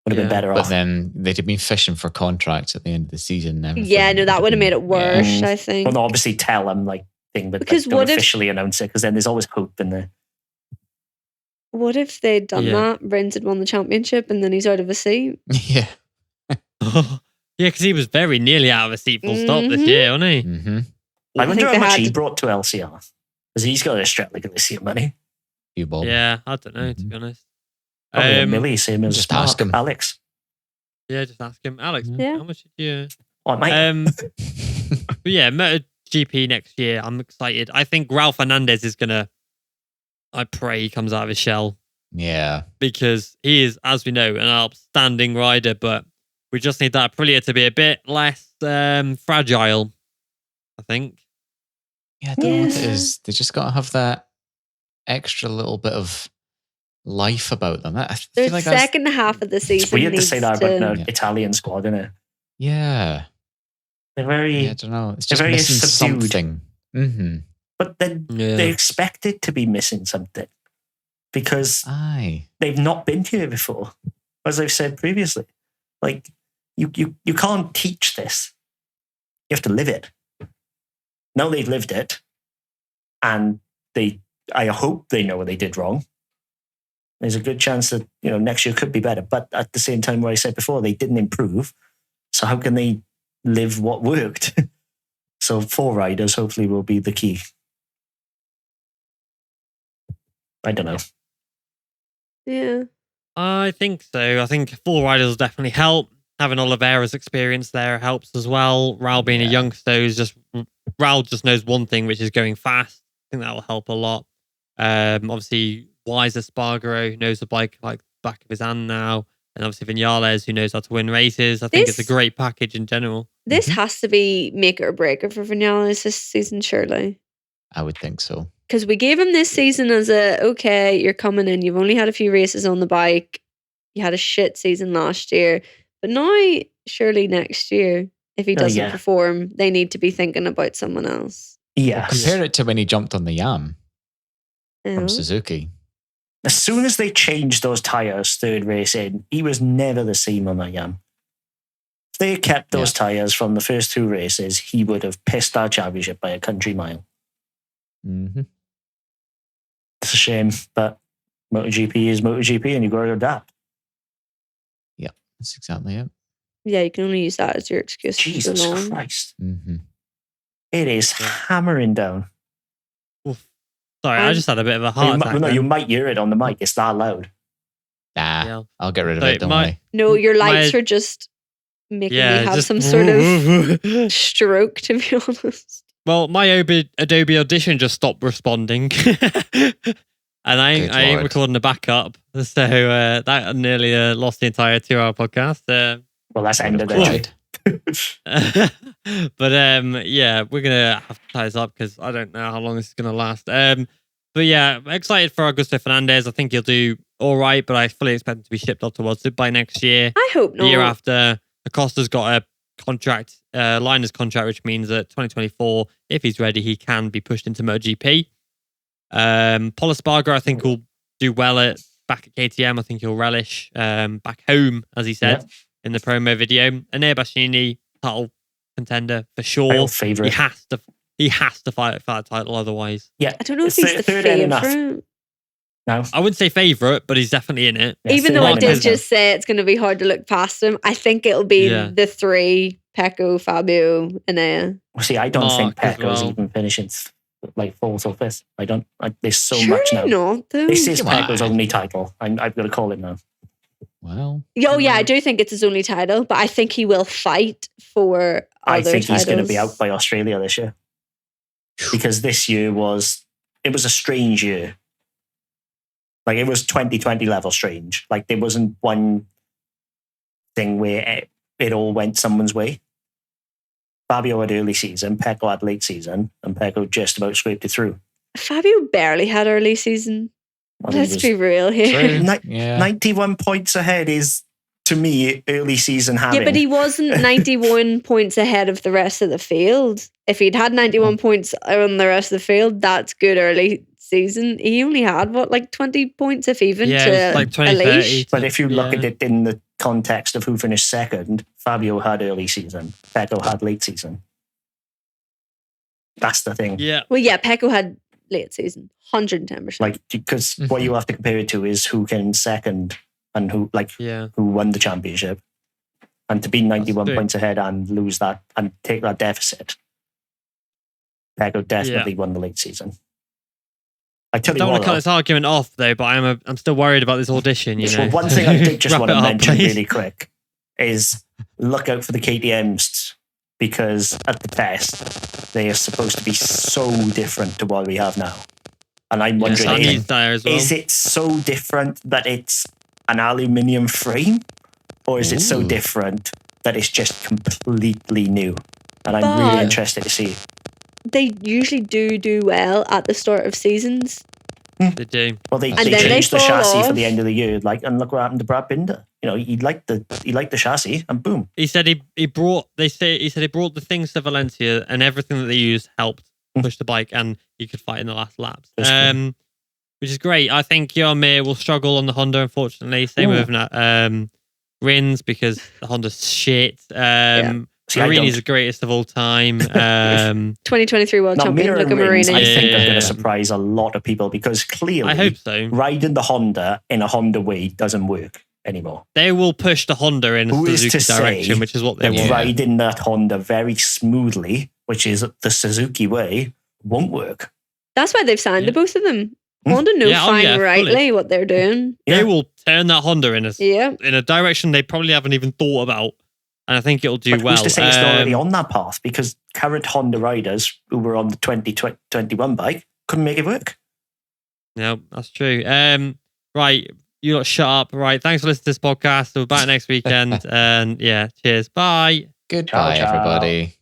would have been better off. But then they'd have been fishing for contracts at the end of the season. Yeah, no, that would have made it worse, I think. Well, no, obviously tell them, like, thing, but because don't officially announce it, because then there's always hope in there. What if they'd done that? Rins had won the championship and then he's out of a seat. Yeah. Yeah, because he was very nearly out of a seat full stop this year, wasn't he? Mm-hmm. I wonder how much he brought to LCR. Because he's got a strap like Elysium money. You, Bob. Yeah, I don't know, to be honest. Probably a milli, same as just ask him. Alex. Yeah, just ask him. Alex, Yeah. how much did you... Oh, but yeah, MotoGP next year, I'm excited. I think Ralph Fernandez is going to... I pray he comes out of his shell. Yeah. Because he is, as we know, an outstanding rider, but we just need that Aprilia to be a bit less fragile, I think. Yeah, I don't know what it is. They just got to have that extra little bit of life about them. I feel like second half of the season. It's weird to say that about the Italian squad, isn't it? Yeah. They're very... I don't know. It's just very missing subdued. something. Mm-hmm. But then they expect it to be missing something. Because they've not been here before. As I've said previously. Like, you can't teach this. You have to live it. Now they've lived it. And I hope they know what they did wrong. There's a good chance that, next year could be better. But at the same time, what I said before, they didn't improve. So how can they live what worked? So 4 riders hopefully will be the key. I don't know. Yeah. I think so. I think 4 riders will definitely help. Having Oliveira's experience there helps as well. Raul being a youngster, Raul just knows one thing, which is going fast. I think that will help a lot. Obviously, Wise Espargaro knows the bike like the back of his hand now. And obviously Vinales, who knows how to win races. I think it's a great package in general. This has to be make it or break it for Vinales this season, surely. I would think so. Because we gave him this season as okay, you're coming in. You've only had a few races on the bike. You had a shit season last year. But now, surely next year, if he doesn't perform, they need to be thinking about someone else. Yeah. Well, compare it to when he jumped on the Yam from Suzuki. As soon as they changed those tyres 3rd race in, he was never the same on that Yam. If they had kept those tyres from the first 2 races, he would have pissed our championship by a country mile. Mm-hmm. It's a shame, but MotoGP is MotoGP and you've got to adapt. Yeah, that's exactly it. Yeah, you can only use that as your excuse. Jesus Christ. Mm-hmm. It is hammering down. Sorry, I just had a bit of a heart attack. No, you might hear it on the mic. It's that loud. I'll get rid of it, don't worry. No, your lights are just making me have some sort of stroke, to be honest. Well, my Adobe Audition just stopped responding. And I ain't recording a backup. So that nearly lost the entire 2-hour podcast. Well, that's ended it. But yeah, we're going to have to tie this up because I don't know how long this is going to last. But yeah, excited for Augusto Fernandez. I think he'll do all right, but I fully expect him to be shipped off towards Dubai next year. I hope not. The year after, Acosta's got a contract, Liner's contract, which means that 2024, if he's ready, he can be pushed into MotoGP. Paul Espargaro, I think, will do well back at KTM. I think he'll relish back home, as he said in the promo video. Enea Bastianini, title contender for sure. Favorite. He has to fight for that title, otherwise. Yeah, I don't know if he's the favorite. No, I wouldn't say favorite, but he's definitely in it. Yeah, even though I did just say it's going to be hard to look past him, I think it'll be the 3: Pecco, Fabio, Enea. Well, see, I don't think Pecco's even finishing like fourth or fifth. I don't. There's so Surely much now. Not, though. This is Pecco's only title. I'm going to call it now. Well. Oh yeah, I do think it's his only title, but I think he will fight for other titles. I think he's going to be out by Australia this year, because this year was a strange year. Like, it was 2020 level strange. Like, there wasn't one thing where it all went someone's way. Fabio had early season, Pecco had late season, and Pecco just about scraped it through. Fabio barely had early season. Let's be real here. 91 points ahead is, to me, early season having. Yeah, but he wasn't 91 points ahead of the rest of the field. If he'd had 91 points on the rest of the field, that's good early season. He only had, 20 points, if even, to like 20, Elite. 30. But if you look at it in the context of who finished second, Fabio had early season, Pecco had late season. That's the thing. Yeah. Well, yeah, Pecco had late season, 110%. Like, because what you have to compare it to is who came second and who won the championship. And to be 91 points ahead and lose that and take that deficit, Pecco definitely won the late season. I don't want to cut this argument off, though, but I'm still worried about this audition. Well, one thing I did just want to mention really quick is look out for the KTMs, because at the test they are supposed to be so different to what we have now. And I'm wondering, is it so different that it's an aluminium frame, or is it so different that it's just completely new? And I'm really interested to see. They usually do well at the start of seasons. They do. Well, they changed the chassis for the end of the year, and look what happened to Brad Binder. You know, he liked the chassis, and boom. He said he brought the things to Valencia, and everything that they used helped push the bike, and he could fight in the last laps. Which is great. I think Johan Mir will struggle on the Honda, unfortunately. Same with Rins, because the Honda's shit. Marini's the greatest of all time. 2023 World Champion, look at Marini. I think they're going to surprise a lot of people, because clearly, I hope so, riding the Honda in a Honda way doesn't work anymore. They will push the Honda in a Suzuki direction, which is what they want. Riding that Honda very smoothly, which is the Suzuki way, won't work. That's why they've signed the both of them. Honda know rightly what they're doing. They will turn that Honda in a direction they probably haven't even thought about. And I think it'll do well. Who's to say it's not already on that path? Because current Honda riders who were on the 2021 bike couldn't make it work. No, that's true. Right, you lot shut up. Right, thanks for listening to this podcast. We're back next weekend. And cheers. Bye. Goodbye, everybody.